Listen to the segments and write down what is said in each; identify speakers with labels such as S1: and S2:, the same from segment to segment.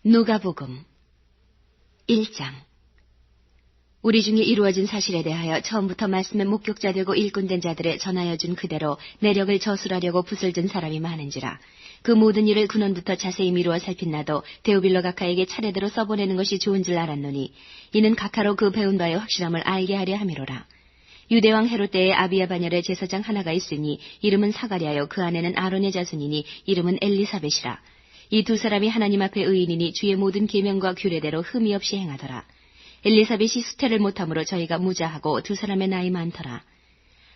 S1: 누가복음 1장. 우리 중에 이루어진 사실에 대하여 처음부터 말씀의 목격자 되고 일꾼된 자들의 전하여 준 그대로 내력을 저술하려고 붓을 든 사람이 많은지라. 그 모든 일을 근원부터 자세히 미루어 살핀 나도 데오빌로 각하에게 차례대로 써보내는 것이 좋은 줄 알았노니 이는 각하로 그 배운 바의 확실함을 알게 하려 함이로라. 유대왕 헤롯 때에 아비야 반열에 제사장 하나가 있으니 이름은 사가랴요, 그 아내는 아론의 자손이니 이름은 엘리사벳이라. 이 두 사람이 하나님 앞에 의인이니 주의 모든 계명과 규례대로 흠이 없이 행하더라. 엘리사벳이 수태를 못함으로 저희가 무자하고 두 사람의 나이 많더라.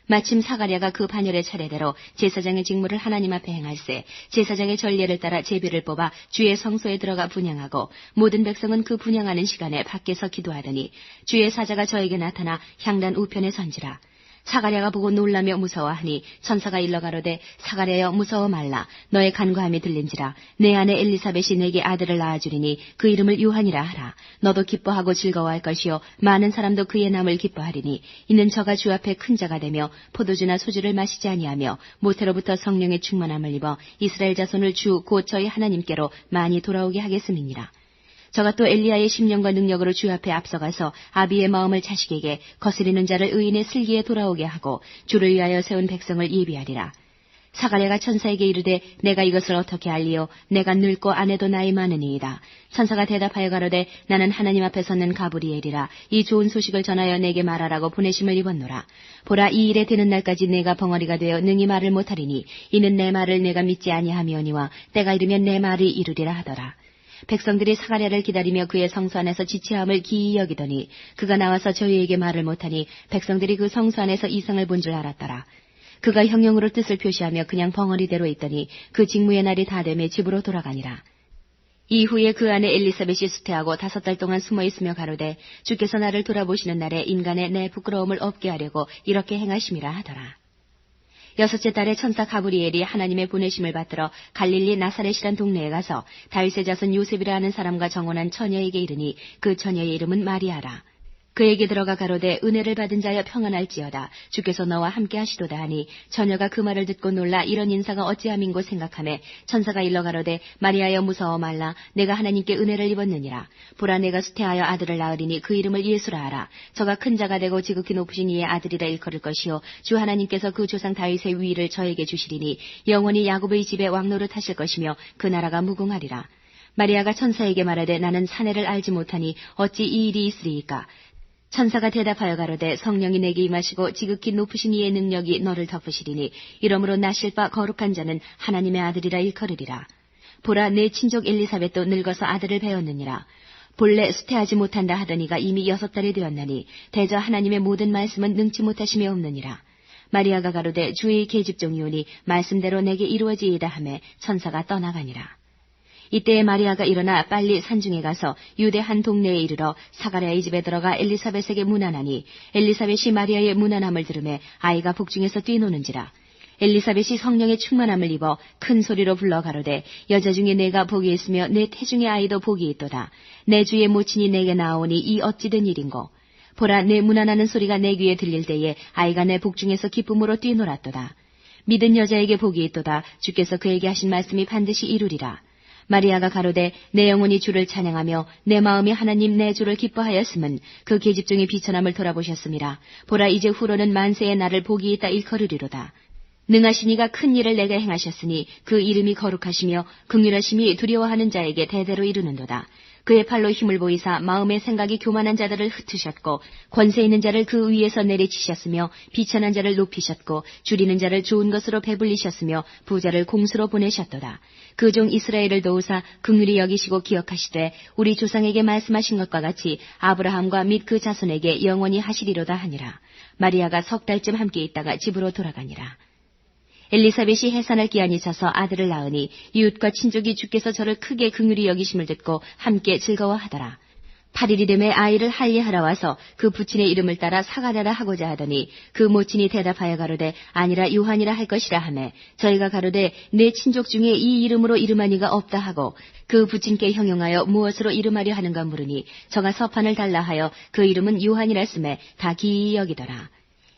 S1: 마침 사가랴가 그 반열의 차례대로 제사장의 직무를 하나님 앞에 행할세 제사장의 전례를 따라 제비를 뽑아 주의 성소에 들어가 분향하고 모든 백성은 그 분향하는 시간에 밖에서 기도하더니 주의 사자가 저에게 나타나 향단 우편에 선지라. 사가랴가 보고 놀라며 무서워하니 천사가 일러 가로되 사가랴여 무서워 말라. 너의 간과함이 들린지라. 내 아내 엘리사벳이 내게 아들을 낳아주리니 그 이름을 요한이라 하라. 너도 기뻐하고 즐거워할 것이요 많은 사람도 그의 남을 기뻐하리니 이는 저가 주 앞에 큰 자가 되며 포도주나 소주를 마시지 아니하며 모태로부터 성령의 충만함을 입어 이스라엘 자손을 주 곧 저희 하나님께로 많이 돌아오게 하겠음이니라. 저가 또 엘리야의 심령과 능력으로 주 앞에 앞서가서 아비의 마음을 자식에게 거스리는 자를 의인의 슬기에 돌아오게 하고 주를 위하여 세운 백성을 예비하리라. 사가랴가 천사에게 이르되 내가 이것을 어떻게 알리요? 내가 늙고 아내도 나이 많으니이다. 천사가 대답하여 가로되 나는 하나님 앞에 섰는 가브리엘이라. 이 좋은 소식을 전하여 내게 말하라고 보내심을 입었노라. 보라, 이 일에 되는 날까지 내가 벙어리가 되어 능히 말을 못하리니 이는 내 말을 내가 믿지 아니하미오니와 때가 이르면 내 말이 이루리라 하더라. 백성들이 사가랴를 기다리며 그의 성소 안에서 지체함을 기이 여기더니 그가 나와서 저희에게 말을 못하니 백성들이 그 성소 안에서 이상을 본 줄 알았더라. 그가 형용으로 뜻을 표시하며 그냥 벙어리대로 있더니 그 직무의 날이 다 되매 집으로 돌아가니라. 이후에 그 아내 엘리사벳이 수태하고 5달 동안 숨어있으며 가로되 주께서 나를 돌아보시는 날에 인간의 내 부끄러움을 없게 하려고 이렇게 행하심이라 하더라. 6째 달에 천사 가브리엘이 하나님의 보내심을 받들어 갈릴리 나사렛이란 동네에 가서 다윗의 자손 요셉이라 하는 사람과 정혼한 처녀에게 이르니 그 처녀의 이름은 마리아라. 그에게 들어가 가로되 은혜를 받은 자여 평안할지어다. 주께서 너와 함께 하시도다 하니 처녀가 그 말을 듣고 놀라 이런 인사가 어찌함인고 생각하매 천사가 일러 가로되 마리아여 무서워 말라. 내가 하나님께 은혜를 입었느니라. 보라, 내가 수태하여 아들을 낳으리니 그 이름을 예수라 하라. 저가 큰 자가 되고 지극히 높으신 이의 아들이라 일컬을 것이요 주 하나님께서 그 조상 다윗의 위를 저에게 주시리니 영원히 야곱의 집에 왕노릇 하실 것이며 그 나라가 무궁하리라. 마리아가 천사에게 말하되 나는 사내를 알지 못하니 어찌 이 일이 있으리이까. 천사가 대답하여 가로되 성령이 내게 임하시고 지극히 높으신 이의 능력이 너를 덮으시리니 이러므로 나실 바 거룩한 자는 하나님의 아들이라 일컬으리라. 보라, 내 친족 엘리사벳도 늙어서 아들을 배웠느니라. 본래 수태하지 못한다 하더니가 이미 6달이 되었나니 대저 하나님의 모든 말씀은 능치 못하심이 없느니라. 마리아가 가로되 주의 계집종이오니 말씀대로 내게 이루어지이다 하매 천사가 떠나가니라. 이때에 마리아가 일어나 빨리 산중에 가서 유대 한 동네에 이르러 사가랴의 집에 들어가 엘리사벳에게 문안하니 엘리사벳이 마리아의 문안함을 들으매 아이가 복중에서 뛰노는지라. 엘리사벳이 성령의 충만함을 입어 큰 소리로 불러 가로되 여자 중에 내가 복이 있으며 내 태중의 아이도 복이 있도다. 내 주의 모친이 내게 나오니 이 어찌 된 일인고. 보라, 내 문안하는 소리가 내 귀에 들릴 때에 아이가 내 복중에서 기쁨으로 뛰놀았도다. 믿은 여자에게 복이 있도다. 주께서 그에게 하신 말씀이 반드시 이루리라. 마리아가 가로되 내 영혼이 주를 찬양하며 내 마음이 하나님 내 주를 기뻐하였음은 그 계집종의 비천함을 돌아보셨음이라. 보라, 이제 후로는 만세의 나를 복이 있다 일컬으리로다. 능하신 이가 큰 일을 내게 행하셨으니 그 이름이 거룩하시며 긍휼하심이 두려워하는 자에게 대대로 이르는도다. 그의 팔로 힘을 보이사 마음의 생각이 교만한 자들을 흩으셨고 권세 있는 자를 그 위에서 내리치셨으며 비천한 자를 높이셨고 줄이는 자를 좋은 것으로 배불리셨으며 부자를 공수로 보내셨도다. 그 종 이스라엘을 도우사 긍휼히 여기시고 기억하시되 우리 조상에게 말씀하신 것과 같이 아브라함과 및 그 자손에게 영원히 하시리로다 하니라. 마리아가 6달쯤 함께 있다가 집으로 돌아가니라. 엘리사벳이 해산을 기한이 차서 아들을 낳으니 이웃과 친족이 주께서 저를 크게 긍휼히 여기심을 듣고 함께 즐거워하더라. 8일이 되매 아이를 할례하러 와서 그 부친의 이름을 따라 사가랴라 하고자 하더니 그 모친이 대답하여 가로되 아니라 요한이라 할 것이라 하매 저희가 가로되 내 친족 중에 이 이름으로 이름한 이가 없다 하고 그 부친께 형용하여 무엇으로 이름하려 하는가 물으니 저가 서판을 달라 하여 그 이름은 요한이라 쓰매 다 기이 여기더라.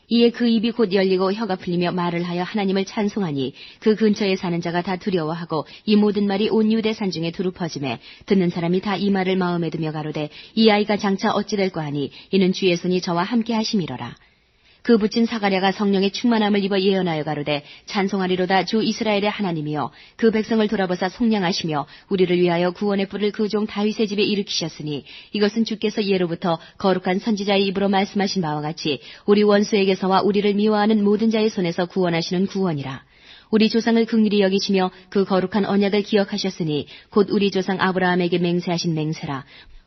S1: 이에 그 입이 곧 열리고 혀가 풀리며 말을 하여 하나님을 찬송하니 그 근처에 사는 자가 다 두려워하고 이 모든 말이 온 유대 산중에 두루 퍼지매 듣는 사람이 다 이 말을 마음에 두며 가로되 이 아이가 장차 어찌 될까 하니 이는 주의 손이 저와 함께 하심이로라. 그 붙진 사가랴가 성령의 충만함을 입어 예언하여 가로되 찬송하리로다 주 이스라엘의 하나님이여 그 백성을 돌아보사 속량하시며 우리를 위하여 구원의 뿔을 그 종 다윗의 집에 일으키셨으니 이것은 주께서 예로부터 거룩한 선지자의 입으로 말씀하신 바와 같이 우리 원수에게서와 우리를 미워하는 모든 자의 손에서 구원하시는 구원이라. 우리 조상을 긍휼히 여기시며 그 거룩한 언약을 기억하셨으니 곧 우리 조상 아브라함에게 맹세하신 맹세라.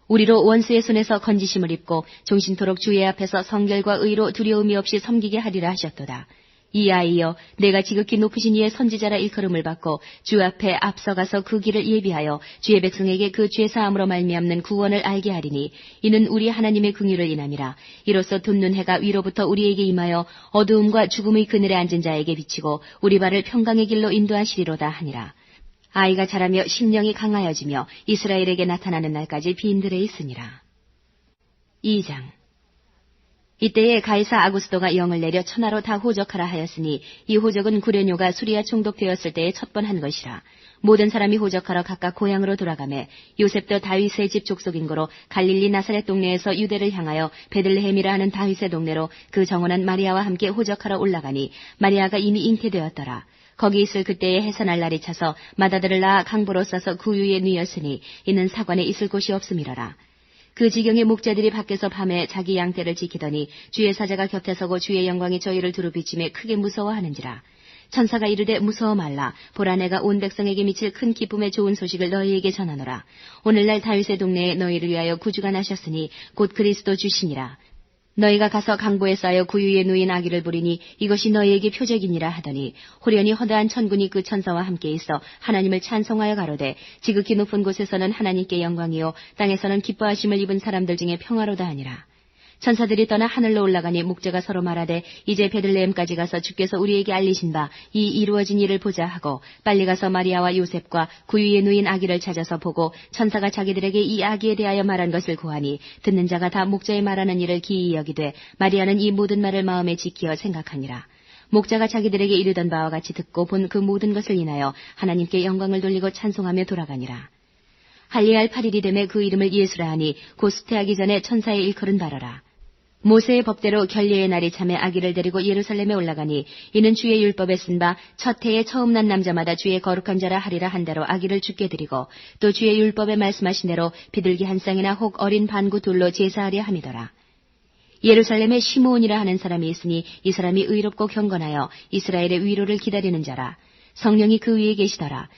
S1: 우리로 원수의 손에서 건지심을 입고 종신토록 주의 앞에서 성결과 의로 두려움이 없이 섬기게 하리라 하셨도다. 이 아이여 내가 지극히 높으신 이의 선지자라 일컬음을 받고 주 앞에 앞서가서 그 길을 예비하여 주의 백성에게 그 죄사함으로 말미암는 구원을 알게 하리니 이는 우리 하나님의 긍휼을 인함이라. 이로써 돋는 해가 위로부터 우리에게 임하여 어두움과 죽음의 그늘에 앉은 자에게 비치고 우리 발을 평강의 길로 인도하시리로다 하니라. 아이가 자라며 심령이 강하여지며 이스라엘에게 나타나는 날까지 빈들에 있으니라. 2장. 이때에 가이사 아구스도가 영을 내려 천하로 다 호적하라 하였으니 이 호적은 구레뇨가 수리아 총독되었을 때에 첫 번 한 것이라. 모든 사람이 호적하러 각각 고향으로 돌아가매 요셉도 다윗의 집 족속인 거로 갈릴리 나사렛 동네에서 유대를 향하여 베들레헴이라 하는 다윗의 동네로 그 정원한 마리아와 함께 호적하러 올라가니 마리아가 이미 잉태되었더라. 거기 있을 그때에 해산할 날이 차서 맏아들을 낳아 강보로 싸서 구유에 누였으니 이는 사관에 있을 곳이 없음이러라. 그 지경의 목자들이 밖에서 밤에 자기 양떼를 지키더니 주의 사자가 곁에 서고 주의 영광이 저희를 두루 비치며 크게 무서워하는지라. 천사가 이르되 무서워 말라. 보라 내가 온 백성에게 미칠 큰 기쁨의 좋은 소식을 너희에게 전하노라. 오늘날 다윗의 동네에 너희를 위하여 구주가 나셨으니 곧 그리스도 주시니라. 너희가 가서 강보에 쌓여 구유에 누인 아기를 부리니 이것이 너희에게 표적이니라 하더니 호련히 허다한 천군이 그 천사와 함께 있어 하나님을 찬송하여 가로되 지극히 높은 곳에서는 하나님께 영광이요 땅에서는 기뻐하심을 입은 사람들 중에 평화로다 하니라. 천사들이 떠나 하늘로 올라가니 목자가 서로 말하되 이제 베들레헴까지 가서 주께서 우리에게 알리신 바 이 이루어진 일을 보자 하고 빨리 가서 마리아와 요셉과 구유에 누인 아기를 찾아서 보고 천사가 자기들에게 이 아기에 대하여 말한 것을 고하니 듣는 자가 다 목자의 말하는 일을 기이히 여기되 마리아는 이 모든 말을 마음에 지키어 생각하니라. 목자가 자기들에게 이르던 바와 같이 듣고 본 그 모든 것을 인하여 하나님께 영광을 돌리고 찬송하며 돌아가니라. 할례할 8일이 되매 그 이름을 예수라 하니 곧 수태하기 전에 천사의 일컬은 바라라. 모세의 법대로 결례의 날이 참에 아기를 데리고 예루살렘에 올라가니 이는 주의 율법에 쓴 바 첫 해에 처음 난 남자마다 주의 거룩한 자라 하리라 한 대로 아기를 죽게 드리고 또 주의 율법에 말씀하신 대로 비둘기 한 쌍이나 혹 어린 반구 둘로 제사하려 함이더라. 예루살렘에 시므온이라 하는 사람이 있으니 이 사람이 의롭고 경건하여 이스라엘의 위로를 기다리는 자라. 성령이 그 위에 계시더라.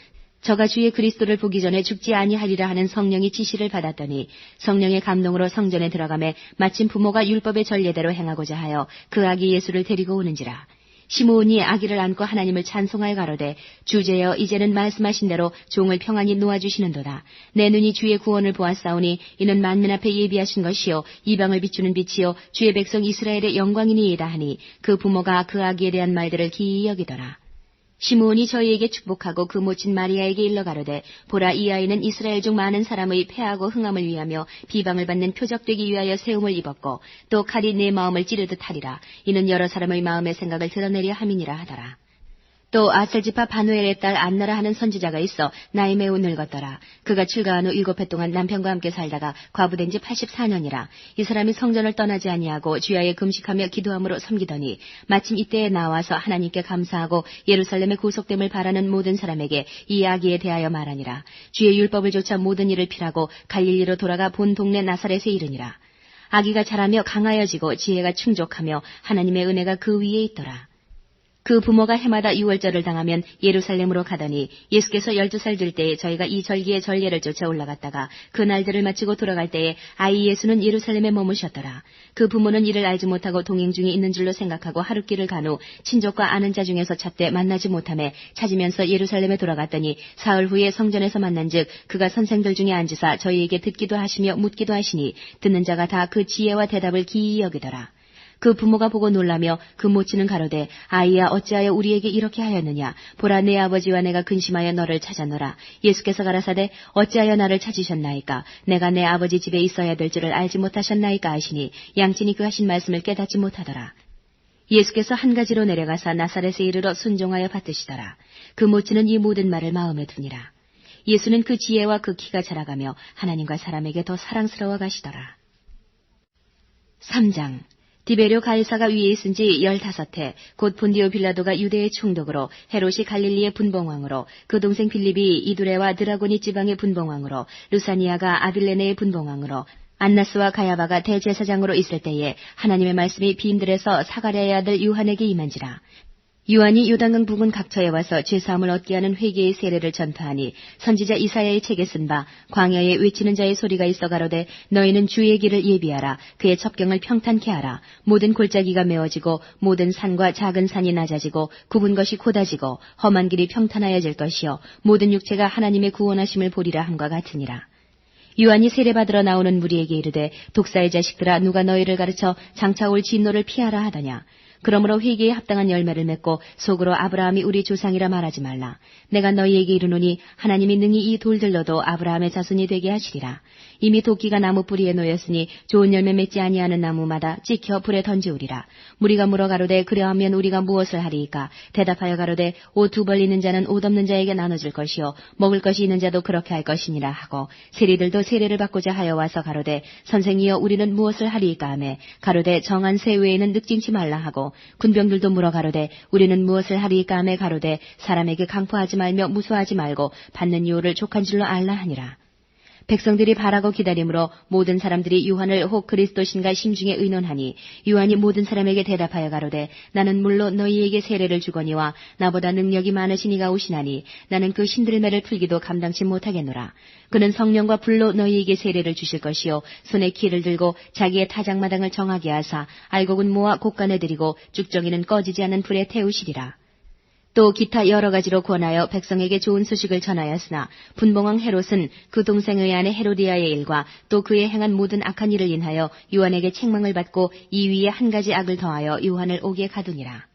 S1: 저가 주의 그리스도를 보기 전에 죽지 아니하리라 하는 성령이 지시를 받았더니 성령의 감동으로 성전에 들어가매 마침 부모가 율법의 전례대로 행하고자 하여 그 아기 예수를 데리고 오는지라. 시므온이 아기를 안고 하나님을 찬송하여 가로되 주제여 이제는 말씀하신 대로 종을 평안히 놓아주시는도다. 내 눈이 주의 구원을 보았사오니 이는 만민 앞에 예비하신 것이요 이방을 비추는 빛이요 주의 백성 이스라엘의 영광이니이다 하니 그 부모가 그 아기에 대한 말들을 기이히 여기더라. 시므온이 저희에게 축복하고 그 모친 마리아에게 일러 가로되 보라 이 아이는 이스라엘 중 많은 사람의 패하고 흥함을 위하며 비방을 받는 표적되기 위하여 세움을 입었고 또 칼이 내 마음을 찌르듯 하리라. 이는 여러 사람의 마음의 생각을 드러내려 함이니라 하더라. 또 아셀지파 바누엘의 딸 안나라 하는 선지자가 있어 나이 매우 늙었더라. 그가 출가한 후 7해 동안 남편과 함께 살다가 과부된 지 84년이라. 이 사람이 성전을 떠나지 아니하고 주야에 금식하며 기도함으로 섬기더니 마침 이때에 나와서 하나님께 감사하고 예루살렘의 구속됨을 바라는 모든 사람에게 이 아기에 대하여 말하니라. 주의 율법을 조차 모든 일을 필하고 갈릴리로 돌아가 본 동네 나사렛에 이르니라. 아기가 자라며 강하여지고 지혜가 충족하며 하나님의 은혜가 그 위에 있더라. 그 부모가 해마다 유월절을 당하면 예루살렘으로 가더니 예수께서 12살 될 때에 저희가 이 절기의 전례를 쫓아 올라갔다가 그 날들을 마치고 돌아갈 때에 아이 예수는 예루살렘에 머무셨더라. 그 부모는 이를 알지 못하고 동행 중에 있는 줄로 생각하고 하룻길을 간 후 친족과 아는 자 중에서 찾되 만나지 못하매 찾으면서 예루살렘에 돌아갔더니 사흘 후에 성전에서 만난즉 그가 선생들 중에 앉으사 저희에게 듣기도 하시며 묻기도 하시니 듣는 자가 다 그 지혜와 대답을 기이히 여기더라. 그 부모가 보고 놀라며 그 모친은 가로되 아이야 어찌하여 우리에게 이렇게 하였느냐. 보라 내 아버지와 내가 근심하여 너를 찾았노라. 예수께서 가라사대 어찌하여 나를 찾으셨나이까. 내가 내 아버지 집에 있어야 될 줄을 알지 못하셨나이까 하시니 양친이 그 하신 말씀을 깨닫지 못하더라. 예수께서 한 가지로 내려가사 나사렛에 이르러 순종하여 받드시더라. 그 모치는 이 모든 말을 마음에 두니라. 예수는 그 지혜와 그 키가 자라가며 하나님과 사람에게 더 사랑스러워 가시더라. 3장. 디베료 가이사가 위에 있은 지 15해, 곧 본디오 빌라도가 유대의 총독으로, 헤롯이 갈릴리의 분봉왕으로, 그 동생 빌립이 이두레와 드라고니 지방의 분봉왕으로, 루사니아가 아빌레네의 분봉왕으로, 안나스와 가야바가 대제사장으로 있을 때에 하나님의 말씀이 빈들에서 사가랴의 아들 요한에게 임한지라. 요한이 요단강 부근 각처에 와서 죄사함을 얻게 하는 회개의 세례를 전파하니 선지자 이사야의 책에 쓴 바 광야에 외치는 자의 소리가 있어 가로되 너희는 주의 길을 예비하라. 그의 첩경을 평탄케 하라. 모든 골짜기가 메워지고 모든 산과 작은 산이 낮아지고 굽은 것이 곧아지고 험한 길이 평탄하여질 것이요 모든 육체가 하나님의 구원하심을 보리라 함과 같으니라. 요한이 세례받으러 나오는 무리에게 이르되 독사의 자식들아 누가 너희를 가르쳐 장차 올 진노를 피하라 하더냐. 그러므로 회개에 합당한 열매를 맺고 속으로 아브라함이 우리 조상이라 말하지 말라. 내가 너희에게 이르노니 하나님이 능히 이 돌들로도 아브라함의 자손이 되게 하시리라. 이미 도끼가 나무 뿌리에 놓였으니 좋은 열매 맺지 아니하는 나무마다 찍혀 불에 던지우리라. 무리가 물어 가로되 그래하면 우리가 무엇을 하리이까? 대답하여 가로되 옷 두 벌리는 자는 옷 없는 자에게 나눠줄 것이요 먹을 것이 있는 자도 그렇게 할 것이니라 하고 세리들도 세례를 받고자 하여 와서 가로되 선생이여 우리는 무엇을 하리이까 하매 가로되 정한 새 외에는 늑징치 말라 하고 군병들도 물어 가로되 우리는 무엇을 하리이까 하매 가로되 사람에게 강포하지 말며 무수하지 말고 받는 유호를 족한 줄로 알라 하니라. 백성들이 바라고 기다림으로 모든 사람들이 요한을 혹 그리스도신가 심중에 의논하니 요한이 모든 사람에게 대답하여 가로되 나는 물로 너희에게 세례를 주거니와 나보다 능력이 많으신 이가 오시나니 나는 그 신들매를 풀기도 감당치 못하겠노라. 그는 성령과 불로 너희에게 세례를 주실 것이요 손에 키를 들고 자기의 타작마당을 정하게 하사 알곡은 모아 곡간에 들이고 쭉정이는 꺼지지 않는 불에 태우시리라. 또 기타 여러 가지로 권하여 백성에게 좋은 소식을 전하였으나 분봉왕 헤롯은 그 동생의 아내 헤로디아의 일과 또 그의 행한 모든 악한 일을 인하여 요한에게 책망을 받고 이 위에 한 가지 악을 더하여 요한을 옥에 가두니라.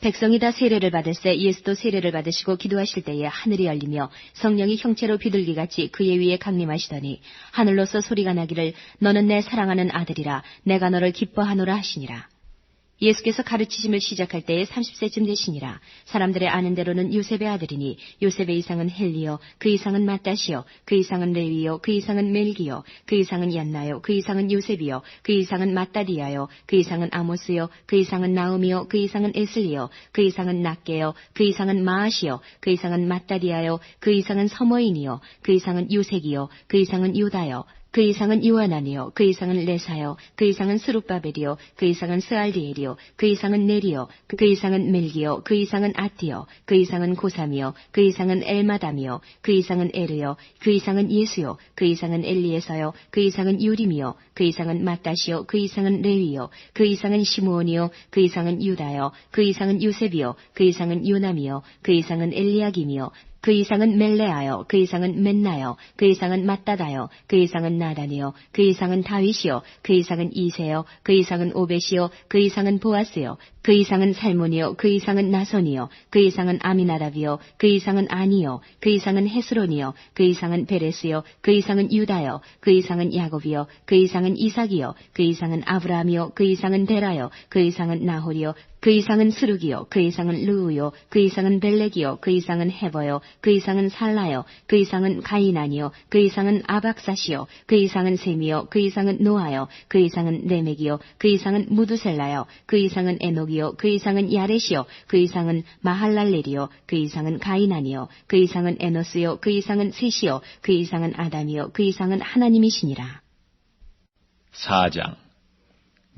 S1: 백성이 다 세례를 받을새 예수도 세례를 받으시고 기도하실 때에 하늘이 열리며 성령이 형체로 비둘기같이 그의 위에 강림하시더니 하늘로서 소리가 나기를 너는 내 사랑하는 아들이라 내가 너를 기뻐하노라 하시니라. 예수께서 가르치심을 시작할 때에 30세쯤 되시니라. 사람들의 아는 대로는 요셉의 아들이니 요셉의 이상은 헬리요 그 이상은 마따시요 그 이상은 레위요 그 이상은 멜기요 그 이상은 얀나요 그 이상은 요셉이요 그 이상은 마따디야요 그 이상은 아모스요 그 이상은 나음이요 그 이상은 에슬리요 그 이상은 낫게요 그 이상은 마아시요 그 이상은 마따디야요 그 이상은 서머인이요 그 이상은 요색이요 그 이상은 요다요 그 이상은 요하나니요 그 이상은 레사요 그 이상은 스룹바벨이요 그 이상은 스알디엘이요 그 이상은 네리요 그 이상은 멜기요 그 이상은 아띠요 그 이상은 고삼이요 그 이상은 엘마담이요 그 이상은 에르요 그 이상은 예수요 그 이상은 엘리에서요 그 이상은 요림이요 그 이상은 마따시요 그 이상은 레위요 그 이상은 시므온이요 그 이상은 유다요 그 이상은 요셉이요 그 이상은 요남이요 그 이상은 엘리야김이요 그 이상은 멜레아요 그 이상은 맨나요 그 이상은 mat다다요 그 이상은 나단이요 그 이상은 다윗이요 그 이상은 이세요 그 이상은 오벳이요 그 이상은 보아스요 그 이상은 살몬이요 그 이상은 나손이요 그 이상은 아미나답이요 그 이상은 아니요 그 이상은 헤스론이요 그 이상은 베레스요 그 이상은 유다요 그 이상은 야곱이요 그 이상은 이삭이요 그 이상은 아브라함이요 그 이상은 데라요 그 이상은 나홀이요 그 이상은 스룩이요 그 이상은 르우요 그 이상은 벨렉이요 그 이상은 헤버요 그 이상은 살라요 그 이상은 가이난이요 그 이상은 아박사시요 그 이상은 셈이요 그 이상은 노아요 그 이상은 레멕이요 그 이상은 무두셀라요 그 이상은 에녹이요 그 이상은 야렛이요 그 이상은 마할랄렐이요 그 이상은 가이난이요 그 이상은 에노스요 그 이상은 셋이요 그 이상은 아담이요 그 이상은 하나님이시니라.
S2: 4장.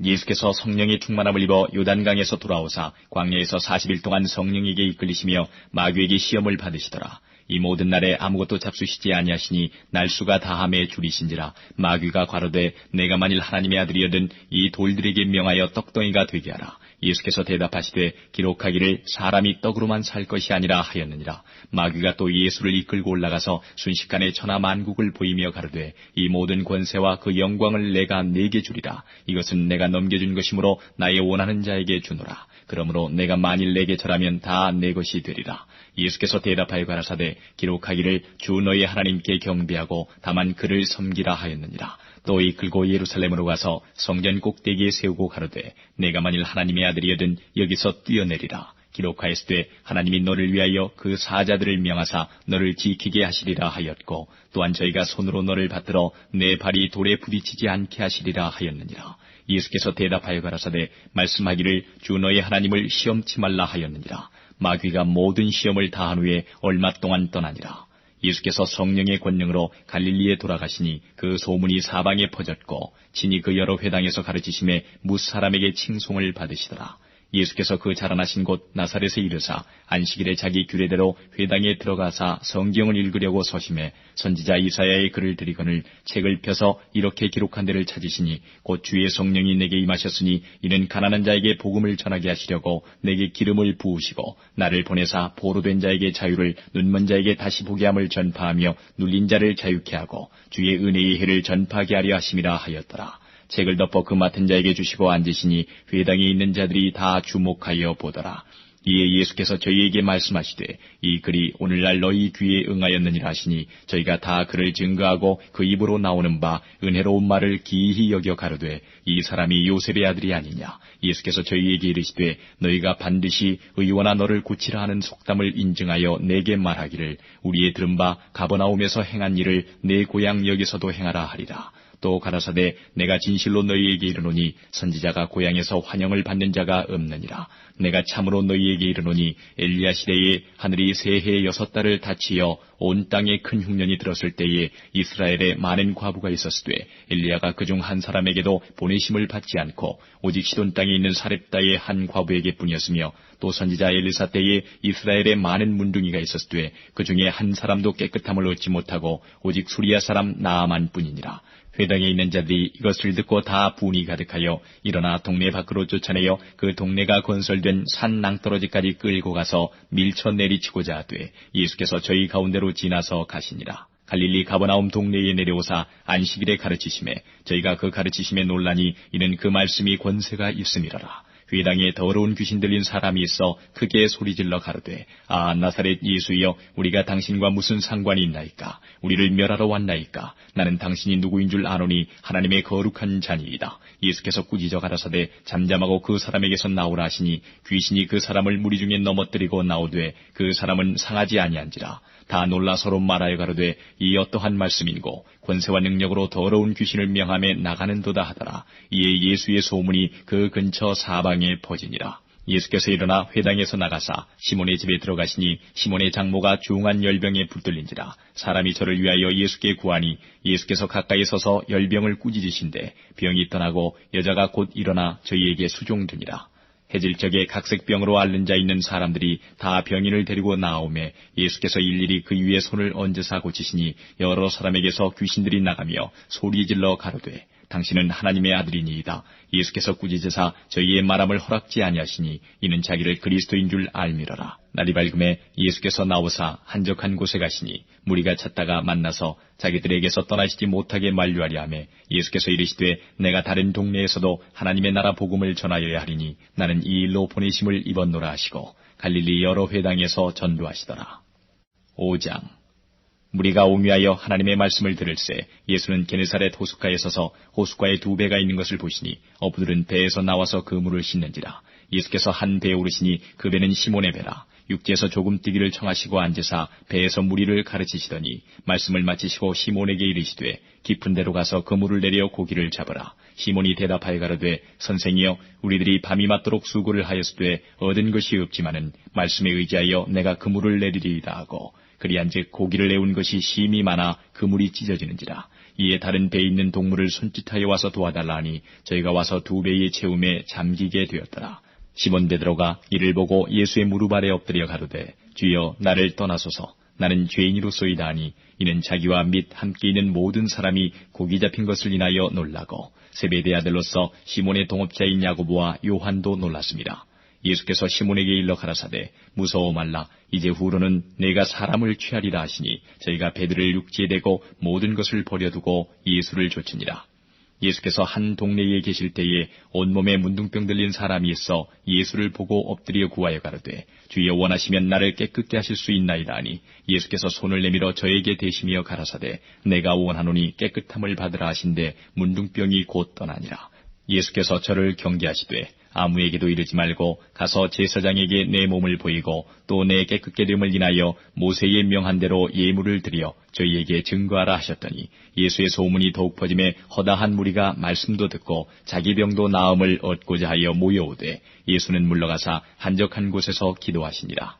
S2: 예수께서 성령의 충만함을 입어 요단강에서 돌아오사 광야에서 40일 동안 성령에게 이끌리시며 마귀에게 시험을 받으시더라. 이 모든 날에 아무것도 잡수시지 아니하시니 날수가 다함에 줄이신지라. 마귀가 가로되 내가 만일 하나님의 아들이여든 이 돌들에게 명하여 떡덩이가 되게 하라. 예수께서 대답하시되 기록하기를 사람이 떡으로만 살 것이 아니라 하였느니라. 마귀가 또 예수를 이끌고 올라가서 순식간에 천하 만국을 보이며 가로되 이 모든 권세와 그 영광을 내가 네게 주리라. 이것은 내가 넘겨준 것이므로 나의 원하는 자에게 주노라. 그러므로 내가 만일 내게 절하면 다 내 것이 되리라. 예수께서 대답하여 가라사대 기록하기를 주 너희 하나님께 경배하고 다만 그를 섬기라 하였느니라. 또 이끌고 예루살렘으로 가서 성전 꼭대기에 세우고 가로되 내가 만일 하나님의 아들이여든 여기서 뛰어내리라. 기록하였으되 하나님이 너를 위하여 그 사자들을 명하사 너를 지키게 하시리라 하였고 또한 저희가 손으로 너를 받들어 내 발이 돌에 부딪히지 않게 하시리라 하였느니라. 예수께서 대답하여 가라사대 말씀하기를 주 너희 하나님을 시험치 말라 하였느니라. 마귀가 모든 시험을 다한 후에 얼마 동안 떠나니라. 예수께서 성령의 권능으로 갈릴리에 돌아가시니 그 소문이 사방에 퍼졌고 친히 그 여러 회당에서 가르치심에 뭇 사람에게 칭송을 받으시더라. 예수께서 그 자라나신 곳 나사렛에 이르사 안식일에 자기 규례대로 회당에 들어가사 성경을 읽으려고 서심해 선지자 이사야의 글을 들이거늘 책을 펴서 이렇게 기록한 데를 찾으시니 곧 주의 성령이 내게 임하셨으니 이는 가난한 자에게 복음을 전하게 하시려고 내게 기름을 부으시고 나를 보내사 보로된 자에게 자유를 눈먼 자에게 다시 보게 함을 전파하며 눌린 자를 자유케 하고 주의 은혜의 해를 전파하게 하려 하심이라 하였더라. 책을 덮어 그 맡은 자에게 주시고 앉으시니 회당에 있는 자들이 다 주목하여 보더라. 이에 예수께서 저희에게 말씀하시되 이 글이 오늘날 너희 귀에 응하였느니라 하시니 저희가 다 그를 증거하고 그 입으로 나오는 바 은혜로운 말을 기이히 여겨 가로되 이 사람이 요셉의 아들이 아니냐. 예수께서 저희에게 이르시되 너희가 반드시 의원아 너를 고치라 하는 속담을 인증하여 내게 말하기를 우리의 들은 바 가버나움에서 행한 일을 내 고향 여기서도 행하라 하리라. 또 가라사대 내가 진실로 너희에게 이르노니 선지자가 고향에서 환영을 받는 자가 없느니라. 내가 참으로 너희에게 이르노니 엘리야 시대에 하늘이 새해 6달을 닫히어 온 땅에 큰 흉년이 들었을 때에 이스라엘에 많은 과부가 있었으되 엘리야가 그중 한 사람에게도 보내심을 받지 않고 오직 시돈 땅에 있는 사렙다의 한 과부에게 뿐이었으며 또 선지자 엘리사 때에 이스라엘에 많은 문둥이가 있었으되 그 중에 한 사람도 깨끗함을 얻지 못하고 오직 수리아 사람 나아만 뿐이니라. 회당에 있는 자들이 이것을 듣고 다 분이 가득하여 일어나 동네 밖으로 쫓아내어 그 동네가 건설된 산 낭떠러지까지 끌고 가서 밀쳐 내리치고자 하되 예수께서 저희 가운데로 지나서 가시니라. 갈릴리 가버나움 동네에 내려오사 안식일에 가르치심에 저희가 그 가르치심에 놀라니 이는 그 말씀이 권세가 있음이라라. 회당에 더러운 귀신 들린 사람이 있어 크게 소리질러 가로되 아 나사렛 예수여 우리가 당신과 무슨 상관이 있나이까. 우리를 멸하러 왔나이까. 나는 당신이 누구인 줄 아노니 하나님의 거룩한 자니이다. 예수께서 꾸짖어 가라사대 잠잠하고 그 사람에게서 나오라 하시니 귀신이 그 사람을 무리 중에 넘어뜨리고 나오되 그 사람은 상하지 아니한지라. 다 놀라 서로 말하여 가로되 이 어떠한 말씀인고 권세와 능력으로 더러운 귀신을 명함에 나가는도다 하더라. 이에 예수의 소문이 그 근처 사방에 퍼지니라. 예수께서 일어나 회당에서 나가사 시몬의 집에 들어가시니 시몬의 장모가 중한 열병에 붙들린지라. 사람이 저를 위하여 예수께 구하니 예수께서 가까이 서서 열병을 꾸짖으신데 병이 떠나고 여자가 곧 일어나 저희에게 수종드니라. 해질 적에 각색병으로 앓는 자 있는 사람들이 다 병인을 데리고 나오매 예수께서 일일이 그 위에 손을 얹으사 고치시니 여러 사람에게서 귀신들이 나가며 소리질러 가로되 당신은 하나님의 아들이니이다. 예수께서 꾸짖으사 저희의 말함을 허락지 아니하시니 이는 자기를 그리스도인 줄 알미러라. 날이 밝음에 예수께서 나오사 한적한 곳에 가시니 무리가 찾다가 만나서 자기들에게서 떠나시지 못하게 만류하려 하매 예수께서 이르시되 내가 다른 동네에서도 하나님의 나라 복음을 전하여야 하리니 나는 이 일로 보내심을 입었노라 하시고 갈릴리 여러 회당에서 전도하시더라. 5장 무리가 오미하여 하나님의 말씀을 들을새 예수는 게네사렛 호숫가에 서서 호숫가에 2배가 있는 것을 보시니 어부들은 배에서 나와서 그물을 싣는지라. 예수께서 한 배에 오르시니 그 배는 시몬의 배라. 육지에서 조금 뛰기를 청하시고 앉으사 배에서 무리를 가르치시더니 말씀을 마치시고 시몬에게 이르시되 깊은 데로 가서 그물을 내려 고기를 잡으라. 시몬이 대답하여 가로되 선생이여 우리들이 밤이 맞도록 수고를 하였으되 얻은 것이 없지만은 말씀에 의지하여 내가 그물을 내리리이다 하고 그리한즉 고기를 내온 것이 심히 많아 그물이 찢어지는지라. 이에 다른 배에 있는 동물을 손짓하여 와서 도와달라 하니 저희가 와서 2배의 채움에 잠기게 되었더라. 시몬 베드로가 이를 보고 예수의 무릎 아래 엎드려 가로되 주여 나를 떠나소서 나는 죄인이로소이다 하니 이는 자기와 및 함께 있는 모든 사람이 고기 잡힌 것을 인하여 놀라고 세베대 아들로서 시몬의 동업자인 야고보와 요한도 놀랐습니다. 예수께서 시몬에게 일러 가라사대 무서워 말라. 이제 후로는 내가 사람을 취하리라 하시니 저희가 배들을 육지에 대고 모든 것을 버려두고 예수를 좇으니라. 예수께서 한 동네에 계실 때에 온몸에 문둥병 들린 사람이 있어 예수를 보고 엎드려 구하여 가로되 주여 원하시면 나를 깨끗게 하실 수 있나이다 하니 예수께서 손을 내밀어 저에게 대시며 가라사대 내가 원하노니 깨끗함을 받으라 하신대 문둥병이 곧 떠나니라. 예수께서 저를 경계하시되 아무에게도 이르지 말고 가서 제사장에게 내 몸을 보이고 또 내 깨끗게 됨을 인하여 모세의 명한 대로 예물을 드려 저희에게 증거하라 하셨더니 예수의 소문이 더욱 퍼짐에 허다한 무리가 말씀도 듣고 자기 병도 나음을 얻고자 하여 모여오되 예수는 물러가사 한적한 곳에서 기도하시니라.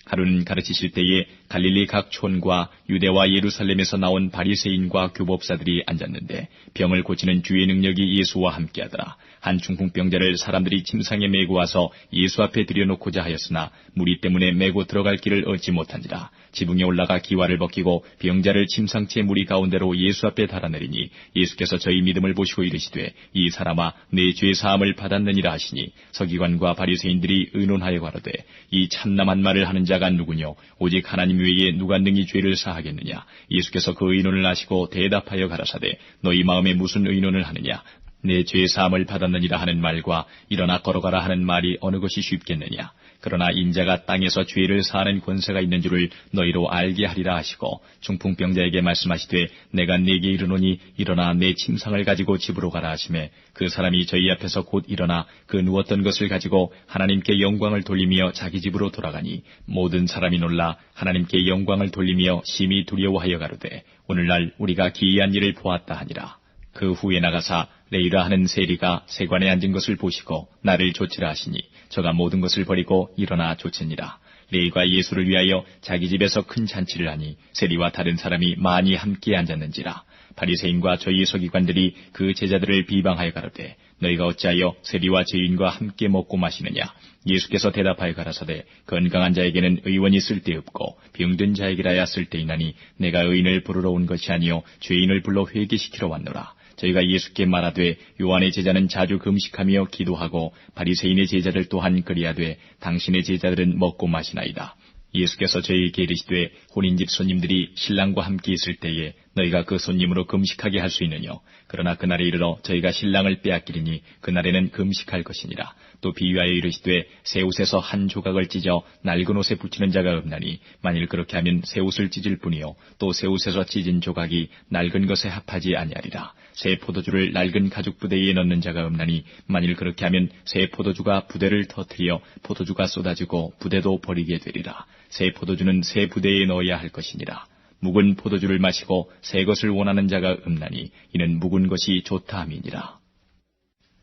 S2: 하루는 가르치실 때에 갈릴리 각 촌과 유대와 예루살렘에서 나온 바리새인과 교법사들이 앉았는데 병을 고치는 주의 능력이 예수와 함께하더라. 한 중풍병자를 사람들이 침상에 메고 와서 예수 앞에 들여놓고자 하였으나 무리 때문에 메고 들어갈 길을 얻지 못한지라. 지붕에 올라가 기와를 벗기고 병자를 침상째 무리 가운데로 예수 앞에 달아내리니 예수께서 저희 믿음을 보시고 이르시되 이 사람아 내 죄 사함을 받았느니라 하시니 서기관과 바리새인들이 의논하여 가로되 이 참남한 말을 하는 자가 누구뇨 오직 하나님 외에 누가 능히 죄를 사하겠느냐. 예수께서 그 의논을 아시고 대답하여 가라사대 너희 마음에 무슨 의논을 하느냐. 내 죄 사함을 받았느니라 하는 말과 일어나 걸어가라 하는 말이 어느 것이 쉽겠느냐. 그러나 인자가 땅에서 죄를 사하는 권세가 있는 줄을 너희로 알게 하리라 하시고 중풍병자에게 말씀하시되 내가 네게 이르노니 일어나 내 침상을 가지고 집으로 가라 하시매 그 사람이 저희 앞에서 곧 일어나 그 누웠던 것을 가지고 하나님께 영광을 돌리며 자기 집으로 돌아가니 모든 사람이 놀라 하나님께 영광을 돌리며 심히 두려워하여 가로되 오늘날 우리가 기이한 일을 보았다 하니라. 그 후에 나가사 레이라 하는 세리가 세관에 앉은 것을 보시고 나를 좇으라 하시니 저가 모든 것을 버리고 일어나 좇으니라. 레이가 예수를 위하여 자기 집에서 큰 잔치를 하니 세리와 다른 사람이 많이 함께 앉았는지라. 바리새인과 저희 서기관들이 그 제자들을 비방하여 가로되 너희가 어찌하여 세리와 죄인과 함께 먹고 마시느냐. 예수께서 대답하여 가라사대 건강한 자에게는 의원이 쓸데없고 병든 자에게라야 쓸데있나니 내가 의인을 부르러 온 것이 아니요 죄인을 불러 회개시키러 왔노라. 저희가 예수께 말하되 요한의 제자는 자주 금식하며 기도하고 바리새인의 제자들 또한 그리하되 당신의 제자들은 먹고 마시나이다. 예수께서 저희에게 이르시되 혼인집 손님들이 신랑과 함께 있을 때에 너희가 그 손님으로 금식하게 할 수 있느뇨. 그러나 그날에 이르러 저희가 신랑을 빼앗기리니 그날에는 금식할 것이니라. 또 비유하여 이르시되 새 옷에서 한 조각을 찢어 낡은 옷에 붙이는 자가 없나니 만일 그렇게 하면 새 옷을 찢을 뿐이요 또 새 옷에서 찢은 조각이 낡은 것에 합하지 아니하리라. 새 포도주를 낡은 가죽 부대에 넣는 자가 없나니 만일 그렇게 하면 새 포도주가 부대를 터뜨려 포도주가 쏟아지고 부대도 버리게 되리라. 새 포도주는 새 부대에 넣어야 할 것이니라. 묵은 포도주를 마시고 새 것을 원하는 자가 없나니 이는 묵은 것이 좋다 함이니라.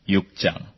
S2: 6장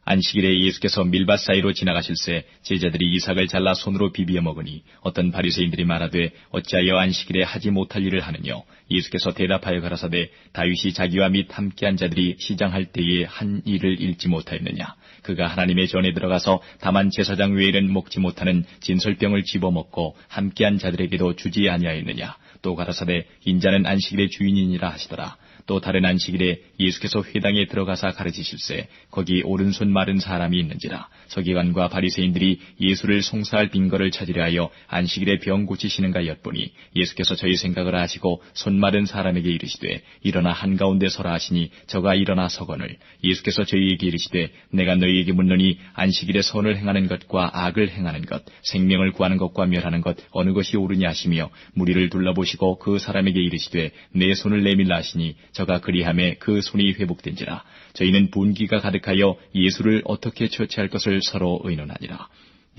S2: 안식일에 예수께서 밀밭 사이로 지나가실새 제자들이 이삭을 잘라 손으로 비비어 먹으니 어떤 바리새인들이 말하되 어찌하여 안식일에 하지 못할 일을 하느뇨. 예수께서 대답하여 가라사대 다윗이 자기와 및 함께한 자들이 시장할 때에 한 일을 잃지 못하였느냐. 그가 하나님의 전에 들어가서 다만 제사장 외에는 먹지 못하는 진설병을 집어먹고 함께한 자들에게도 주지 아니하였느냐. 또 가라사대 인자는 안식일의 주인이니라 하시더라. 또 다른 안식일에 예수께서 회당에 들어가사 가르치실새 거기 오른손 마른 사람이 있는지라. 서기관과 바리새인들이 예수를 송사할 빈거를 찾으려 하여 안식일에 병 고치시는가 엿보니 예수께서 저희 생각을 아시고 손 마른 사람에게 이르시되 일어나 한가운데 서라 하시니 저가 일어나 서거늘 예수께서 저희에게 이르시되 내가 너희에게 묻노니 안식일에 선을 행하는 것과 악을 행하는 것 생명을 구하는 것과 멸하는 것 어느 것이 옳으냐 하시며 무리를 둘러보시고 그 사람에게 이르시되 내 손을 내밀라 하시니 저가 그리하매 그 손이 회복된지라. 저희는 분기가 가득하여 예수를 어떻게 처치할 것을 서로 의논하니라.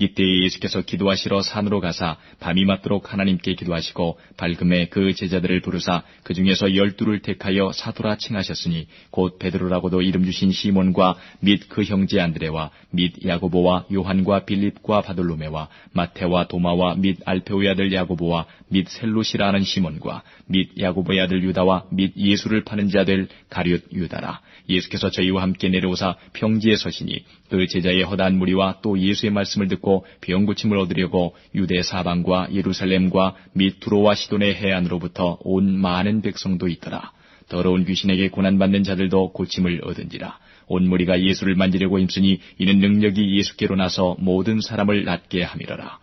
S2: 이때에 예수께서 기도하시러 산으로 가사 밤이 맞도록 하나님께 기도하시고 밝음에 그 제자들을 부르사 그 중에서 12를 택하여 사도라 칭하셨으니 곧 베드로라고도 이름 주신 시몬과 및 그 형제 안드레와 및 야고보와 요한과 빌립과 바돌로메와 마태와 도마와 및 알페오의 아들 야고보와 및 셀롯이라 하는 시몬과 및 야고보의 아들 유다와 및 예수를 파는 자 될 가룟 유다라. 예수께서 저희와 함께 내려오사 평지에 서시니 그 제자의 허다한 무리와 또 예수의 말씀을 듣고 병 고침을 얻으려고 유대 사방과 예루살렘과 및 두로와 시돈의 해안으로부터 온 많은 백성도 있더라. 더러운 귀신에게 고난받는 자들도 고침을 얻은지라. 온 무리가 예수를 만지려고 힘쓰니 이는 능력이 예수께로 나서 모든 사람을 낫게 함이러라.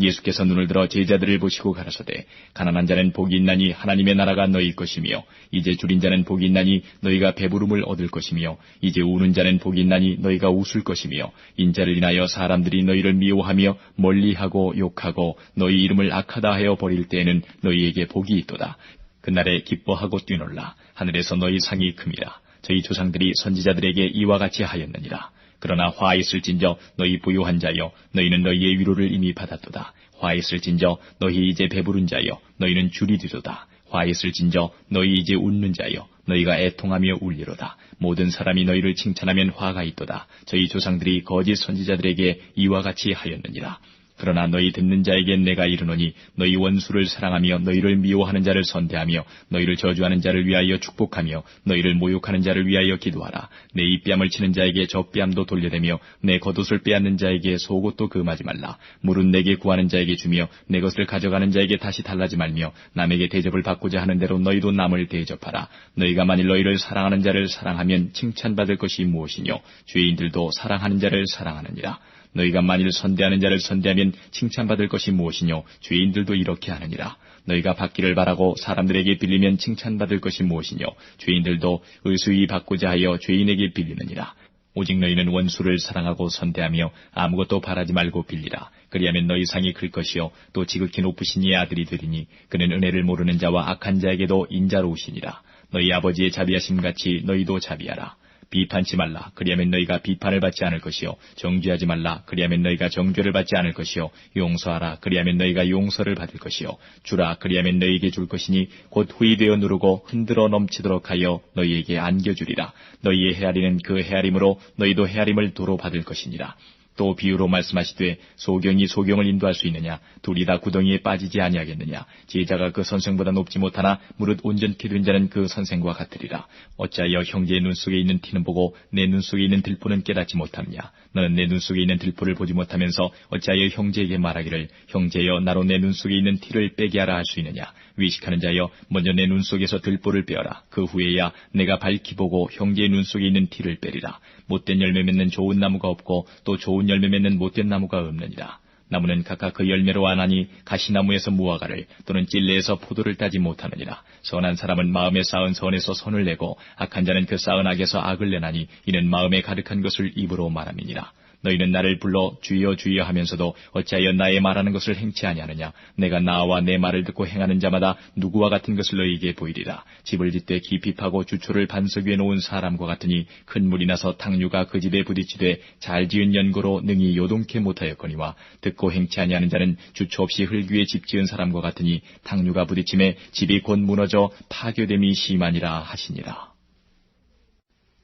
S2: 예수께서 눈을 들어 제자들을 보시고 가라사대 가난한 자는 복이 있나니 하나님의 나라가 너희 것이며 이제 줄인 자는 복이 있나니 너희가 배부름을 얻을 것이며 이제 우는 자는 복이 있나니 너희가 웃을 것이며 인자를 인하여 사람들이 너희를 미워하며 멀리하고 욕하고 너희 이름을 악하다 하여 버릴 때에는 너희에게 복이 있도다. 그날에 기뻐하고 뛰놀라. 하늘에서 너희 상이 큼이라. 저희 조상들이 선지자들에게 이와 같이 하였느니라. 그러나 화 있을진저 너희 부유한 자여 너희는 너희의 위로를 이미 받았도다. 화 있을진저 너희 이제 배부른 자여 너희는 줄이 되도다. 화 있을진저 너희 이제 웃는 자여 너희가 애통하며 울리로다. 모든 사람이 너희를 칭찬하면 화가 있도다. 저희 조상들이 거짓 선지자들에게 이와 같이 하였느니라. 그러나 너희 듣는 자에게 내가 이르노니 너희 원수를 사랑하며 너희를 미워하는 자를 선대하며 너희를 저주하는 자를 위하여 축복하며 너희를 모욕하는 자를 위하여 기도하라. 내 입뺨을 치는 자에게 젖뺨도 돌려대며 내 겉옷을 빼앗는 자에게 속옷도 금하지 말라. 물은 내게 구하는 자에게 주며 내 것을 가져가는 자에게 다시 달라지 말며 남에게 대접을 받고자 하는 대로 너희도 남을 대접하라. 너희가 만일 너희를 사랑하는 자를 사랑하면 칭찬받을 것이 무엇이뇨? 죄인들도 사랑하는 자를 사랑하느니라. 너희가 만일 선대하는 자를 선대하면 칭찬받을 것이 무엇이뇨? 죄인들도 이렇게 하느니라. 너희가 받기를 바라고 사람들에게 빌리면 칭찬받을 것이 무엇이뇨? 죄인들도 의수히 받고자 하여 죄인에게 빌리느니라. 오직 너희는 원수를 사랑하고 선대하며 아무것도 바라지 말고 빌리라. 그리하면 너희 상이 클 것이요 또 지극히 높으신 이의 아들이 되리니 그는 은혜를 모르는 자와 악한 자에게도 인자로우시니라. 너희 아버지의 자비하심같이 너희도 자비하라. 비판치 말라. 그리하면 너희가 비판을 받지 않을 것이요 정죄하지 말라. 그리하면 너희가 정죄를 받지 않을 것이요 용서하라. 그리하면 너희가 용서를 받을 것이요 주라. 그리하면 너희에게 줄 것이니 곧 후히 되어 누르고 흔들어 넘치도록 하여 너희에게 안겨주리라. 너희의 헤아리는 그 헤아림으로 너희도 헤아림을 도로 받을 것이니라. 또 비유로 말씀하시되 소경이 소경을 인도할 수 있느냐? 둘이 다 구덩이에 빠지지 아니하겠느냐? 제자가 그 선생보다 높지 못하나 무릇 온전케 된 자는 그 선생과 같으리라. 어찌하여 형제의 눈 속에 있는 티는 보고 내 눈 속에 있는 들보는 깨닫지 못하느냐? 너는 내 눈 속에 있는 들보를 보지 못하면서 어찌하여 형제에게 말하기를 형제여 나로 내 눈 속에 있는 티를 빼게 하라 할 수 있느냐? 위식하는 자여 먼저 내 눈 속에서 들보를 빼어라. 그 후에야 내가 밝히 보고 형제의 눈 속에 있는 티를 빼리라. 못된 열매 맺는 좋은 나무가 없고 또 좋은 열매 맺는 못된 나무가 없느니라. 나무는 각각 그 열매로 아나니 가시나무에서 무화과를 또는 찔레에서 포도를 따지 못하느니라. 선한 사람은 마음에 쌓은 선에서 선을 내고 악한 자는 그 쌓은 악에서 악을 내나니 이는 마음에 가득한 것을 입으로 말함이니라. 너희는 나를 불러 주여 주여 하면서도 어찌하여 나의 말하는 것을 행치 아니하느냐? 내가 나와 내 말을 듣고 행하는 자마다 누구와 같은 것을 너희에게 보이리라. 집을 짓되 깊이 파고 주초를 반석 위에 놓은 사람과 같으니 큰 물이 나서 탕류가 그 집에 부딪히되 잘 지은 연고로 능히 요동케 못하였거니와 듣고 행치 아니하는 자는 주초 없이 흙 위에 집 지은 사람과 같으니 탕류가 부딪힘에 집이 곧 무너져 파괴됨이 심하니라 하시니라.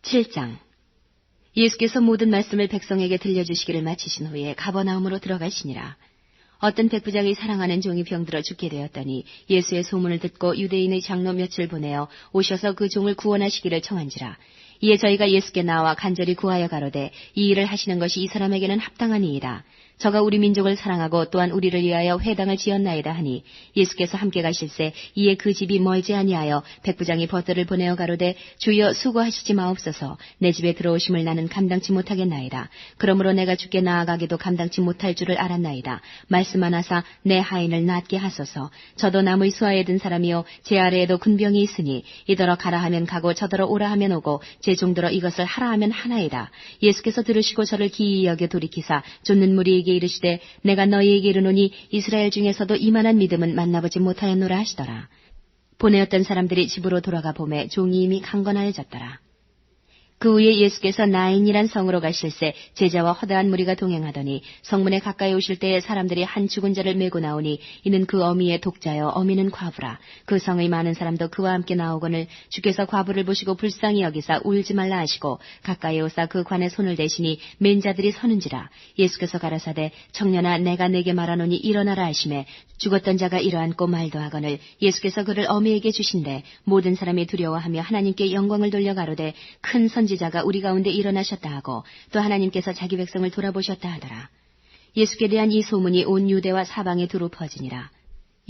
S1: 7장. 예수께서 모든 말씀을 백성에게 들려주시기를 마치신 후에 가버나움으로 들어가시니라. 어떤 백부장이 사랑하는 종이 병들어 죽게 되었더니 예수의 소문을 듣고 유대인의 장로 몇을 보내어 오셔서 그 종을 구원하시기를 청한지라. 이에 저희가 예수께 나와 간절히 구하여 가로되 이 일을 하시는 것이 이 사람에게는 합당하니이다. 저가 우리 민족을 사랑하고 또한 우리를 위하여 회당을 지었나이다 하니 예수께서 함께 가실새 이에 그 집이 멀지 아니하여 백부장이 벗들을 보내어 가로되 주여 수고하시지 마옵소서. 내 집에 들어오심을 나는 감당치 못하겠나이다. 그러므로 내가 주께 나아가기도 감당치 못할 줄을 알았나이다. 말씀하나사 내 하인을 낫게 하소서. 저도 남의 수하에 든 사람이요 제 아래에도 군병이 있으니 이더러 가라 하면 가고 저더러 오라 하면 오고 제 종들어 이것을 하라 하면 하나이다. 예수께서 들으시고 저를 기이히 여겨 돌이키사 쫓는 무리에게 이르시되 내가 너희에게 이르노니 이스라엘 중에서도 이만한 믿음은 만나보지 못하였노라 하시더라. 보내었던 사람들이 집으로 돌아가 보매 종이 이미 강건하여졌더라. 그 후에 예수께서 나인이란 성으로 가실새 제자와 허다한 무리가 동행하더니 성문에 가까이 오실 때에 사람들이 한 죽은 자를 메고 나오니 이는 그 어미의 독자여 어미는 과부라. 그 성의 많은 사람도 그와 함께 나오거늘 주께서 과부를 보시고 불쌍히 여기사 울지 말라 하시고 가까이 오사 그 관에 손을 대시니 맨 자들이 서는지라. 예수께서 가라사대 청년아 내가 내게 말하노니 일어나라 하시매 죽었던 자가 일어앉고 말도 하거늘 예수께서 그를 어미에게 주신대 모든 사람이 두려워하며 하나님께 영광을 돌려 가로되 큰 선지자가 우리 가운데 일어나셨다 하고 또 하나님께서 자기 백성을 돌아보셨다 하더라. 예수께 대한 이 소문이 온 유대와 사방에 두루 퍼지니라.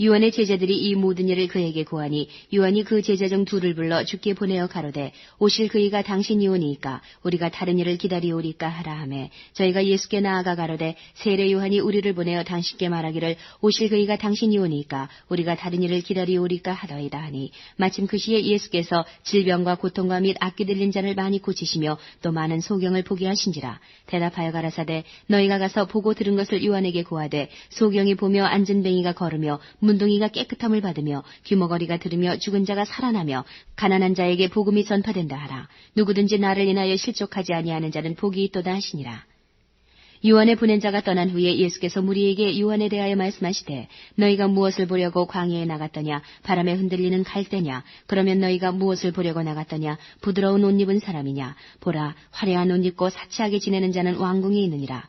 S1: 요한의 제자들이 이 모든 일을 그에게 고하니 요한이 그 제자 중 둘을 불러 주께 보내어 가로되 오실 그이가 당신이 오니까 우리가 다른 일을 기다리오리까 하라 하매 저희가 예수께 나아가 가로되 세례 요한이 우리를 보내어 당신께 말하기를 오실 그이가 당신이 오니까 우리가 다른 일을 기다리오리까 하더이다 하니 마침 그 시에 예수께서 질병과 고통과 및 악귀 들린 자를 많이 고치시며 또 많은 소경을 보게 하신지라 대답하여 가라사대 너희가 가서 보고 들은 것을 요한에게 고하되 소경이 보며 앉은 뱅이가 걸으며 문둥이가 깨끗함을 받으며 귀머거리가 들으며 죽은 자가 살아나며 가난한 자에게 복음이 전파된다 하라. 누구든지 나를 인하여 실족하지 아니하는 자는 복이 있도다 하시니라. 요한의 보낸 자가 떠난 후에 예수께서 무리에게 요한에 대하여 말씀하시되 너희가 무엇을 보려고 광야에 나갔더냐 바람에 흔들리는 갈대냐 그러면 너희가 무엇을 보려고 나갔더냐 부드러운 옷 입은 사람이냐 보라 화려한 옷 입고 사치하게 지내는 자는 왕궁에 있느니라.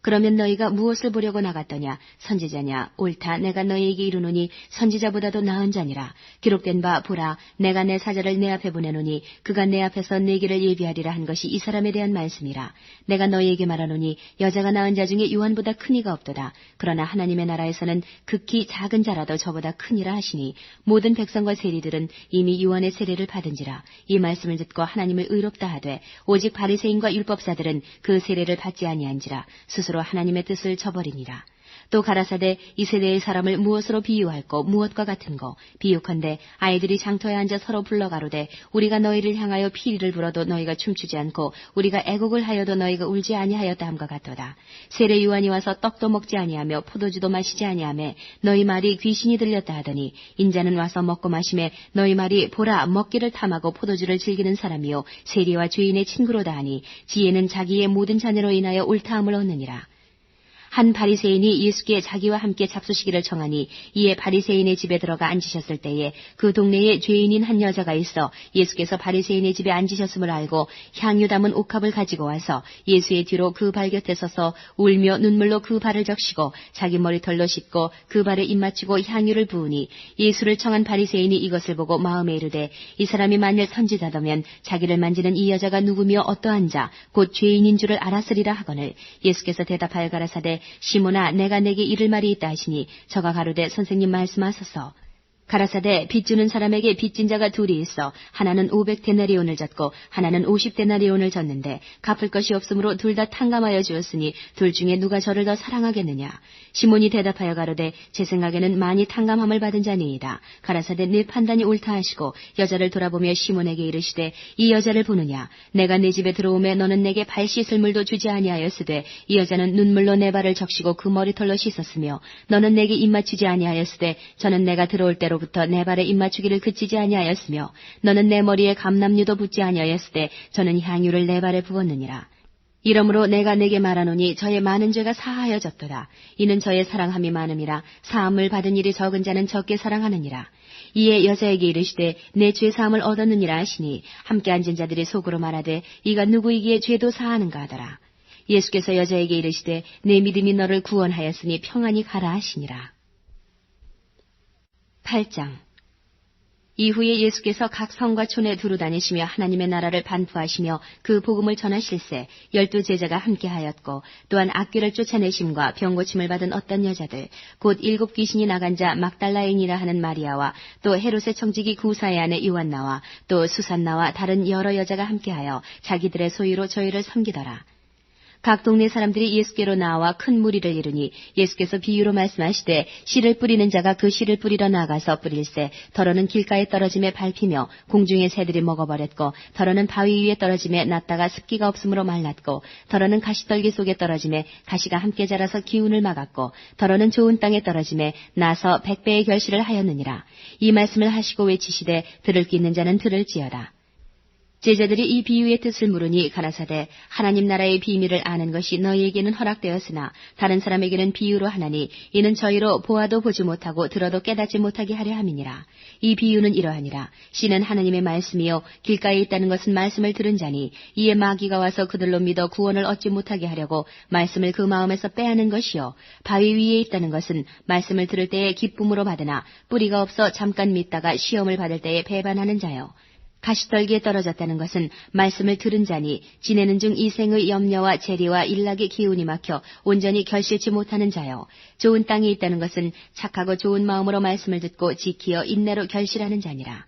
S1: 그러면 너희가 무엇을 보려고 나갔더냐 선지자냐 옳다 내가 너희에게 이르노니 선지자보다도 나은 자니라. 기록된 바 보라 내가 내 사자를 내 앞에 보내노니 그가 내 앞에서 내 길을 예비하리라 한 것이 이 사람에 대한 말씀이라. 내가 너희에게 말하노니 여자가 낳은 자 중에 요한보다 큰 이가 없도다. 그러나 하나님의 나라에서는 극히 작은 자라도 저보다 크니라 하시니 모든 백성과 세리들은 이미 요한의 세례를 받은지라. 이 말씀을 듣고 하나님을 의롭다 하되 오직 바리새인과 율법사들은 그 세례를 받지 아니한지라. 스스로 하나님의 뜻을 저버리니라. 또 가라사대 이 세대의 사람을 무엇으로 비유할꼬 무엇과 같은고 비유컨대 아이들이 장터에 앉아 서로 불러가로되 우리가 너희를 향하여 피리를 불어도 너희가 춤추지 않고 우리가 애곡을 하여도 너희가 울지 아니하였다 함과 같도다. 세례 요한이 와서 떡도 먹지 아니하며 포도주도 마시지 아니하매 너희 말이 귀신이 들렸다 하더니 인자는 와서 먹고 마시매 너희 말이 보라 먹기를 탐하고 포도주를 즐기는 사람이요 세리와 죄인의 친구로다 하니 지혜는 자기의 모든 자녀로 인하여 옳다함을 얻느니라. 한 바리새인이 예수께 자기와 함께 잡수시기를 청하니 이에 바리새인의 집에 들어가 앉으셨을 때에 그 동네에 죄인인 한 여자가 있어 예수께서 바리새인의 집에 앉으셨음을 알고 향유 담은 옥합을 가지고 와서 예수의 뒤로 그 발 곁에 서서 울며 눈물로 그 발을 적시고 자기 머리털로 씻고 그 발에 입 맞추고 향유를 부으니 예수를 청한 바리새인이 이것을 보고 마음에 이르되 이 사람이 만일 선지자더면 자기를 만지는 이 여자가 누구며 어떠한 자 곧 죄인인 줄을 알았으리라 하거늘 예수께서 대답하여 가라사대 시몬아 내가 내게 이를 말이 있다 하시니 저가 가로되 선생님 말씀하소서. 가라사대 빚 주는 사람에게 빚진 자가 둘이 있어 하나는 500데나리온을 졌고 하나는 50데나리온을 졌는데 갚을 것이 없으므로 둘 다 탕감하여 주었으니 둘 중에 누가 저를 더 사랑하겠느냐. 시몬이 대답하여 가로되 제 생각에는 많이 탕감함을 받은 자니이다. 가라사대 내 판단이 옳다 하시고 여자를 돌아보며 시몬에게 이르시되 이 여자를 보느냐. 내가 내 집에 들어오매 너는 내게 발 씻을 물도 주지 아니하였으되 이 여자는 눈물로 내 발을 적시고 그 머리털로 씻었으며 너는 내게 입 맞추지 아니하였으되 저는 내가 들어올 때로 부터 내 발에 입 맞추기를 그치지 아니하였으며 너는 내 머리에 감람류도 붓지 아니하였으되 저는 향유를 내 발에 부었느니라. 이러므로 내가 내게 말하노니 저의 많은 죄가 사하여졌도다. 이는 저의 사랑함이 많음이라. 사함을 받은 일이 적은 자는 적게 사랑하느니라. 이에 여자에게 이르시되 내 죄 사함을 얻었느니라 하시니 함께 앉은 자들이 속으로 말하되 이가 누구이기에 죄도 사하는가 하더라. 예수께서 여자에게 이르시되 내 믿음이 너를 구원하였으니 평안히 가라 하시니라. 8장. 이후에 예수께서 각 성과 촌에 두루 다니시며 하나님의 나라를 반포하시며 그 복음을 전하실세 12 제자가 함께하였고 또한 악귀를 쫓아내심과 병고침을 받은 어떤 여자들 곧 7 귀신이 나간 자 막달라인이라 하는 마리아와 또 헤롯의 청지기 구사의 아내 요한나와 또 수산나와 다른 여러 여자가 함께하여 자기들의 소유로 저희를 섬기더라. 각 동네 사람들이 예수께로 나와 큰 무리를 이루니 예수께서 비유로 말씀하시되 씨를 뿌리는 자가 그 씨를 뿌리러 나가서 뿌릴새 더러는 길가에 떨어짐에 밟히며 공중의 새들이 먹어버렸고 더러는 바위 위에 떨어짐에 났다가 습기가 없으므로 말랐고 더러는 가시떨기 속에 떨어짐에 가시가 함께 자라서 기운을 막았고 더러는 좋은 땅에 떨어짐에 나서 100배의 결실을 하였느니라. 이 말씀을 하시고 외치시되 들을 귀 있는 자는 들을지어다. 제자들이 이 비유의 뜻을 물으니 가라사대 하나님 나라의 비밀을 아는 것이 너희에게는 허락되었으나 다른 사람에게는 비유로 하나니 이는 저희로 보아도 보지 못하고 들어도 깨닫지 못하게 하려 함이니라. 이 비유는 이러하니라. 씨는 하나님의 말씀이요 길가에 있다는 것은 말씀을 들은 자니 이에 마귀가 와서 그들로 믿어 구원을 얻지 못하게 하려고 말씀을 그 마음에서 빼앗는 것이요 바위 위에 있다는 것은 말씀을 들을 때에 기쁨으로 받으나 뿌리가 없어 잠깐 믿다가 시험을 받을 때에 배반하는 자요. 가시떨기에 떨어졌다는 것은 말씀을 들은 자니 지내는 중 이생의 염려와 재리와 일락의 기운이 막혀 온전히 결실치 못하는 자요. 좋은 땅에 있다는 것은 착하고 좋은 마음으로 말씀을 듣고 지키어 인내로 결실하는 자니라.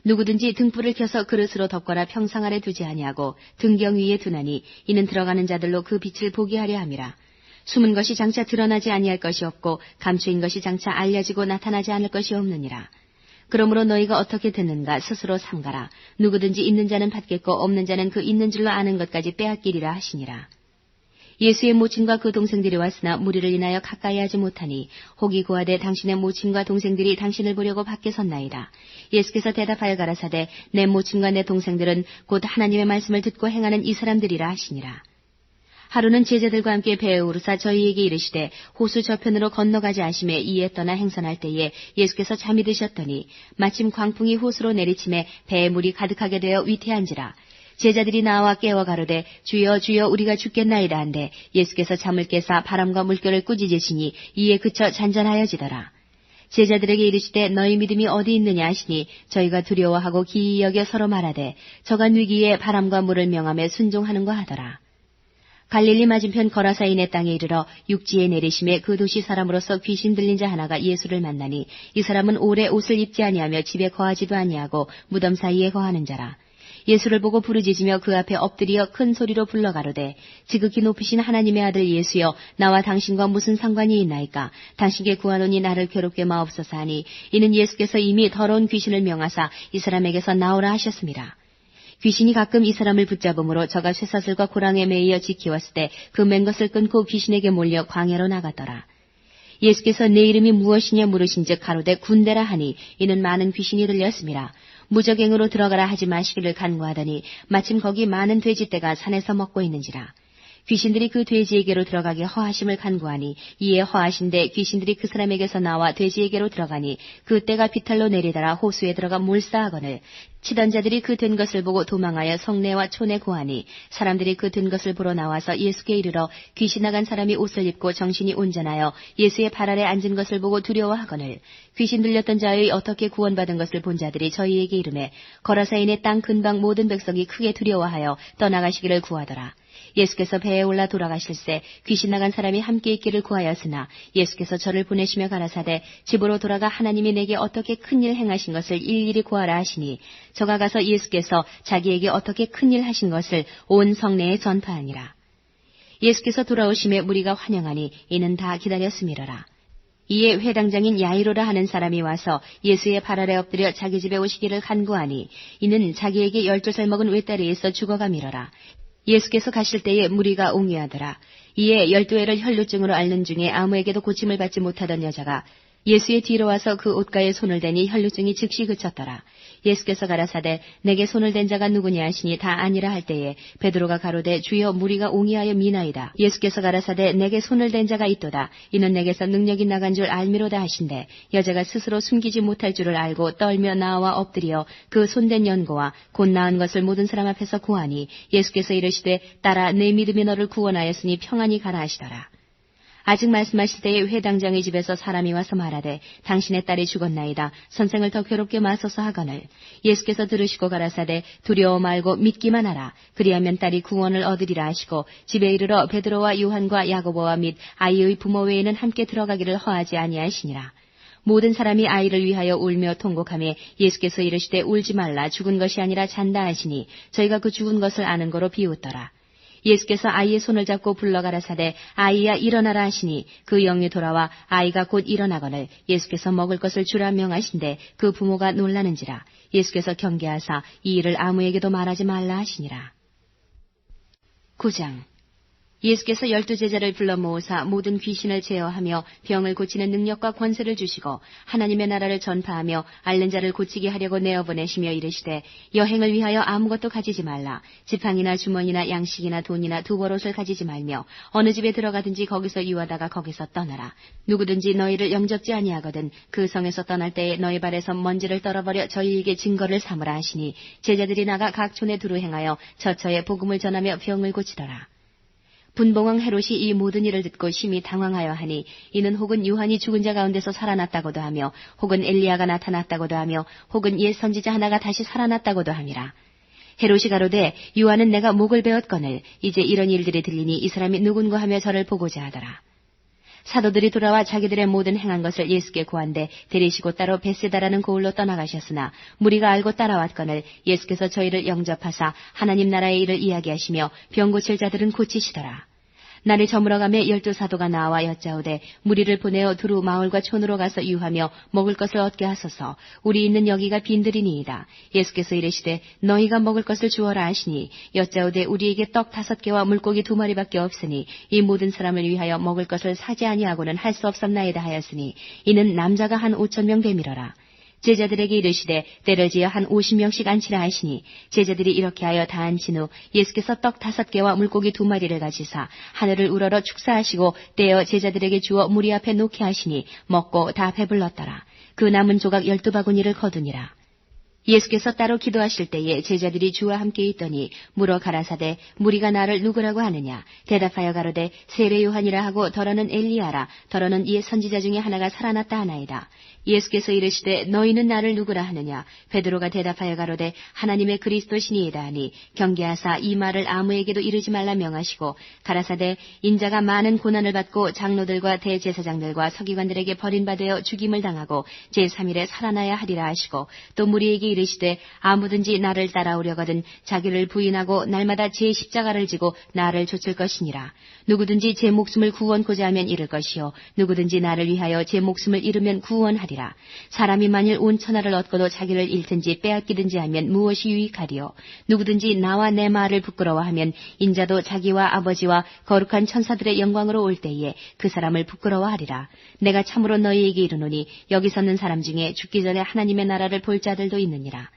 S1: 누구든지 등불을 켜서 그릇으로 덮거나 평상 아래 두지 아니하고 등경 위에 두나니 이는 들어가는 자들로 그 빛을 보게 하려 함이라. 숨은 것이 장차 드러나지 아니할 것이 없고 감추인 것이 장차 알려지고 나타나지 않을 것이 없느니라. 그러므로 너희가 어떻게 듣는가 스스로 삼가라. 누구든지 있는 자는 받겠고 없는 자는 그 있는 줄로 아는 것까지 빼앗기리라 하시니라. 예수의 모친과 그 동생들이 왔으나 무리를 인하여 가까이 하지 못하니 혹이 고하되 당신의 모친과 동생들이 당신을 보려고 밖에 섰나이다. 예수께서 대답하여 가라사대 내 모친과 내 동생들은 곧 하나님의 말씀을 듣고 행하는 이 사람들이라 하시니라. 하루는 제자들과 함께 배에 오르사 저희에게 이르시되 호수 저편으로 건너가지 아심에 이에 떠나 행선할 때에 예수께서 잠이 드셨더니 마침 광풍이 호수로 내리침에 배에 물이 가득하게 되어 위태한지라. 제자들이 나와 깨워 가로되 주여 주여 우리가 죽겠나이다 한데 예수께서 잠을 깨사 바람과 물결을 꾸짖으시니 이에 그쳐 잔잔하여지더라. 제자들에게 이르시되 너희 믿음이 어디 있느냐 하시니 저희가 두려워하고 기이 여겨 서로 말하되 저가 위기에 바람과 물을 명함에 순종하는가 하더라. 갈릴리 맞은편 거라사인의 땅에 이르러 육지에 내리심에 그 도시 사람으로서 귀신 들린 자 하나가 예수를 만나니 이 사람은 오래 옷을 입지 아니하며 집에 거하지도 아니하고 무덤 사이에 거하는 자라. 예수를 보고 부르짖으며 그 앞에 엎드려 큰 소리로 불러가로되 지극히 높으신 하나님의 아들 예수여 나와 당신과 무슨 상관이 있나이까. 당신께 구하노니 나를 괴롭게 마옵소서 하니 이는 예수께서 이미 더러운 귀신을 명하사 이 사람에게서 나오라 하셨습니다. 귀신이 가끔 이 사람을 붙잡음으로 저가 쇠사슬과 고랑에 매이어 지키었을 때 그 맨 것을 끊고 귀신에게 몰려 광야로 나갔더라. 예수께서 내 이름이 무엇이냐 물으신즉 가로되 군대라 하니 이는 많은 귀신이 들렸습니다. 무적행으로 들어가라 하지 마시기를 간구하더니 마침 거기 많은 돼지떼가 산에서 먹고 있는지라. 귀신들이 그 돼지에게로 들어가게 허하심을 간구하니 이에 허하신데 귀신들이 그 사람에게서 나와 돼지에게로 들어가니 그 떼가 비탈로 내리더라 호수에 들어가 몰사하거늘 치던 자들이 그 된 것을 보고 도망하여 성내와 촌에 고하니 사람들이 그 된 것을 보러 나와서 예수께 이르러 귀신 나간 사람이 옷을 입고 정신이 온전하여 예수의 발 아래 앉은 것을 보고 두려워하거늘 귀신 들렸던 자의 어떻게 구원받은 것을 본 자들이 저희에게 이르매 거라사인의 땅 근방 모든 백성이 크게 두려워하여 떠나가시기를 구하더라. 예수께서 배에 올라 돌아가실새 귀신 나간 사람이 함께 있기를 구하였으나 예수께서 저를 보내시며 가라사대 집으로 돌아가 하나님이 내게 어떻게 큰일 행하신 것을 일일이 구하라 하시니 저가 가서 예수께서 자기에게 어떻게 큰일 하신 것을 온 성내에 전파하니라. 예수께서 돌아오심에 무리가 환영하니 이는 다 기다렸음이러라. 이에 회당장인 야이로라 하는 사람이 와서 예수의 발 아래 엎드려 자기 집에 오시기를 간구하니 이는 자기에게 12살 먹은 외딸이 있어 죽어가미러라. 예수께서 가실 때에 무리가 옹이하더라. 이에 12회를 혈루증으로 앓는 중에 아무에게도 고침을 받지 못하던 여자가 예수의 뒤로 와서 그 옷가에 손을 대니 혈루증이 즉시 그쳤더라. 예수께서 가라사대 내게 손을 댄 자가 누구냐 하시니 다 아니라 할 때에 베드로가 가로되 주여 무리가 옹이하여 미나이다. 예수께서 가라사대 내게 손을 댄 자가 있도다. 이는 내게서 능력이 나간 줄 알미로다 하신대 여자가 스스로 숨기지 못할 줄을 알고 떨며 나와 엎드려 그 손댄 연고와 곧 나은 것을 모든 사람 앞에서 구하니 예수께서 이르시되 딸아 내 믿음이 너를 구원하였으니 평안히 가라 하시더라. 아직 말씀하실 때에 회당장의 집에서 사람이 와서 말하되 당신의 딸이 죽었나이다. 선생을 더 괴롭게 마소서 하거늘 예수께서 들으시고 가라사대 두려워 말고 믿기만 하라. 그리하면 딸이 구원을 얻으리라 하시고 집에 이르러 베드로와 요한과 야고보와 및 아이의 부모 외에는 함께 들어가기를 허하지 아니하시니라. 모든 사람이 아이를 위하여 울며 통곡하며 예수께서 이르시되 울지 말라 죽은 것이 아니라 잔다 하시니 저희가 그 죽은 것을 아는 거로 비웃더라. 예수께서 아이의 손을 잡고 불러가라사대 아이야 일어나라 하시니 그 영이 돌아와 아이가 곧 일어나거늘 예수께서 먹을 것을 주라 명하신데 그 부모가 놀라는지라. 예수께서 경계하사 이 일을 아무에게도 말하지 말라 하시니라. 9장 예수께서 12제자를 불러 모으사 모든 귀신을 제어하며 병을 고치는 능력과 권세를 주시고 하나님의 나라를 전파하며 앓는 자를 고치게 하려고 내어보내시며 이르시되 여행을 위하여 아무것도 가지지 말라. 지팡이나 주머니나 양식이나 돈이나 두벌옷을 가지지 말며 어느 집에 들어가든지 거기서 유하다가 거기서 떠나라. 누구든지 너희를 영접지 아니하거든 그 성에서 떠날 때에 너희 발에서 먼지를 떨어버려 저희에게 증거를 삼으라 하시니 제자들이 나가 각 촌에 두루 행하여 처처에 복음을 전하며 병을 고치더라. 분봉왕 헤롯이 이 모든 일을 듣고 심히 당황하여 하니 이는 혹은 요한이 죽은 자 가운데서 살아났다고도 하며 혹은 엘리야가 나타났다고도 하며 혹은 옛 선지자 하나가 다시 살아났다고도 함이라. 헤롯이 가로되 요한은 내가 목을 베었거늘 이제 이런 일들이 들리니 이 사람이 누군가 하며 저를 보고자 하더라. 사도들이 돌아와 자기들의 모든 행한 것을 예수께 고한데 데리시고 따로 베세다라는 고을로 떠나가셨으나 무리가 알고 따라왔거늘 예수께서 저희를 영접하사 하나님 나라의 일을 이야기하시며 병 고칠 자들은 고치시더라. 날이 저물어가며 12 사도가 나와 여짜오되 무리를 보내어 두루 마을과 촌으로 가서 유하며 먹을 것을 얻게 하소서. 우리 있는 여기가 빈들이니이다. 예수께서 이르시되 너희가 먹을 것을 주어라 하시니 여짜오되 우리에게 떡 5개와 물고기 2마리밖에 없으니 이 모든 사람을 위하여 먹을 것을 사지 아니하고는 할 수 없었나이다 하였으니 이는 남자가 한 5,000명 되밀어라. 제자들에게 이르시되 때를 지어 한 50명씩 앉히라 하시니 제자들이 이렇게 하여 다 앉힌 후 예수께서 떡 5개와 물고기 2마리를 가지사 하늘을 우러러 축사하시고 떼어 제자들에게 주어 무리 앞에 놓게 하시니 먹고 다 배불렀더라. 그 남은 조각 12바구니를 거두니라. 예수께서 따로 기도하실 때에 제자들이 주와 함께 있더니 물어 가라사대 무리가 나를 누구라고 하느냐. 대답하여 가로되 세례 요한이라 하고 더러는 엘리야라. 더러는 이의 선지자 중에 하나가 살아났다 하나이다. 예수께서 이르시되 너희는 나를 누구라 하느냐. 베드로가 대답하여 가로되 하나님의 그리스도시니이다 하니 경계하사 이 말을 아무에게도 이르지 말라 명하시고 가라사대 인자가 많은 고난을 받고 장로들과 대제사장들과 서기관들에게 버림받아 죽임을 당하고 제3일에 살아나야 하리라 하시고 또 무리에게 이르시되 아무든지 나를 따라오려거든 자기를 부인하고 날마다 제 십자가를 지고 나를 좇을 것이니라. 누구든지 제 목숨을 구원코자 하면 잃을 것이요 누구든지 나를 위하여 제 목숨을 잃으면 구원하리라. 사람이 만일 온 천하를 얻고도 자기를 잃든지 빼앗기든지 하면 무엇이 유익하리요. 누구든지 나와 내 말을 부끄러워하면 인자도 자기와 아버지와 거룩한 천사들의 영광으로 올 때에 그 사람을 부끄러워하리라. 내가 참으로 너희에게 이르노니 여기 서는 사람 중에 죽기 전에 하나님의 나라를 볼 자들도 있느니라.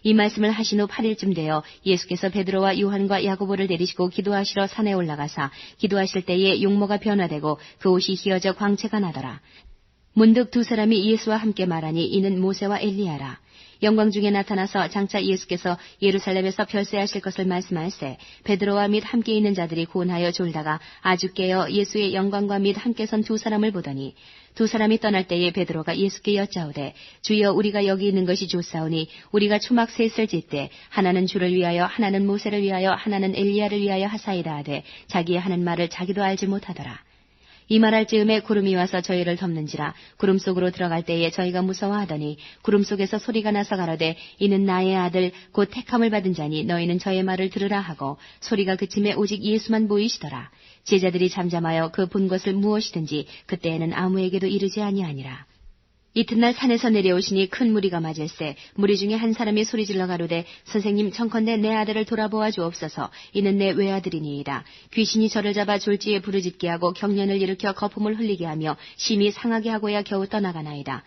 S1: 이 말씀을 하신 후 8일쯤 되어 예수께서 베드로와 요한과 야고보를 데리시고 기도하시러 산에 올라가사 기도하실 때에 용모가 변화되고 그 옷이 휘어져 광채가 나더라. 문득 2 사람이 예수와 함께 말하니 이는 모세와 엘리야라. 영광 중에 나타나서 장차 예수께서 예루살렘에서 별세하실 것을 말씀할세 베드로와 및 함께 있는 자들이 고운하여 졸다가 아주 깨어 예수의 영광과 및 함께 선 2 사람을 보더니 2 사람이 떠날 때에 베드로가 예수께 여짜오되 주여 우리가 여기 있는 것이 좋사오니 우리가 초막 셋을 짓되 하나는 주를 위하여 하나는 모세를 위하여 하나는 엘리야를 위하여 하사이다 하되 자기의 하는 말을 자기도 알지 못하더라. 이 말할 즈음에 구름이 와서 저희를 덮는지라. 구름 속으로 들어갈 때에 저희가 무서워하더니 구름 속에서 소리가 나서 가로되 이는 나의 아들 곧 택함을 받은 자니 너희는 저의 말을 들으라 하고 소리가 그침에 오직 예수만 보이시더라. 제자들이 잠잠하여 그 본 것을 무엇이든지 그때에는 아무에게도 이르지 아니하니라. 이튿날 산에서 내려오시니 큰 무리가 맞을세 무리 중에 한 사람이 소리질러 가로되 선생님 청컨대 내 아들을 돌아보아 주옵소서. 이는 내 외아들이니이다. 귀신이 저를 잡아 졸지에 부르짖게 하고 경련을 일으켜 거품을 흘리게 하며 심히 상하게 하고야 겨우 떠나가나이다.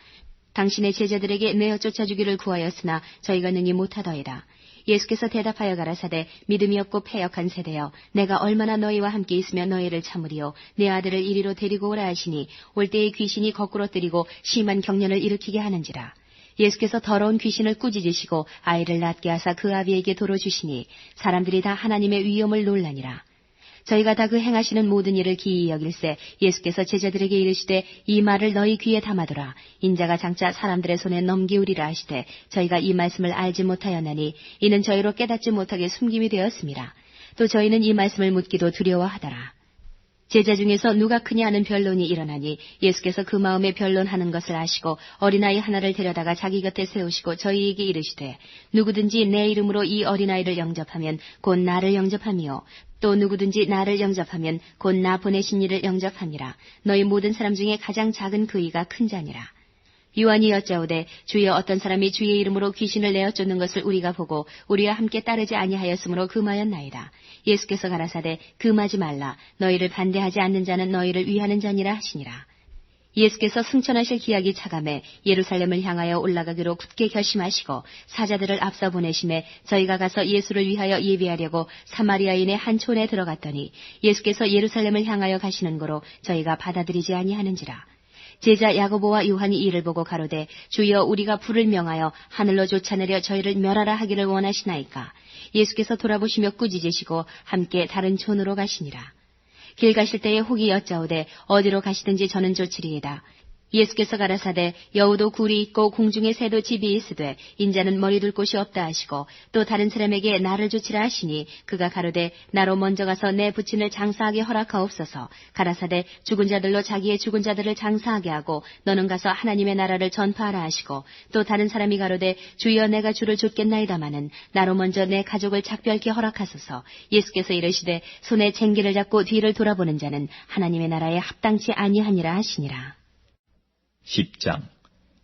S1: 당신의 제자들에게 내어 쫓아주기를 구하였으나 저희가 능히 못하더이다. 예수께서 대답하여 가라사대 믿음이 없고 패역한 세대여 내가 얼마나 너희와 함께 있으며 너희를 참으리요. 내 아들을 이리로 데리고 오라 하시니 올 때에 귀신이 거꾸로 때리고 심한 경련을 일으키게 하는지라. 예수께서 더러운 귀신을 꾸짖으시고 아이를 낳게 하사 그 아비에게 도로 주시니 사람들이 다 하나님의 위엄을 놀라니라. 저희가 다 그 행하시는 모든 일을 기이히 여길세 예수께서 제자들에게 이르시되 이 말을 너희 귀에 담아두라. 인자가 장차 사람들의 손에 넘기우리라 하시되 저희가 이 말씀을 알지 못하였나니 이는 저희로 깨닫지 못하게 숨김이 되었습니다. 또 저희는 이 말씀을 묻기도 두려워하더라. 제자 중에서 누가 크냐 하는 변론이 일어나니 예수께서 그 마음에 변론하는 것을 아시고 어린아이 하나를 데려다가 자기 곁에 세우시고 저희에게 이르시되 누구든지 내 이름으로 이 어린아이를 영접하면 곧 나를 영접함이요 또 누구든지 나를 영접하면 곧 나 보내신 이를 영접함이라. 너희 모든 사람 중에 가장 작은 그 이가 큰 자니라. 요한이 여짜오되 주여 어떤 사람이 주의 이름으로 귀신을 내어 쫓는 것을 우리가 보고 우리와 함께 따르지 아니하였으므로 금하였나이다. 예수께서 가라사대 금하지 말라. 너희를 반대하지 않는 자는 너희를 위하는 자니라 하시니라. 예수께서 승천하실 기약이 차감해 예루살렘을 향하여 올라가기로 굳게 결심하시고 사자들을 앞서 보내심에 저희가 가서 예수를 위하여 예비하려고 사마리아인의 한 촌에 들어갔더니 예수께서 예루살렘을 향하여 가시는 거로 저희가 받아들이지 아니하는지라. 제자 야고보와 요한이 이를 보고 가로되 주여 우리가 불을 명하여 하늘로 쫓아내려 저희를 멸하라 하기를 원하시나이까. 예수께서 돌아보시며 꾸짖으시고 함께 다른 촌으로 가시니라. 길 가실 때에 혹이 여짜오되 어디로 가시든지 저는 좋으리이다. 예수께서 가라사대 여우도 굴이 있고 공중에 새도 집이 있으되 인자는 머리 둘 곳이 없다 하시고 또 다른 사람에게 나를 주치라 하시니 그가 가로되 나로 먼저 가서 내 부친을 장사하게 허락하옵소서. 가라사대 죽은 자들로 자기의 죽은 자들을 장사하게 하고 너는 가서 하나님의 나라를 전파하라 하시고 또 다른 사람이 가로되 주여 내가 주를 좇겠나이다마는 나로 먼저 내 가족을 작별케 허락하소서. 예수께서 이르시되 손에 쟁기를 잡고 뒤를 돌아보는 자는 하나님의 나라에 합당치 아니하니라 하시니라.
S2: 10장.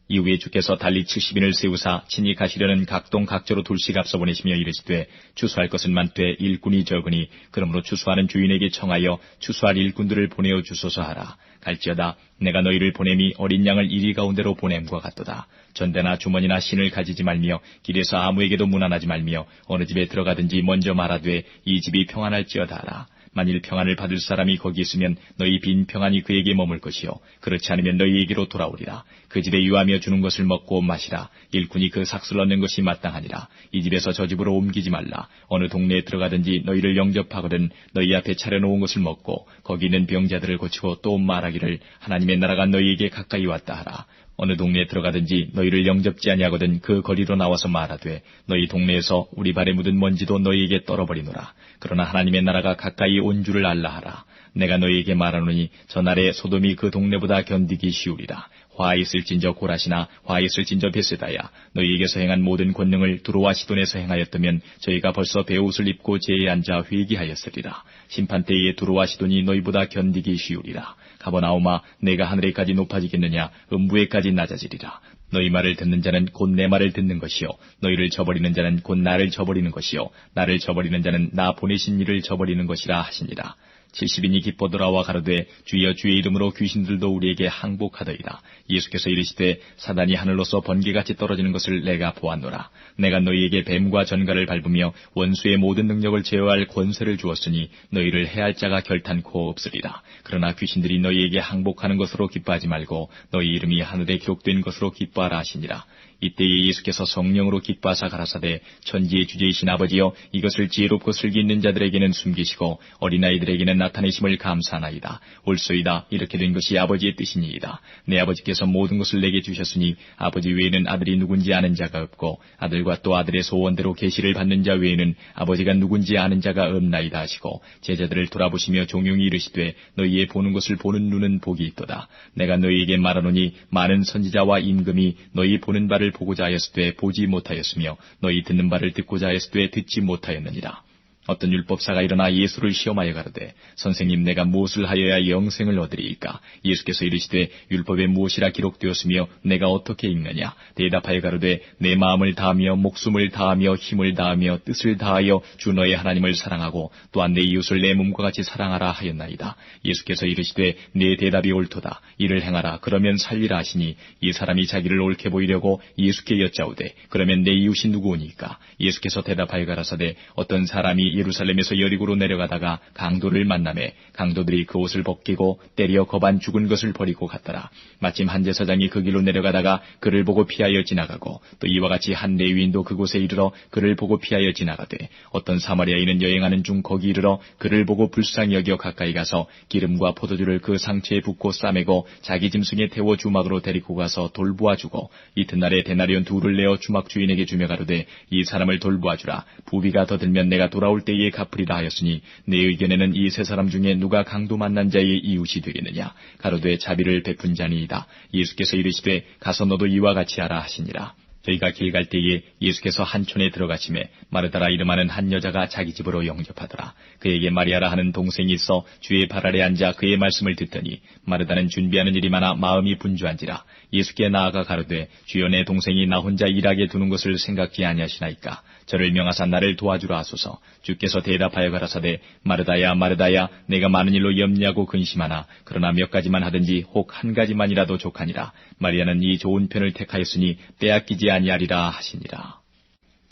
S2: 이후에 주께서 달리 70인을 세우사 친히 가시려는 각동 각조로 둘씩 앞서 보내시며 이르시되 추수할 것은 많되 일꾼이 적으니 그러므로 추수하는 주인에게 청하여 추수할 일꾼들을 보내어 주소서 하라. 갈지어다 내가 너희를 보냄이 어린 양을 이리 가운데로 보냄과 같도다. 전대나 주머니나 신을 가지지 말며 길에서 아무에게도 문안하지 말며 어느 집에 들어가든지 먼저 말하되 이 집이 평안할지어다 하라. 만일 평안을 받을 사람이 거기 있으면 너희 빈 평안이 그에게 머물 것이요 그렇지 않으면 너희에게로 돌아오리라. 그 집에 유하며 주는 것을 먹고 마시라. 일꾼이 그 삭슬 얻는 것이 마땅하니라. 이 집에서 저 집으로 옮기지 말라. 어느 동네에 들어가든지 너희를 영접하거든 너희 앞에 차려놓은 것을 먹고 거기 있는 병자들을 고치고 또 말하기를 하나님의 나라가 너희에게 가까이 왔다 하라. 어느 동네에 들어가든지 너희를 영접지 아니하거든 그 거리로 나와서 말하되 너희 동네에서 우리 발에 묻은 먼지도 너희에게 떨어버리노라. 그러나 하나님의 나라가 가까이 온 줄을 알라 하라. 내가 너희에게 말하노니 전날에 소돔이 그 동네보다 견디기 쉬우리라. 화 있을진저 고라시나 화 있을진저 베세다야 너희에게서 행한 모든 권능을 두로와 시돈에서 행하였다면 저희가 벌써 베옷을 입고 제에 앉아 회개하였으리라. 심판때에 두로와 시돈이 너희보다 견디기 쉬우리라. 가버나오마 내가 하늘에까지 높아지겠느냐 음부에까지 낮아지리라. 너희 말을 듣는 자는 곧 내 말을 듣는 것이요 너희를 저버리는 자는 곧 나를 저버리는 것이요 나를 저버리는 자는 나 보내신 이를 저버리는 것이라 하시니라. 70인이 기뻐 돌아와 가로되 주여 주의 이름으로 귀신들도 우리에게 항복하더이다. 예수께서 이르시되 사단이 하늘로서 번개같이 떨어지는 것을 내가 보았노라. 내가 너희에게 뱀과 전갈을 밟으며 원수의 모든 능력을 제어할 권세를 주었으니 너희를 해할 자가 결탄코 없으리라. 그러나 귀신들이 너희에게 항복하는 것으로 기뻐하지 말고 너희 이름이 하늘에 기록된 것으로 기뻐하라 하시니라. 이때에 예수께서 성령으로 기뻐하사 가라사대 천지의 주제이신 아버지여 이것을 지혜롭고 슬기 있는 자들에게는 숨기시고 어린아이들에게는 나타내심을 감사하나이다. 옳소이다. 이렇게 된 것이 아버지의 뜻이니이다. 내 아버지께서 모든 것을 내게 주셨으니 아버지 외에는 아들이 누군지 아는 자가 없고 아들과 또 아들의 소원대로 계시를 받는 자 외에는 아버지가 누군지 아는 자가 없나이다 하시고 제자들을 돌아보시며 종용이 이르시되 너희의 보는 것을 보는 눈은 복이 있도다. 내가 너희에게 말하노니 많은 선지자와 임금이 너희 보는 바를 보고자 하였으되 보지 못하였으며 너희 듣는 바를 듣고자 하였으되 듣지 못하였느니라. 어떤 율법사가 일어나 예수를 시험하여 가로되 선생님 내가 무엇을 하여야 영생을 얻으리이까? 예수께서 이르시되 율법에 무엇이라 기록되었으며 내가 어떻게 읽느냐? 대답하여 가로되 내 마음을 다하며 목숨을 다하며 힘을 다하며 뜻을 다하여 주 너의 하나님을 사랑하고 또한 내 이웃을 내 몸과 같이 사랑하라 하였나이다. 예수께서 이르시되 내 대답이 옳도다. 이를 행하라. 그러면 살리라 하시니 이 사람이 자기를 옳게 보이려고 예수께 여짜오되 그러면 내 이웃이 누구오니까? 예수께서 대답하여 가라사대 어떤 사람이 예루살렘에서 여리고로 내려가다가 강도를 만나매 강도들이 그 옷을 벗기고 때려 거반 죽은 것을 버리고 갔더라. 마침 한 제사장이 그 길로 내려가다가 그를 보고 피하여 지나가고 또 이와 같이 한 레위인도 그곳에 이르러 그를 보고 피하여 지나가되 어떤 사마리아인은 여행하는 중 거기 이르러 그를 보고 불쌍히 여겨 가까이 가서 기름과 포도주를 그 상처에 붓고 싸매고 자기 짐승에 태워 주막으로 데리고 가서 돌보아주고 이튿날에 데나리온 둘을 내어 주막 주인에게 주며 가로되 이 사람을 돌보아주라. 부비가 더 들면 내가 돌아올 때에 갚으리라 하였으니 내 의견에는 이 세 사람 중에 누가 강도 만난 자의 이웃이 되겠느냐? 가로되 자비를 베푼 자니이다. 예수께서 이르시되 가서 너도 이와 같이 하라 하시니라. 저희가 길 갈 때에 예수께서 한 촌에 들어가심에 마르다라 이름하는 한 여자가 자기 집으로 영접하더라. 그에게 마리아라 하는 동생이 있어 주의 발 아래 앉아 그의 말씀을 듣더니 마르다는 준비하는 일이 많아 마음이 분주한지라. 예수께 나아가 가로되 주여 내 동생이 나 혼자 일하게 두는 것을 생각지 아니하시나이까? 저를 명하사 나를 도와주라 하소서. 주께서 대답하여 가라사대 마르다야 마르다야 내가 많은 일로 염려하고 근심하나 그러나 몇 가지만 하든지 혹 한 가지만이라도 족하니라. 마리아는 이 좋은 편을 택하였으니 빼앗기지 아니하리라 하시니라.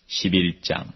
S2: 11장.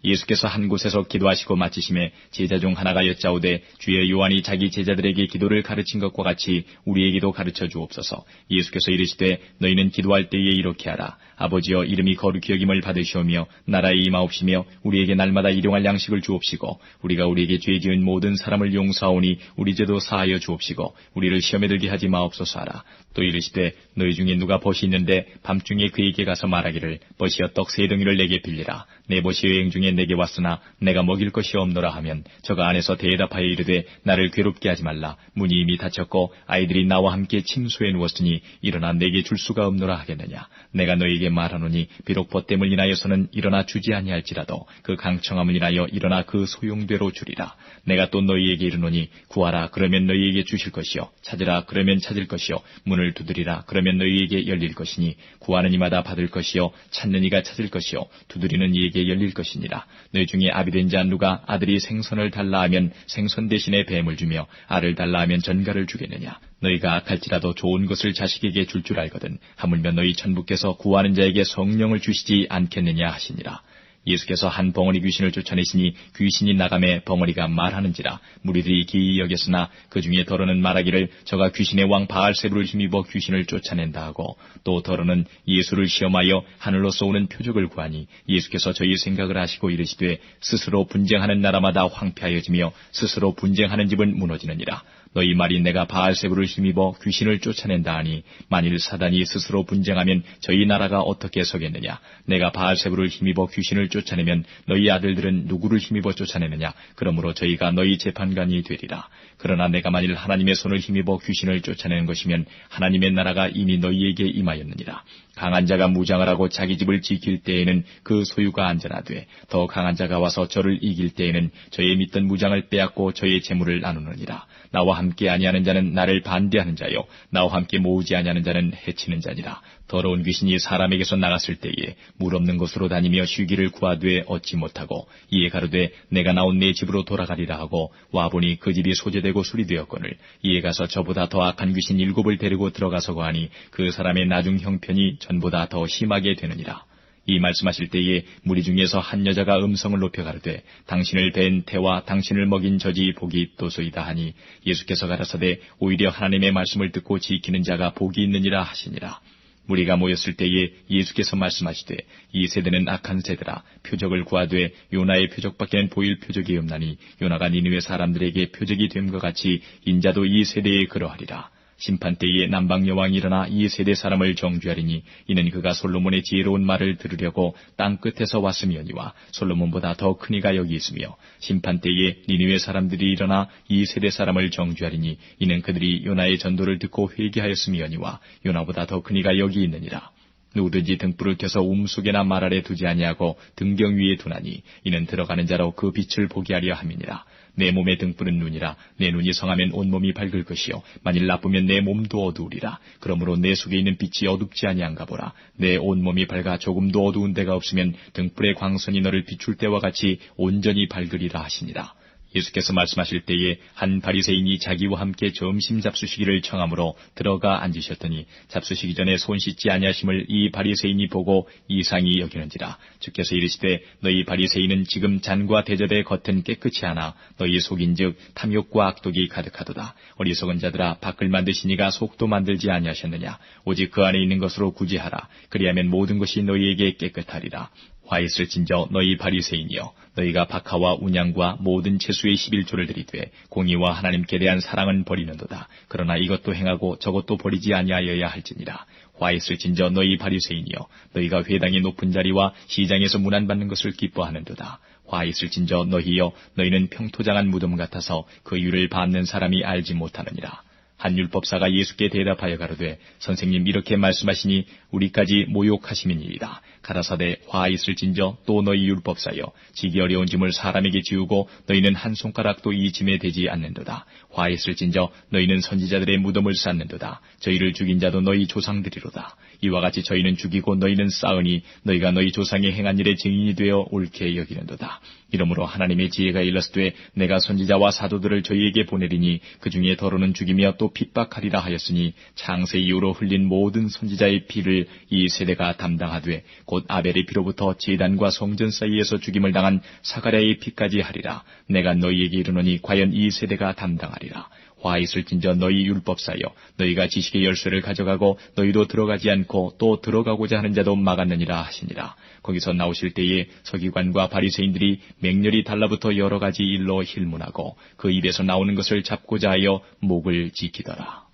S2: 예수께서 한 곳에서 기도하시고 마치심에 제자 중 하나가 여짜오되 주의 요한이 자기 제자들에게 기도를 가르친 것과 같이 우리에게도 가르쳐 주옵소서. 예수께서 이르시되 너희는 기도할 때에 이렇게 하라. 아버지여 이름이 거룩히 여김을 받으시오며 나라에 임하옵시며 우리에게 날마다 일용할 양식을 주옵시고 우리가 우리에게 죄 지은 모든 사람을 용서하오니 우리 죄도 사하여 주옵시고 우리를 시험에 들게 하지 마옵소서 하라. 또 이르시되 너희 중에 누가 벗이 있는데 밤중에 그에게 가서 말하기를 벗이여 떡 3덩이를 내게 빌리라. 내 벗이 여행 중에 내게 왔으나 내가 먹일 것이 없노라 하면 저가 안에서 대답하여 이르되 나를 괴롭게 하지 말라. 문이 이미 닫혔고 아이들이 나와 함께 침소에 누웠으니 일어나 내게 줄 수가 없노라 하겠느냐. 내가 너희에게 말하노니 비록 벗됨을 인하여서는 일어나 주지 아니할지라도 그 강청함을 인하여 일어나 그 소용대로 주리라. 내가 또 너희에게 이르노니 구하라 그러면 너희에게 주실 것이요 찾으라 그러면 찾을 것이요 문을 두드리라 그러면 너희에게 열릴 것이니 구하는 이마다 받을 것이요 찾는 이가 찾을 것이요 두드리는 이에게 열릴 것이니라. 너희 중에 아비된 자 누가 아들이 생선을 달라 하면 생선 대신에 뱀을 주며 알을 달라 하면 전갈을 주겠느냐. 너희가 악할지라도 좋은 것을 자식에게 줄 줄 알거든 하물며 너희 천부께서 구하는 자에게 성령을 주시지 않겠느냐 하시니라. 예수께서 한 벙어리 귀신을 쫓아내시니 귀신이 나가매 벙어리가 말하는지라. 무리들이 기이 여겼으나 그 중에 더러는 말하기를 저가 귀신의 왕 바알세부를 힘입어 귀신을 쫓아낸다 하고 또 더러는 예수를 시험하여 하늘로서 오는 표적을 구하니 예수께서 저희 생각을 하시고 이르시되 스스로 분쟁하는 나라마다 황폐하여지며 스스로 분쟁하는 집은 무너지느니라. 너희 말이 내가 바알세부를 힘입어 귀신을 쫓아낸다 하니 만일 사단이 스스로 분쟁하면 저희 나라가 어떻게 서겠느냐. 내가 바알세부를 힘입어 귀신을 쫓아내면 너희 아들들은 누구를 힘입어 쫓아내느냐. 그러므로 저희가 너희 재판관이 되리라. 그러나 내가 만일 하나님의 손을 힘입어 귀신을 쫓아내는 것이면 하나님의 나라가 이미 너희에게 임하였느니라. 강한 자가 무장을 하고 자기 집을 지킬 때에는 그 소유가 안전하되 더 강한 자가 와서 저를 이길 때에는 저의 믿던 무장을 빼앗고 저의 재물을 나누느니라. 나와 함께 아니하는 자는 나를 반대하는 자요 나와 함께 모으지 아니하는 자는 해치는 자니라. 더러운 귀신이 사람에게서 나갔을 때에 물 없는 곳으로 다니며 쉬기를 구하되 얻지 못하고 이에 가로되 내가 나온 내 집으로 돌아가리라 하고 와보니 그 집이 소재되고 수리되었거늘 이에 가서 저보다 더 악한 귀신 7을 데리고 들어가서 거하니 그 사람의 나중 형편이 전보다 더 심하게 되느니라. 이 말씀하실 때에 무리 중에서 한 여자가 음성을 높여 가르되 당신을 뵌 태와 당신을 먹인 젖이 복이 있도소이다 하니 예수께서 가라사대 오히려 하나님의 말씀을 듣고 지키는 자가 복이 있느니라 하시니라. 무리가 모였을 때에 예수께서 말씀하시되 이 세대는 악한 세대라. 표적을 구하되 요나의 표적밖에는 보일 표적이 없나니 요나가 니느웨 사람들에게 표적이 됨과 같이 인자도 이 세대에 그러하리라. 심판 때에 남방 여왕이 일어나 이 세대 사람을 정죄하리니 이는 그가 솔로몬의 지혜로운 말을 들으려고 땅 끝에서 왔음이오니와 솔로몬보다 더 큰 이가 여기 있으며 심판 때에 니느웨 사람들이 일어나 이 세대 사람을 정죄하리니 이는 그들이 요나의 전도를 듣고 회개하였음이오니와 요나보다 더 큰 이가 여기 있느니라. 누구든지 등불을 켜서 속에나 말 아래 두지 아니하고 등경 위에 두나니 이는 들어가는 자로 그 빛을 보게 하려 함이니라. 내 몸의 등불은 눈이라. 내 눈이 성하면 온몸이 밝을 것이요 만일 나쁘면 내 몸도 어두우리라. 그러므로 내 속에 있는 빛이 어둡지 아니한가 보라. 내 온몸이 밝아 조금도 어두운 데가 없으면 등불의 광선이 너를 비출 때와 같이 온전히 밝으리라 하시니라. 예수께서 말씀하실 때에 한 바리새인이 자기와 함께 점심 잡수시기를 청함으로 들어가 앉으셨더니 잡수시기 전에 손 씻지 아니하심을 이 바리새인이 보고 이상히 여기는지라. 주께서 이르시되 너희 바리새인은 지금 잔과 대접의 겉은 깨끗이 하나 너희 속인즉 탐욕과 악독이 가득하도다. 어리석은 자들아 밖을 만드시니가 속도 만들지 아니하셨느냐. 오직 그 안에 있는 것으로 구제하라. 그리하면 모든 것이 너희에게 깨끗하리라. 화 있을진저 너희 바리새인이여 너희가 박하와 운양과 모든 채수의 11조를 드리되 공의와 하나님께 대한 사랑은 버리는도다. 그러나 이것도 행하고 저것도 버리지 아니하여야 할지니라. 화 있을진저 너희 바리새인이여 너희가 회당의 높은 자리와 시장에서 문안받는 것을 기뻐하는도다. 화 있을진저 너희여 너희는 평토장한 무덤 같아서 그 유를 밟는 사람이 알지 못하느니라. 한 율법사가 예수께 대답하여 가로되 선생님 이렇게 말씀하시니 우리까지 모욕하심이니이다. 가라사대 화 있을진저 또 너희 율법사여 지기 어려운 짐을 사람에게 지우고 너희는 한 손가락도 이 짐에 대지 않는도다. 화 있을진저 너희는 선지자들의 무덤을 쌓는도다. 저희를 죽인 자도 너희 조상들이로다. 이와 같이 저희는 죽이고 너희는 쌓으니 너희가 너희 조상의 행한 일의 증인이 되어 옳게 여기는도다. 이러므로 하나님의 지혜가 일렀으되 내가 선지자와 사도들을 저희에게 보내리니 그 중에 더러는 죽이며 또 핍박하리라 하였으니 창세 이후로 흘린 모든 선지자의 피를 이 세대가 담당하되 곧 아벨의 피로부터 제단과 성전 사이에서 죽임을 당한 사가랴의 피까지 하리라. 내가 너희에게 이르노니 과연 이 세대가 담당하리라. 화 있을진저 너희 율법사여 너희가 지식의 열쇠를 가져가고 너희도 들어가지 않고 또 들어가고자 하는 자도 막았느니라 하시니라. 거기서 나오실 때에 서기관과 바리새인들이 맹렬히 달라붙어 여러 가지 일로 힐문하고 그 입에서 나오는 것을 잡고자 하여 목을 지키더라.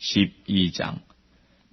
S2: 12장.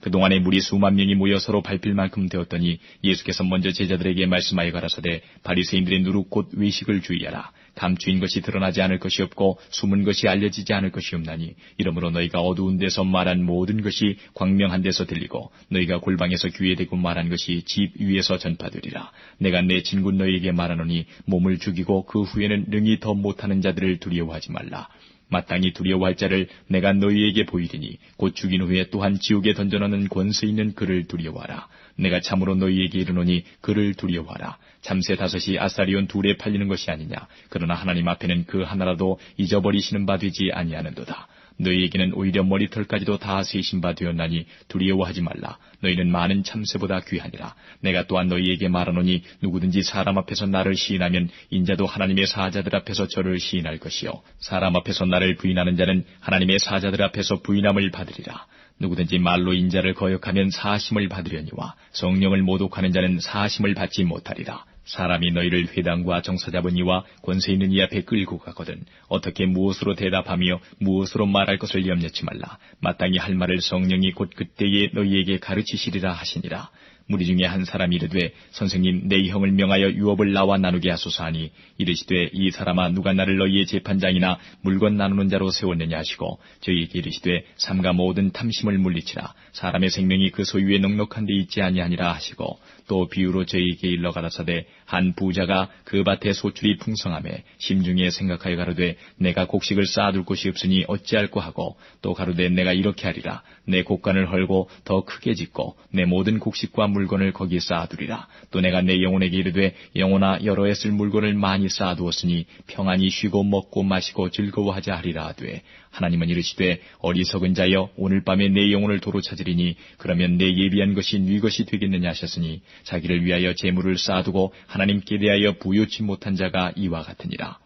S2: 그동안에 무리 수만 명이 모여 서로 밟힐 만큼 되었더니 예수께서 먼저 제자들에게 말씀하여 가라사대 바리새인들의 누룩 곧 외식을 주의하라. 감추인 것이 드러나지 않을 것이 없고 숨은 것이 알려지지 않을 것이 없나니 이러므로 너희가 어두운 데서 말한 모든 것이 광명한 데서 들리고 너희가 골방에서 귀에 대고 말한 것이 집 위에서 전파되리라. 내가 내 친구 너희에게 말하노니 몸을 죽이고 그 후에는 능히 더 못하는 자들을 두려워하지 말라. 마땅히 두려워할 자를 내가 너희에게 보이리니 곧 죽인 후에 또한 지옥에 던져넣는 권세 있는 그를 두려워하라. 내가 참으로 너희에게 이르노니 그를 두려워하라. 참새 5이 아사리온 2에 팔리는 것이 아니냐. 그러나 하나님 앞에는 그 하나라도 잊어버리시는 바 되지 아니하는도다. 너희에게는 오히려 머리털까지도 다 세신 바 되었나니 두려워하지 말라. 너희는 많은 참새보다 귀하니라. 내가 또한 너희에게 말하노니 누구든지 사람 앞에서 나를 시인하면 인자도 하나님의 사자들 앞에서 저를 시인할 것이요 사람 앞에서 나를 부인하는 자는 하나님의 사자들 앞에서 부인함을 받으리라. 누구든지 말로 인자를 거역하면 사심을 받으려니와 성령을 모독하는 자는 사심을 받지 못하리라. 사람이 너희를 회당과 정사잡은 이와 권세 있는 이 앞에 끌고 가거든 어떻게 무엇으로 대답하며 무엇으로 말할 것을 염려치 말라. 마땅히 할 말을 성령이 곧 그때에 너희에게 가르치시리라 하시니라. 무리 중에 한 사람이 이르되 선생님 내 형을 명하여 유업을 나와 나누게 하소서 하니 이르시되 이 사람아 누가 나를 너희의 재판장이나 물건 나누는 자로 세웠느냐 하시고 저희에게 이르시되 삼가 모든 탐심을 물리치라. 사람의 생명이 그 소유에 넉넉한 데 있지 아니하니라 하시고 또 비유로 저희에게 일러 가라사대 한 부자가 그 밭에 소출이 풍성하매 심중에 생각하여 가로되 내가 곡식을 쌓아둘 곳이 없으니 어찌할꼬 하고 또 가로되 내가 이렇게 하리라. 내 곡간을 헐고 더 크게 짓고 내 모든 곡식과 물건을 거기에 쌓아두리라. 또 내가 내 영혼에게 이르되 영혼아 여러 해 쓸 물건을 많이 쌓아두었으니 평안히 쉬고 먹고 마시고 즐거워하자 하리라 하되 하나님은 이르시되 어리석은 자여 오늘 밤에 내 영혼을 도로 찾으리니 그러면 내 예비한 것이 네 것이 되겠느냐 하셨으니 자기를 위하여 재물을 쌓아두고 하나님께 대하여 부요치 못한 자가 이와 같으니라.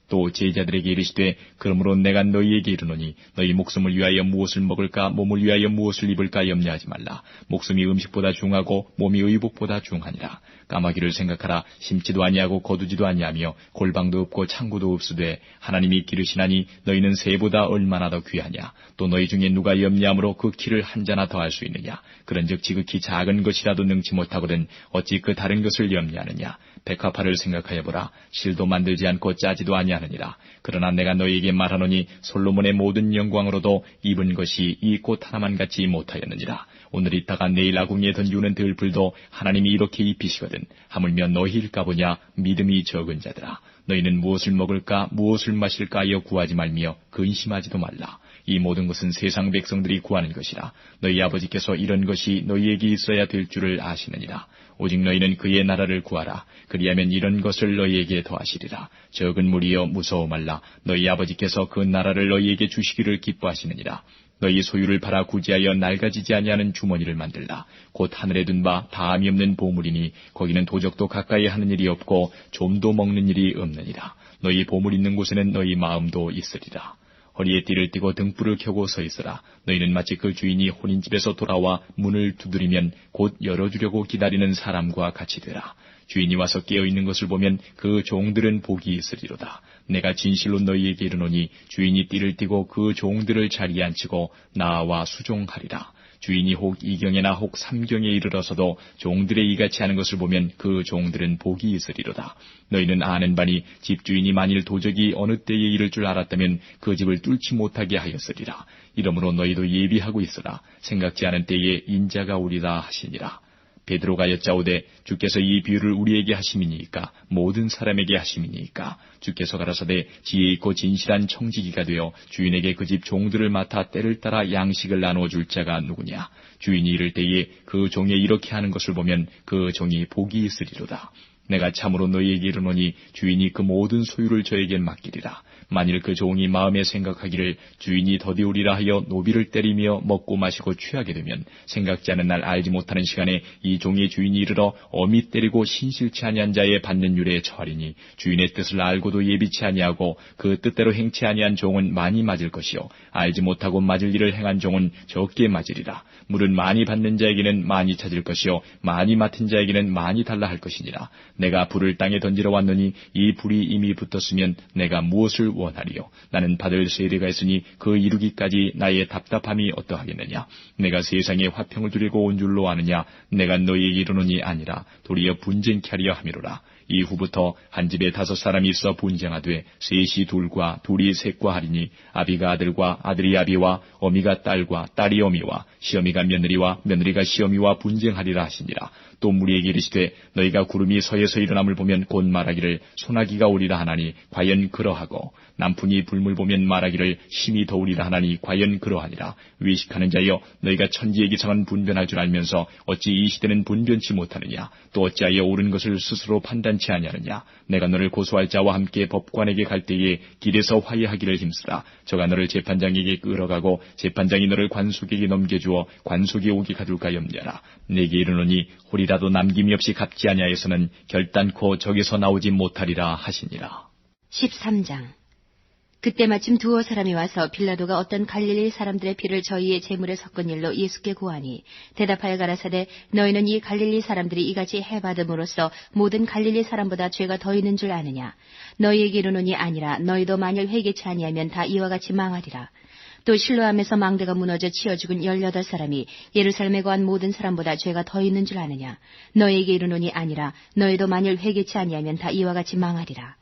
S2: 또 제자들에게 이르시되 그러므로 내가 너희에게 이르노니 너희 목숨을 위하여 무엇을 먹을까 몸을 위하여 무엇을 입을까 염려하지 말라. 목숨이 음식보다 중하고 몸이 의복보다 중하니라. 까마귀를 생각하라. 심지도 아니하고 거두지도 아니하며 골방도 없고 창고도 없으되 하나님이 기르시나니 너희는 새보다 얼마나 더 귀하냐. 또 너희 중에 누가 염려함으로 그 키를 한 자나 더할 수 있느냐. 그런즉 지극히 작은 것이라도 능치 못하거든 어찌 그 다른 것을 염려하느냐. 백합화를 생각하여 보라. 실도 만들지 않고 짜지도 아니하느니라. 그러나 내가 너희에게 말하노니 솔로몬의 모든 영광으로도 입은 것이 이 꽃 하나만 같지 못하였느니라. 오늘 있다가 내일 아궁이에 던지우는 들불도 하나님이 이렇게 입히시거든 하물며 너희일까 보냐. 믿음이 적은 자들아. 너희는 무엇을 먹을까 무엇을 마실까 하여 구하지 말며 근심하지도 말라. 이 모든 것은 세상 백성들이 구하는 것이라. 너희 아버지께서 이런 것이 너희에게 있어야 될 줄을 아시느니라. 오직 너희는 그의 나라를 구하라. 그리하면 이런 것을 너희에게 더하시리라. 적은 무리여 무서워 말라. 너희 아버지께서 그 나라를 너희에게 주시기를 기뻐하시느니라. 너희 소유를 팔아 구제하여 낡아지지 아니하는 주머니를 만들라. 곧 하늘에 둔 바 다함이 없는 보물이니 거기는 도적도 가까이 하는 일이 없고 좀도 먹는 일이 없느니라. 너희 보물 있는 곳에는 너희 마음도 있으리라. 허리에 띠를 띠고 등불을 켜고 서 있으라. 너희는 마치 그 주인이 혼인집에서 돌아와 문을 두드리면 곧 열어주려고 기다리는 사람과 같이 되라. 주인이 와서 깨어있는 것을 보면 그 종들은 복이 있으리로다. 내가 진실로 너희에게 이르노니 주인이 띠를 띠고 그 종들을 자리에 앉히고 나와 수종하리라. 주인이 혹 2경에나 혹 3경에 이르러서도 종들의 이같이 하는 것을 보면 그 종들은 복이 있으리로다. 너희는 아는 바니 집주인이 만일 도적이 어느 때에 이를 줄 알았다면 그 집을 뚫지 못하게 하였으리라. 이러므로 너희도 예비하고 있으라. 생각지 않은 때에 인자가 오리라 하시니라. 베드로가 여짜오되 주께서 이 비유를 우리에게 하심이니이까 모든 사람에게 하심이니이까. 주께서 가라사대 지혜 있고 진실한 청지기가 되어 주인에게 그 집 종들을 맡아 때를 따라 양식을 나누어 줄 자가 누구냐. 주인이 이를 때에 그 종이 이렇게 하는 것을 보면 그 종이 복이 있으리로다. 내가 참으로 너희에게 이르노니 주인이 그 모든 소유를 저에게 맡기리라. 만일 그 종이 마음에 생각하기를 주인이 더디우리라 하여 노비를 때리며 먹고 마시고 취하게 되면 생각지 않은 날 알지 못하는 시간에 이 종의 주인이 이르러 엄히 때리고 신실치 아니한 자의 받는 율에 처하리니 주인의 뜻을 알고도 예비치 아니하고 그 뜻대로 행치 아니한 종은 많이 맞을 것이요 알지 못하고 맞을 일을 행한 종은 적게 맞으리라. 물은 많이 받는 자에게는 많이 찾을 것이요 많이 맡은 자에게는 많이 달라 할 것이니라. 내가 불을 땅에 던지러 왔노니 이 불이 이미 붙었으면 내가 무엇을 원하리요. 나는 받을 세례가 있으니 그 이루기까지 나의 답답함이 어떠하겠느냐. 내가 세상에 화평을 두려고 온 줄로 아느냐. 내가 너희에게 이르노니 아니라 도리어 분쟁케 하려 함이로라. 이후부터 한 집에 5사람이 있어 분쟁하되 셋이 둘과 둘이 셋과 하리니 아비가 아들과 아들이 아비와 어미가 딸과 딸이 어미와 시어미가 며느리와 며느리가 시어미와 분쟁하리라 하시니라. 또 무리에게 이르시되 너희가 구름이 서에서 일어남을 보면 곧 말하기를 소나기가 오리라 하나니 과연 그러하고 남풍이 불물 보면 말하기를 심히 더우리라 하나니 과연 그러하니라. 외식하는 자여 너희가 천지의 기상은 분변할 줄 알면서 어찌 이 시대는 분변치 못하느냐. 또 어찌하여 옳은 것을 스스로 판단치 아니하느냐. 내가 너를 고소할 자와 함께 법관에게 갈 때에 길에서 화해하기를 힘쓰라. 저가 너를 재판장에게 끌어가고 재판장이 너를 관속에게 넘겨주어 관속이 오게 가둘까 염려하라. 내게 이르노니 홀이라도 남김이 없이 갚지 아니하여서는 결단코 저기서 나오지 못하리라 하시니라.
S1: 13장. 그때 마침 두어 사람이 와서 빌라도가 어떤 갈릴리 사람들의 피를 저희의 제물에 섞은 일로 예수께 고하니 대답하여 가라사대 너희는 이 갈릴리 사람들이 이같이 해받음으로써 모든 갈릴리 사람보다 죄가 더 있는 줄 아느냐. 너희에게 이르노니 아니라 너희도 만일 회개치 아니하면 다 이와 같이 망하리라. 또 실로암에서 망대가 무너져 치어 죽은 18사람이 예루살렘에 거한 모든 사람보다 죄가 더 있는 줄 아느냐. 너희에게 이르노니 아니라 너희도 만일 회개치 아니하면 다 이와 같이 망하리라.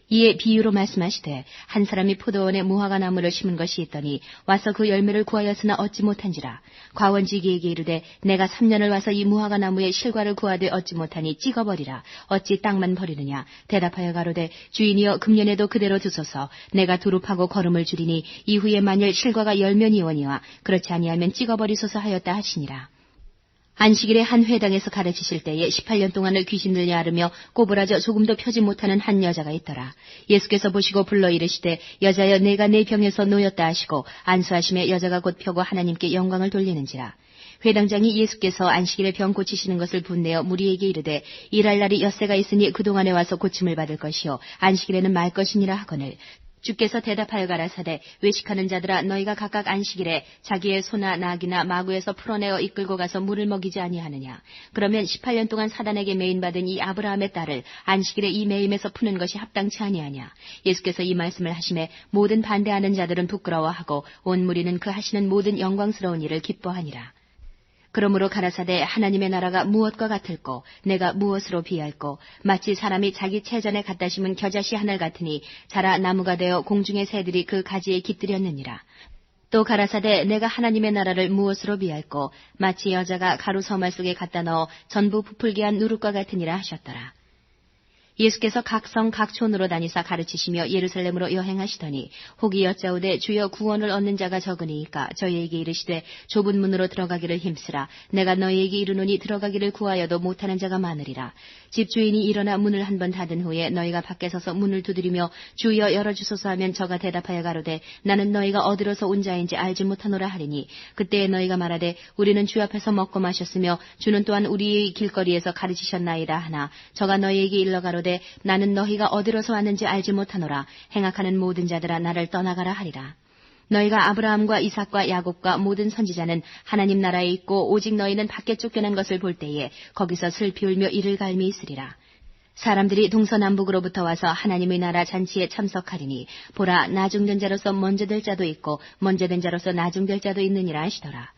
S1: 이에 비유로 말씀하시되 한 사람이 포도원에 무화과 나무를 심은 것이 있더니 와서 그 열매를 구하였으나 얻지 못한지라. 과원지기에게 이르되 내가 3년을 와서 이 무화과 나무에 실과를 구하되 얻지 못하니 찍어버리라. 어찌 땅만 버리느냐. 대답하여 가로되 주인이여 금년에도 그대로 두소서. 내가 두릅하고 거름을 줄이니 이후에 만일 실과가 열면이오니와 그렇지 아니하면 찍어버리소서 하였다 하시니라. 안식일에 한 회당에서 가르치실 때에 18년 동안을 귀신 들려 앓으며 꼬부라져 조금도 펴지 못하는 한 여자가 있더라. 예수께서 보시고 불러 이르시되 여자여 내가 네 병에서 놓였다 하시고 안수하심에 여자가 곧 펴고 하나님께 영광을 돌리는지라. 회당장이 예수께서 안식일에 병 고치시는 것을 분내어 무리에게 이르되 일할 날이 엿새가 있으니 그동안에 와서 고침을 받을 것이요 안식일에는 말 것이니라 하거늘 주께서 대답하여 가라사대 외식하는 자들아 너희가 각각 안식일에 자기의 소나 낙이나 마구에서 풀어내어 이끌고 가서 물을 먹이지 아니하느냐. 그러면 18년 동안 사단에게 매인받은 이 아브라함의 딸을 안식일에 이 매임에서 푸는 것이 합당치 아니하냐. 예수께서 이 말씀을 하심에 모든 반대하는 자들은 부끄러워하고 온 무리는 그 하시는 모든 영광스러운 일을 기뻐하니라. 그러므로 가라사대 하나님의 나라가 무엇과 같을꼬 내가 무엇으로 비할꼬 마치 사람이 자기 채전에 갖다 심은 겨자씨 하늘 같으니 자라 나무가 되어 공중의 새들이 그 가지에 깃들였느니라. 또 가라사대 내가 하나님의 나라를 무엇으로 비할꼬 마치 여자가 가루 서말 속에 갖다 넣어 전부 부풀게 한 누룩과 같으니라 하셨더라. 예수께서 각 성 각 촌으로 다니사 가르치시며 예루살렘으로 여행하시더니 혹이 여짜오되 주여 구원을 얻는 자가 적으니이까 저희에게 이르시되 좁은 문으로 들어가기를 힘쓰라. 내가 너희에게 이르노니 들어가기를 구하여도 못하는 자가 많으리라. 집주인이 일어나 문을 한 번 닫은 후에 너희가 밖에 서서 문을 두드리며 주여 열어주소서 하면 저가 대답하여 가로되 나는 너희가 어디로서 온 자인지 알지 못하노라 하리니 그때에 너희가 말하되 우리는 주 앞에서 먹고 마셨으며 주는 또한 우리의 길거리에서 가르치셨나이다 하나 저가 너희에게 일러 가로되 나는 너희가 어디로서 왔는지 알지 못하노라. 행악하는 모든 자들아 나를 떠나가라 하리라. 너희가 아브라함과 이삭과 야곱과 모든 선지자는 하나님 나라에 있고 오직 너희는 밖에 쫓겨난 것을 볼 때에 거기서 슬피 울며 이를 갈미 있으리라. 사람들이 동서남북으로부터 와서 하나님의 나라 잔치에 참석하리니 보라 나중된 자로서 먼저 될 자도 있고 먼저 된 자로서 나중될 자도 있느니라 하시더라.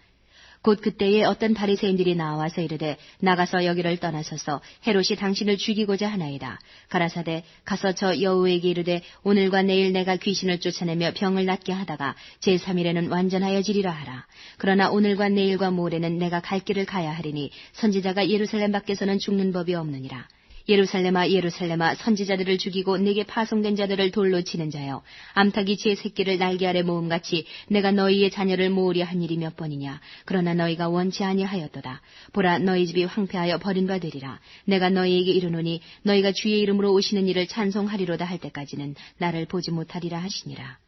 S1: 곧 그때에 어떤 바리새인들이 나와서 이르되 나가서 여기를 떠나서서 헤롯이 당신을 죽이고자 하나이다. 가라사대 가서 저 여우에게 이르되 오늘과 내일 내가 귀신을 쫓아내며 병을 낫게 하다가 제3일에는 완전하여지리라 하라. 그러나 오늘과 내일과 모레는 내가 갈 길을 가야 하리니 선지자가 예루살렘 밖에서는 죽는 법이 없느니라. 예루살렘아 예루살렘아 선지자들을 죽이고 내게 파송된 자들을 돌로 치는 자여 암탉이 제 새끼를 날개 아래 모음같이 내가 너희의 자녀를 모으려 한 일이 몇 번이냐. 그러나 너희가 원치 아니하였도다. 보라 너희 집이 황폐하여 버린 바 되리라. 내가 너희에게 이르노니 너희가 주의 이름으로 오시는 이를 찬송하리로다 할 때까지는 나를 보지 못하리라 하시니라.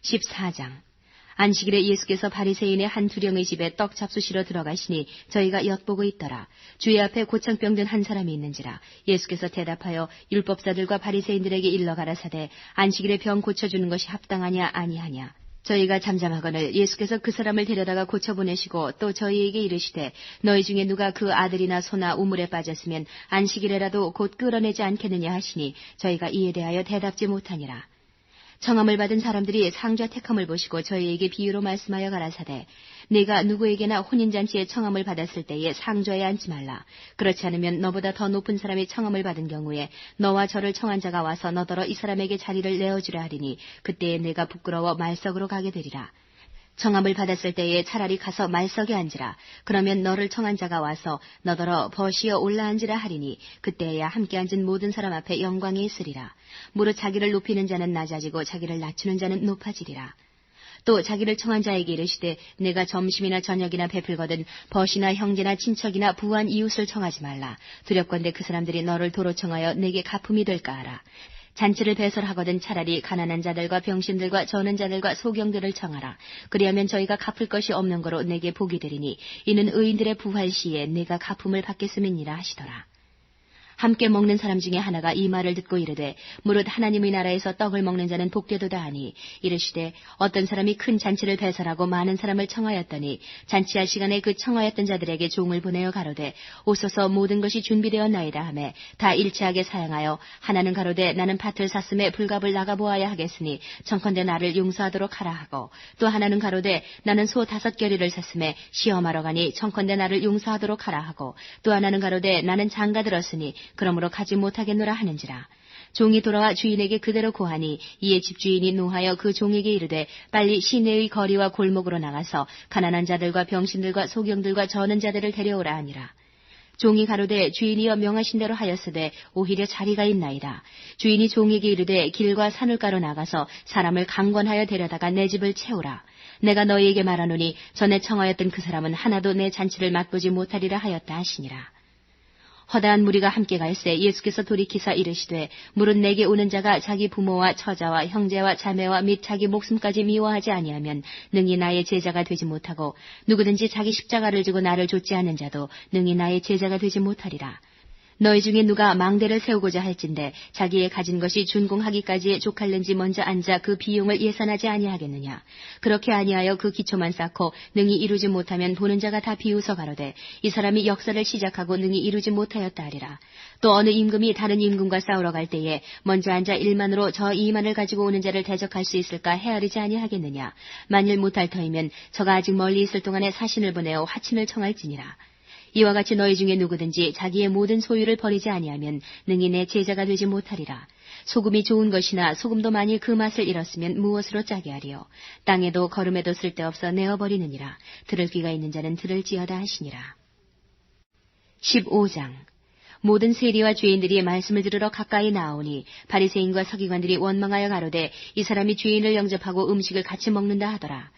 S1: 14장. 안식일에 예수께서 바리새인의 한 두령의 집에 떡 잡수시러 들어가시니 저희가 엿보고 있더라. 주의 앞에 고창병 든 한 사람이 있는지라. 예수께서 대답하여 율법사들과 바리새인들에게 일러 가라사대 안식일에 병 고쳐주는 것이 합당하냐 아니하냐. 저희가 잠잠하거늘 예수께서 그 사람을 데려다가 고쳐보내시고 또 저희에게 이르시되 너희 중에 누가 그 아들이나 소나 우물에 빠졌으면 안식일에라도 곧 끌어내지 않겠느냐 하시니 저희가 이에 대하여 대답지 못하니라. 청함을 받은 사람들이 상좌 택함을 보시고 저희에게 비유로 말씀하여 가라사대 네가 누구에게나 혼인잔치에 청함을 받았을 때에 상좌에 앉지 말라. 그렇지 않으면 너보다 더 높은 사람이 청함을 받은 경우에 너와 저를 청한 자가 와서 너더러 이 사람에게 자리를 내어주려 하리니 그때에 내가 부끄러워 말석으로 가게 되리라. 청함을 받았을 때에 차라리 가서 말석에 앉으라. 그러면 너를 청한 자가 와서 너더러 버시어 올라앉으라 하리니 그때야 함께 앉은 모든 사람 앞에 영광이 있으리라. 무릇 자기를 높이는 자는 낮아지고 자기를 낮추는 자는 높아지리라. 또 자기를 청한 자에게 이르시되 내가 점심이나 저녁이나 베풀거든 벗이나 형제나 친척이나 부한 이웃을 청하지 말라. 두렵건대 그 사람들이 너를 도로 청하여 내게 갚음이 될까 하라. 잔치를 배설하거든 차라리 가난한 자들과 병신들과 저는 자들과 소경들을 청하라. 그리하면 저희가 갚을 것이 없는 거로 내게 복이 되리니 이는 의인들의 부활 시에 내가 갚음을 받겠음이니라 하시더라. 함께 먹는 사람 중에 하나가 이 말을 듣고 이르되 무릇 하나님의 나라에서 떡을 먹는 자는 복되도다 하니 이르시되 어떤 사람이 큰 잔치를 배설하고 많은 사람을 청하였더니 잔치할 시간에 그 청하였던 자들에게 종을 보내어 가로되 오소서 모든 것이 준비되었나이다 하매 다 일치하게 사양하여 하나는 가로되 나는 밭을 샀음에 불갑을 나가보아야 하겠으니 청컨대 나를 용서하도록 하라 하고 또 하나는 가로되 나는 소 5겨리를 샀음에 시험하러 가니 청컨대 나를 용서하도록 하라 하고 또 하나는 가로되 나는 장가 들었으니 그러므로 가지 못하겠노라 하는지라. 종이 돌아와 주인에게 그대로 고하니 이에 집주인이 노하여 그 종에게 이르되 빨리 시내의 거리와 골목으로 나가서 가난한 자들과 병신들과 소경들과 저는 자들을 데려오라 하니라. 종이 가로되 주인이여 명하신 대로 하였으되 오히려 자리가 있나이다. 주인이 종에게 이르되 길과 산울가로 나가서 사람을 강권하여 데려다가 내 집을 채우라. 내가 너희에게 말하노니 전에 청하였던 그 사람은 하나도 내 잔치를 맛보지 못하리라 하였다 하시니라. 허다한 무리가 함께 갈새 예수께서 돌이키사 이르시되 무릇 내게 오는 자가 자기 부모와 처자와 형제와 자매와 및 자기 목숨까지 미워하지 아니하면 능히 나의 제자가 되지 못하고 누구든지 자기 십자가를 지고 나를 좇지 않는 자도 능히 나의 제자가 되지 못하리라. 너희 중에 누가 망대를 세우고자 할진대 자기의 가진 것이 준공하기까지에 족할는지 먼저 앉아 그 비용을 예산하지 아니하겠느냐. 그렇게 아니하여 그 기초만 쌓고 능히 이루지 못하면 보는 자가 다 비웃어 가로되 이 사람이 역사를 시작하고 능히 이루지 못하였다 하리라. 또 어느 임금이 다른 임금과 싸우러 갈 때에 먼저 앉아 1만으로 저 2만을 가지고 오는 자를 대적할 수 있을까 헤아리지 아니하겠느냐. 만일 못할 터이면 저가 아직 멀리 있을 동안에 사신을 보내어 화친을 청할지니라. 이와 같이 너희 중에 누구든지 자기의 모든 소유를 버리지 아니하면 능히 내 제자가 되지 못하리라. 소금이 좋은 것이나 소금도 만일 그 맛을 잃었으면 무엇으로 짜게 하리요. 땅에도 거름에도 쓸데없어 내어버리느니라. 들을 귀가 있는 자는 들을지어다 하시니라. 15장. 모든 세리와 죄인들이 말씀을 들으러 가까이 나오니 바리새인과 서기관들이 원망하여 가로되 이 사람이 죄인을 영접하고 음식을 같이 먹는다 하더라.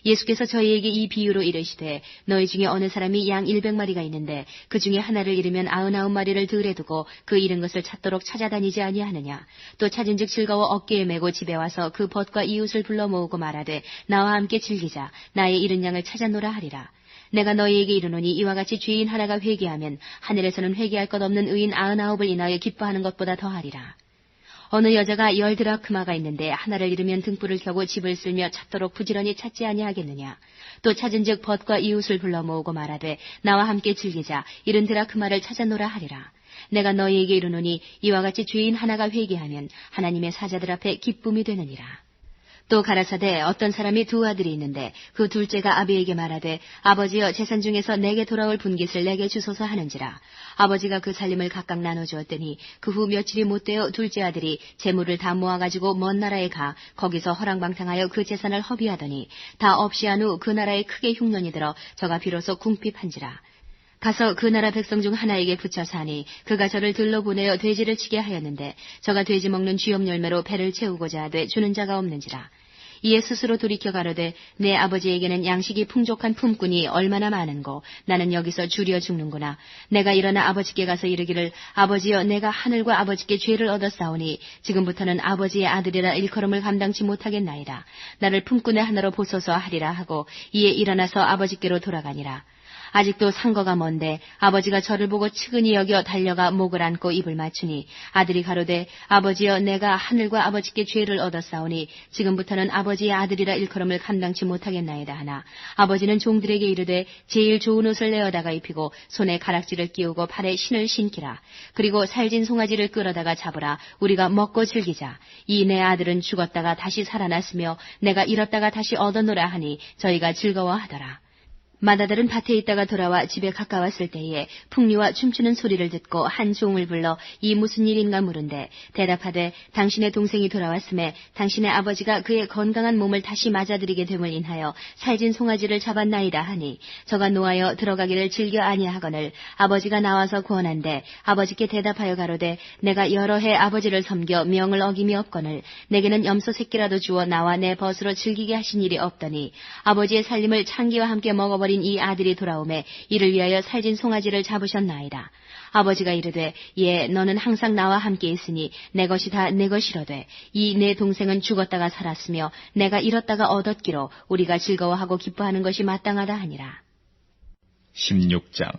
S1: 예수께서 저희에게 이 비유로 이르시되 너희 중에 어느 사람이 양 100마리가 있는데 그 중에 하나를 잃으면 99마리를 들에 두고 그 잃은 것을 찾도록 찾아다니지 아니하느냐. 또 찾은즉 즐거워 어깨에 메고 집에 와서 그 벗과 이웃을 불러 모으고 말하되 나와 함께 즐기자. 나의 잃은 양을 찾아노라 하리라. 내가 너희에게 이르노니 이와 같이 죄인 하나가 회개하면 하늘에서는 회개할 것 없는 의인 99을 인하여 기뻐하는 것보다 더하리라. 어느 여자가 10드라크마가 있는데 하나를 잃으면 등불을 켜고 집을 쓸며 찾도록 부지런히 찾지 아니하겠느냐. 또 찾은즉 벗과 이웃을 불러 모으고 말하되 나와 함께 즐기자. 70드라크마를 찾아노라 하리라. 내가 너희에게 이르노니 이와 같이 죄인 하나가 회개하면 하나님의 사자들 앞에 기쁨이 되느니라. 또 가라사대 어떤 사람이 두 아들이 있는데 그 둘째가 아비에게 말하되 아버지여 재산 중에서 내게 돌아올 분깃을 내게 주소서 하는지라. 아버지가 그 살림을 각각 나눠주었더니 그 후 며칠이 못되어 둘째 아들이 재물을 다 모아가지고 먼 나라에 가 거기서 허랑방탕하여 그 재산을 허비하더니 다 없이 한 후 그 나라에 크게 흉년이 들어 저가 비로소 궁핍한지라. 가서 그 나라 백성 중 하나에게 붙여 사니 그가 저를 들러 보내어 돼지를 치게 하였는데 저가 돼지 먹는 쥐염 열매로 배를 채우고자 하되 주는 자가 없는지라. 이에 스스로 돌이켜 가로되 내 아버지에게는 양식이 풍족한 품꾼이 얼마나 많은고 나는 여기서 주려 죽는구나. 내가 일어나 아버지께 가서 이르기를 아버지여 내가 하늘과 아버지께 죄를 얻었사오니 지금부터는 아버지의 아들이라 일컬음을 감당치 못하겠나이다. 나를 품꾼의 하나로 보소서 하리라 하고 이에 일어나서 아버지께로 돌아가니라. 아직도 상거가 먼데 아버지가 저를 보고 측은히 여겨 달려가 목을 안고 입을 맞추니 아들이 가로되 아버지여 내가 하늘과 아버지께 죄를 얻었사오니 지금부터는 아버지의 아들이라 일컬음을 감당치 못하겠나이다 하나 아버지는 종들에게 이르되 제일 좋은 옷을 내어다가 입히고 손에 가락지를 끼우고 발에 신을 신기라. 그리고 살진 송아지를 끌어다가 잡으라. 우리가 먹고 즐기자. 이 내 아들은 죽었다가 다시 살아났으며 내가 잃었다가 다시 얻었노라 하니 저희가 즐거워하더라. 맏아들은 밭에 있다가 돌아와 집에 가까웠을 때에 풍류와 춤추는 소리를 듣고 한 종을 불러 이 무슨 일인가 물은데 대답하되 당신의 동생이 돌아왔음에 당신의 아버지가 그의 건강한 몸을 다시 맞아들이게 됨을 인하여 살진 송아지를 잡았나이다 하니 저가 노하여 들어가기를 즐겨 아니하거늘 아버지가 나와서 구원한데 아버지께 대답하여 가로되 내가 여러 해 아버지를 섬겨 명을 어김이 없거늘 내게는 염소 새끼라도 주어 나와 내 벗으로 즐기게 하신 일이 없더니 아버지의 살림을 창기와 함께 먹어버린 이 아들이 돌아오매 이를 위하여 살진 송아지를 잡으셨나이다. 아버지가 이르되 예 너는 항상 나와 함께 있으니 내 것이 다 내 것이로되 이 내 동생은 죽었다가 살았으며 내가 잃었다가 얻었기로 우리가 즐거워하고 기뻐하는 것이 마땅하다 하니라.
S2: 16장.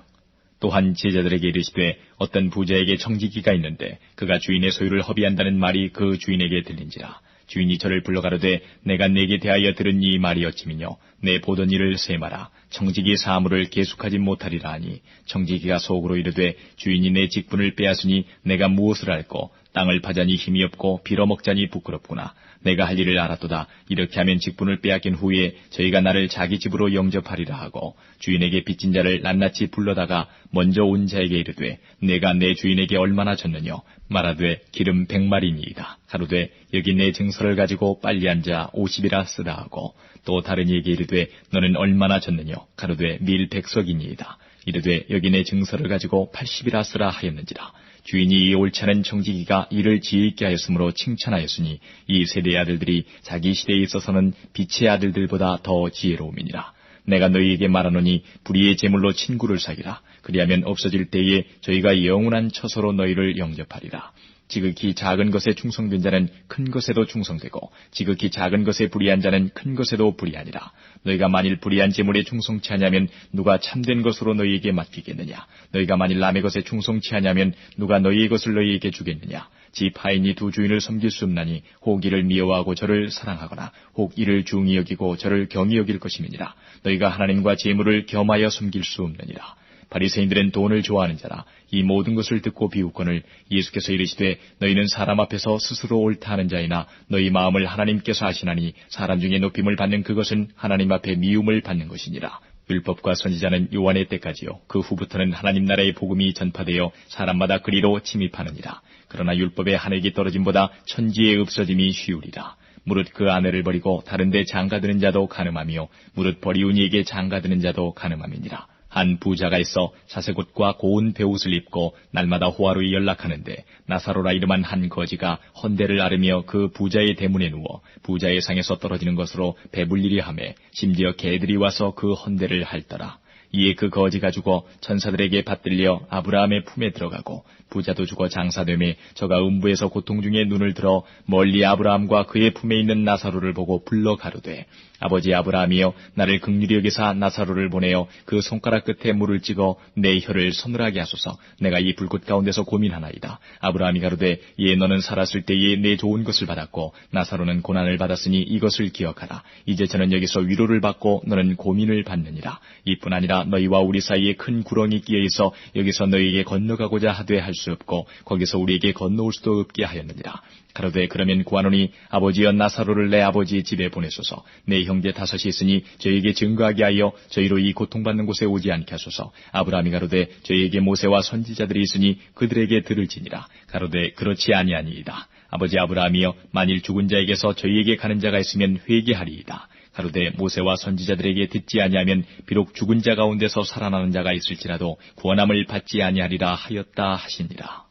S2: 또한 제자들에게 이르시되 어떤 부자에게 청지기가 있는데 그가 주인의 소유를 허비한다는 말이 그 주인에게 들린지라. 주인이 저를 불러 가로되 내가 네게 대하여 들은 이 말이 어찌미뇨 내 보던 일을 세마라. 청지기 사물을 계속하지 못하리라 하니 청지기가 속으로 이르되 주인이 내 직분을 빼앗으니 내가 무엇을 할꼬 땅을 파자니 힘이 없고 빌어먹자니 부끄럽구나. 내가 할 일을 알았도다. 이렇게 하면 직분을 빼앗긴 후에 저희가 나를 자기 집으로 영접하리라 하고 주인에게 빚진 자를 낱낱이 불러다가 먼저 온 자에게 이르되 내가 내 주인에게 얼마나 졌느뇨 말하되 기름 100마리니이다. 가로되 여기 내 증서를 가지고 빨리 앉아 50이라 쓰라 하고 또 다른 이에게 이르되 너는 얼마나 졌느뇨 가로되 밀 100석이니이다. 이르되 여기 내 증서를 가지고 80이라 쓰라 하였는지라. 주인이 이 옳지 않은 청지기가 이를 지혜있게 하였으므로 칭찬하였으니 이 세대의 아들들이 자기 시대에 있어서는 빛의 아들들보다 더 지혜로움이니라. 내가 너희에게 말하노니 불의의 제물로 친구를 사귀라. 그리하면 없어질 때에 저희가 영원한 처소로 너희를 영접하리라. 지극히 작은 것에 충성된 자는 큰 것에도 충성되고 지극히 작은 것에 불의한 자는 큰 것에도 불의하니라. 너희가 만일 불의한 제물에 충성치 하냐면 누가 참된 것으로 너희에게 맡기겠느냐. 너희가 만일 남의 것에 충성치 하냐면 누가 너희의 것을 너희에게 주겠느냐. 집 하인이 두 주인을 섬길 수 없나니 혹 이를 미워하고 저를 사랑하거나 혹 이를 중히 여기고 저를 경히 여길 것임이니라. 너희가 하나님과 제물을 겸하여 섬길 수 없느니라. 바리새인들은 돈을 좋아하는 자라. 이 모든 것을 듣고 비웃거늘 예수께서 이르시되 너희는 사람 앞에서 스스로 옳다 하는 자이나 너희 마음을 하나님께서 아시나니 사람 중에 높임을 받는 그것은 하나님 앞에 미움을 받는 것이니라. 율법과 선지자는 요한의 때까지요 그 후부터는 하나님 나라의 복음이 전파되어 사람마다 그리로 침입하느니라. 그러나 율법의 한 획이 떨어짐보다 천지의 없어짐이 쉬우리라. 무릇 그 아내를 버리고 다른 데 장가드는 자도 가늠하며 무릇 버리운 이에게 장가드는 자도 가늠함이니라. 한 부자가 있어 사색옷과 고운 베옷을 입고 날마다 호화로이 연락하는데 나사로라 이름한 한 거지가 헌대를 앓으며 그 부자의 대문에 누워 부자의 상에서 떨어지는 것으로 배불리리 하매 심지어 개들이 와서 그 헌대를 핥더라. 이에 그 거지가 죽어 천사들에게 받들려 아브라함의 품에 들어가고 부자도 죽어 장사되매 저가 음부에서 고통 중에 눈을 들어 멀리 아브라함과 그의 품에 있는 나사로를 보고 불러 가로되 아버지 아브라함이여 나를 긍휼히 여기사 나사로를 보내어 그 손가락 끝에 물을 찍어 내 혀를 서늘하게 하소서. 내가 이 불꽃 가운데서 고민하나이다. 아브라함이 가로되 예 너는 살았을 때에 내 좋은 것을 받았고 나사로는 고난을 받았으니 이것을 기억하라. 이제 저는 여기서 위로를 받고 너는 고민을 받느니라. 이뿐 아니라 너희와 우리 사이에 큰 구렁이 끼어 있어 여기서 너희에게 건너가고자 하되 할 수 없고 거기서 우리에게 건너올 수도 없게 하였느니라. 가로되 그러면 구하노니 아버지여 나사로를 내 아버지의 집에 보내소서. 내 형제 5이 있으니 저에게 증거하게 하여 저희로 이 고통받는 곳에 오지 않게 하소서. 아브라함이 가로되 저에게 모세와 선지자들이 있으니 그들에게 들을지니라. 가로되 그렇지 아니하니이다. 아버지 아브라함이여 만일 죽은 자에게서 저희에게 가는 자가 있으면 회개하리이다. 가로되 모세와 선지자들에게 듣지 아니하면 비록 죽은 자 가운데서 살아나는 자가 있을지라도 구원함을 받지 아니하리라 하였다 하시니라.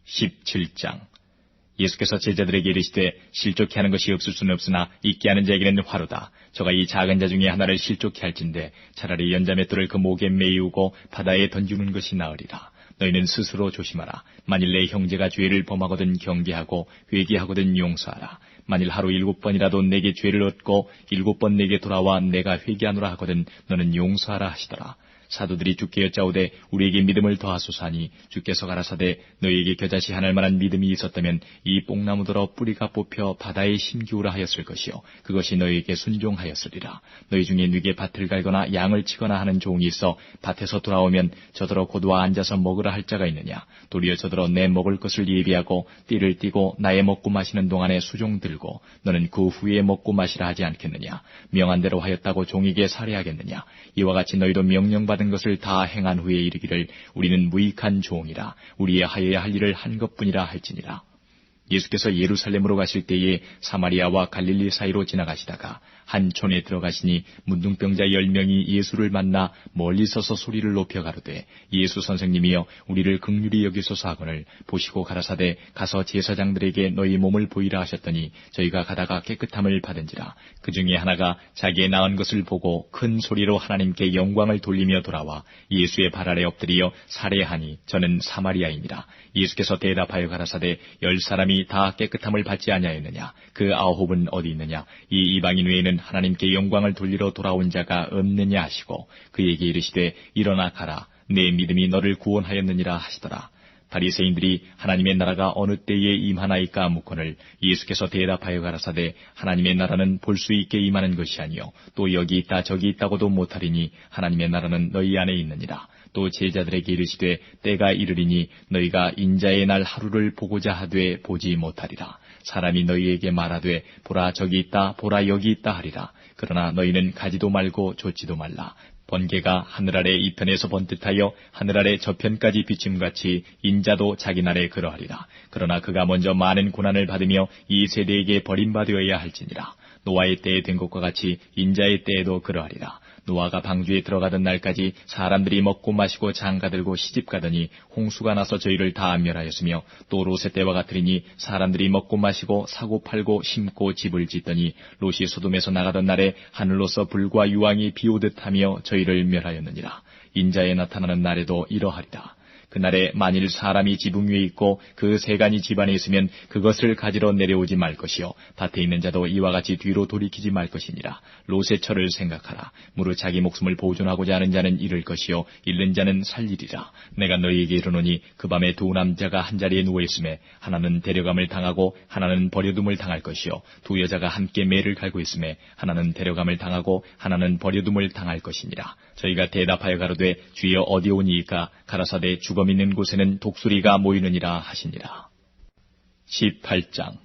S2: 17장. 예수께서 제자들에게 이르시되 실족케 하는 것이 없을 수는 없으나 있게 하는 자에게는 화로다. 저가 이 작은 자 중에 하나를 실족케 할진대 차라리 연자맷돌을 그 목에 메이우고 바다에 던지는 것이 나으리라. 너희는 스스로 조심하라. 만일 내 형제가 죄를 범하거든 경계하고 회개하거든 용서하라. 만일 하루 7번이라도 내게 죄를 얻고 7번 내게 돌아와 내가 회개하노라 하거든 너는 용서하라 하시더라. 사도들이 주께 여짜오되 우리에게 믿음을 더하소서 하니 주께서 가라사대 너희에게 겨자씨 하날 만한 믿음이 있었다면 이 뽕나무더러 뿌리가 뽑혀 바다에 심기우라 하였을 것이요 그것이 너희에게 순종하였으리라. 너희 중에 누게 밭을 갈거나 양을 치거나 하는 종이 있어 밭에서 돌아오면 저더러 고도와 앉아서 먹으라 할 자가 있느냐. 도리어 저더러 내 먹을 것을 예비하고 띠를 띠고 나의 먹고 마시는 동안에 수종 들고 너는 그 후에 먹고 마시라 하지 않겠느냐. 명한 대로 하였다고 종에게 살해하겠느냐. 이와 같이 너희도 명령받은 것을 다 행한 후에 이르기를 우리는 무익한 종이라 우리의 하여야 할 일을 한 것뿐이라 할지니라. 예수께서 예루살렘으로 가실 때에 사마리아와 갈릴리 사이로 지나가시다가 한 촌에 들어가시니 문둥병자 10명이 예수를 만나 멀리 서서 소리를 높여 가로되 예수 선생님이여 우리를 긍휼히 여기소서 하거늘 보시고 가라사대 가서 제사장들에게 너희 몸을 보이라 하셨더니 저희가 가다가 깨끗함을 받은지라. 그 중에 하나가 자기의 나은 것을 보고 큰 소리로 하나님께 영광을 돌리며 돌아와 예수의 발 아래 엎드리어 살해하니 저는 사마리아인이라. 예수께서 대답하여 가라사대 10사람이 다 깨끗함을 받지 아니하였느냐. 그 9은 어디 있느냐. 이 이방인 외에는 하나님께 영광을 돌리러 돌아온 자가 없느냐 하시고 그에게 이르시되 일어나 가라. 내 믿음이 너를 구원하였느니라 하시더라. 바리새인들이 하나님의 나라가 어느 때에 임하나이까 묻거늘 예수께서 대답하여 가라사대 하나님의 나라는 볼 수 있게 임하는 것이 아니요 또 여기 있다 저기 있다고도 못하리니 하나님의 나라는 너희 안에 있느니라. 또 제자들에게 이르시되 때가 이르리니 너희가 인자의 날 하루를 보고자 하되 보지 못하리라. 사람이 너희에게 말하되 보라 저기 있다 보라 여기 있다 하리라. 그러나 너희는 가지도 말고 좇지도 말라. 번개가 하늘 아래 이편에서 번듯하여 하늘 아래 저편까지 비침같이 인자도 자기 날에 그러하리라. 그러나 그가 먼저 많은 고난을 받으며 이 세대에게 버림받아야 할지니라. 노아의 때에 된 것과 같이 인자의 때에도 그러하리라. 노아가 방주에 들어가던 날까지 사람들이 먹고 마시고 장가들고 시집가더니 홍수가 나서 저희를 다 멸하였으며 또 롯의 때와 같으리니 사람들이 먹고 마시고 사고 팔고 심고 집을 짓더니 롯이 소돔에서 나가던 날에 하늘로서 불과 유황이 비오듯 하며 저희를 멸하였느니라. 인자에 나타나는 날에도 이러하리라. 그날에 만일 사람이 지붕 위에 있고 그 세간이 집안에 있으면 그것을 가지러 내려오지 말 것이요 밭에 있는 자도 이와 같이 뒤로 돌이키지 말 것이니라. 롯의 처를 생각하라. 무릇 자기 목숨을 보존하고자 하는 자는 잃을 것이요 잃는 자는 살리리라. 내가 너희에게 이르노니 그 밤에 두 남자가 한 자리에 누워 있음에 하나는 데려감을 당하고 하나는 버려둠을 당할 것이요 두 여자가 함께 매를 갈고 있음에 하나는 데려감을 당하고 하나는 버려둠을 당할 것이니라. 저희가 대답하여 가로되 주여 어디 오니이까. 가라사대 죽음 있는 곳에는 독수리가 모이느니라 하시니라. 18장.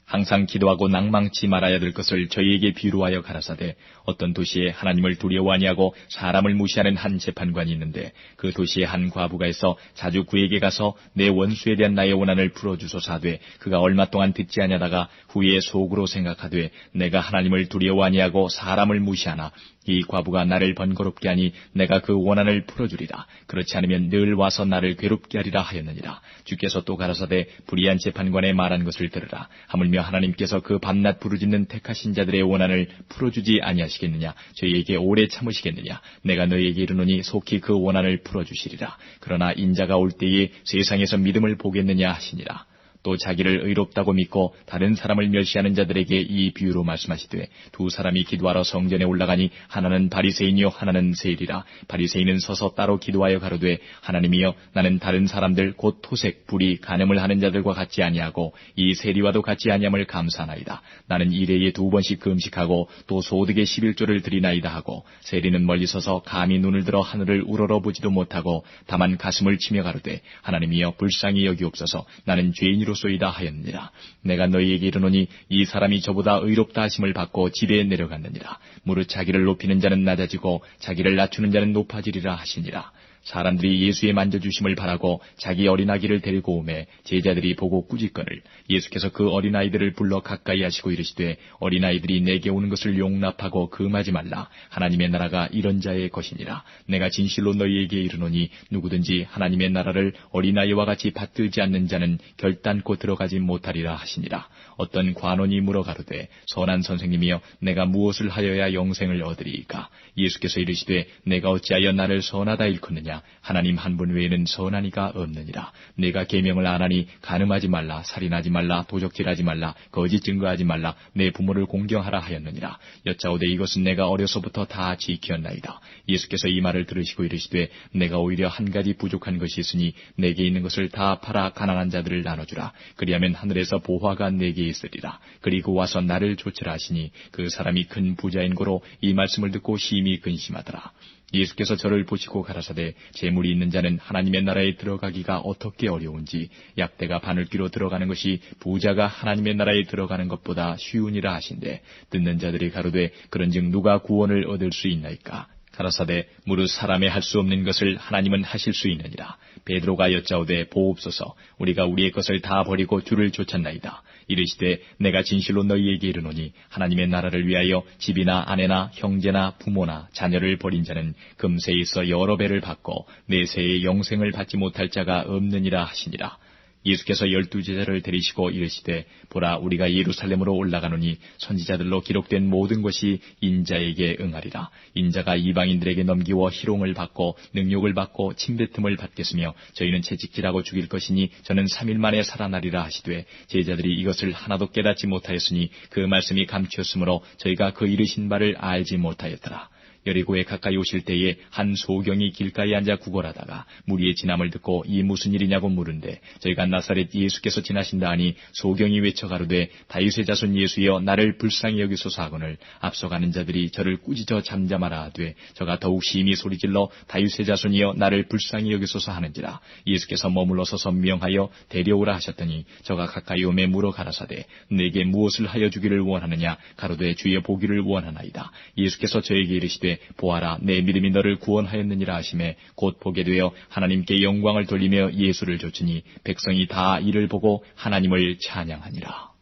S2: 항상 기도하고 낭망치 말아야 될 것을 저희에게 비유로 하여 가라사대 어떤 도시에 하나님을 두려워 아니하고 사람을 무시하는 한 재판관이 있는데 그 도시에 한 과부가 있어 자주 그에게 가서 내 원수에 대한 나의 원한을 풀어주소서 하되 그가 얼마 동안 듣지 아니하다가 후에 속으로 생각하되 내가 하나님을 두려워 아니하고 사람을 무시하나 이 과부가 나를 번거롭게 하니 내가 그 원한을 풀어주리라. 그렇지 않으면 늘 와서 나를 괴롭게 하리라 하였느니라. 주께서 또 가라사대 불의한 재판관의 말한 것을 들으라. 하물며 하나님께서 그 밤낮 부르짖는 택하신 자들의 원한을 풀어주지 아니하시겠느냐. 저희에게 오래 참으시겠느냐. 내가 너희에게 이르노니 속히 그 원한을 풀어주시리라. 그러나 인자가 올 때에 세상에서 믿음을 보겠느냐 하시니라. 또 자기를 의롭다고 믿고 다른 사람을 멸시하는 자들에게 이 비유로 말씀하시되 두 사람이 기도하러 성전에 올라가니 하나는 바리새인이요 하나는 세리라. 바리새인은 서서 따로 기도하여 가로되 하나님이여 나는 다른 사람들 곧 토색 불의 간음을 하는 자들과 같지 아니하고 이 세리와도 같지 아니함을 감사하나이다. 나는 일해에 2번씩 금식하고 또 소득의 11조를 드리나이다 하고 세리는 멀리 서서 감히 눈을 들어 하늘을 우러러보지도 못하고 다만 가슴을 치며 가로되 하나님이여 불쌍히 여기옵소서 나는 죄인으로 소이다 하였느니라. 내가 너희에게 이르노니 이 사람이 저보다 의롭다 하심을 받고 집에 내려갔느니라. 무릇 자기를 높이는 자는 낮아지고 자기를 낮추는 자는 높아지리라 하시니라. 사람들이 예수의 만져주심을 바라고 자기 어린아기를 데리고 오매 제자들이 보고 꾸짖거늘 예수께서 그 어린아이들을 불러 가까이 하시고 이르시되 어린아이들이 내게 오는 것을 용납하고 금하지 말라. 하나님의 나라가 이런 자의 것이니라. 내가 진실로 너희에게 이르노니 누구든지 하나님의 나라를 어린아이와 같이 받들지 않는 자는 결단코 들어가지 못하리라 하시니라. 어떤 관원이 물어 가로되 선한 선생님이여 내가 무엇을 하여야 영생을 얻으리이까? 예수께서 이르시되 내가 어찌하여 나를 선하다 일컫느냐? 하나님 한 분 외에는 선한 이가 없느니라. 내가 계명을 안 하니 간음하지 말라, 살인하지 말라, 도적질하지 말라, 거짓 증거하지 말라, 내 부모를 공경하라 하였느니라. 여짜오되 이것은 내가 어려서부터 다 지키었나이다. 예수께서 이 말을 들으시고 이르시되 내가 오히려 한 가지 부족한 것이 있으니 내게 있는 것을 다 팔아 가난한 자들을 나눠주라. 그리하면 하늘에서 보화가 내게 있으리라. 그리고 와서 나를 좇으라 하시니 그 사람이 큰 부자인 고로 이 말씀을 듣고 심히 근심하더라. 예수께서 저를 보시고 가라사대 재물이 있는 자는 하나님의 나라에 들어가기가 어떻게 어려운지 약대가 바늘귀로 들어가는 것이 부자가 하나님의 나라에 들어가는 것보다 쉬우니라 하신대 듣는 자들이 가로되 그런즉 누가 구원을 얻을 수 있나이까? 가라사대 무릇 사람의 할 수 없는 것을 하나님은 하실 수 있느니라. 베드로가 여짜오되 보옵소서 우리가 우리의 것을 다 버리고 주를 쫓았나이다. 이르시되 내가 진실로 너희에게 이르노니 하나님의 나라를 위하여 집이나 아내나 형제나 부모나 자녀를 버린 자는 금세에 있어 여러 배를 받고 내세에 영생을 받지 못할 자가 없느니라 하시니라. 예수께서 12제자를 데리시고 이르시되 보라 우리가 예루살렘으로 올라가노니 선지자들로 기록된 모든 것이 인자에게 응하리라. 인자가 이방인들에게 넘기워 희롱을 받고 능욕을 받고 침뱉음을 받겠으며 저희는 채찍질하고 죽일 것이니 저는 3일 만에 살아나리라 하시되 제자들이 이것을 하나도 깨닫지 못하였으니 그 말씀이 감추었으므로 저희가 그 이르신 바를 알지 못하였더라. 여리고에 가까이 오실 때에 한 소경이 길가에 앉아 구걸하다가 무리의 진함을 듣고 이 무슨 일이냐고 물은데 저희가 나사렛 예수께서 지나신다 하니 소경이 외쳐 가로되 다윗의 자손 예수여 나를 불쌍히 여기소서 하거늘 앞서가는 자들이 저를 꾸짖어 잠잠하라 하되 저가 더욱 심히 소리질러 다윗의 자손이여 나를 불쌍히 여기소서 하는지라. 예수께서 머물러 서서 명하여 데려오라 하셨더니 저가 가까이 오매 물어 가라사대 내게 무엇을 하여 주기를 원하느냐? 가로되 주의 보기를 원하나이다. 예수께서 저에게 이르시되 보아라 내 믿음이 너를 구원하였느니라 하시매 곧 보게 되어 하나님께 영광을 돌리며 예수를 좇으니 백성이 다 이를 보고 하나님을 찬양하니라.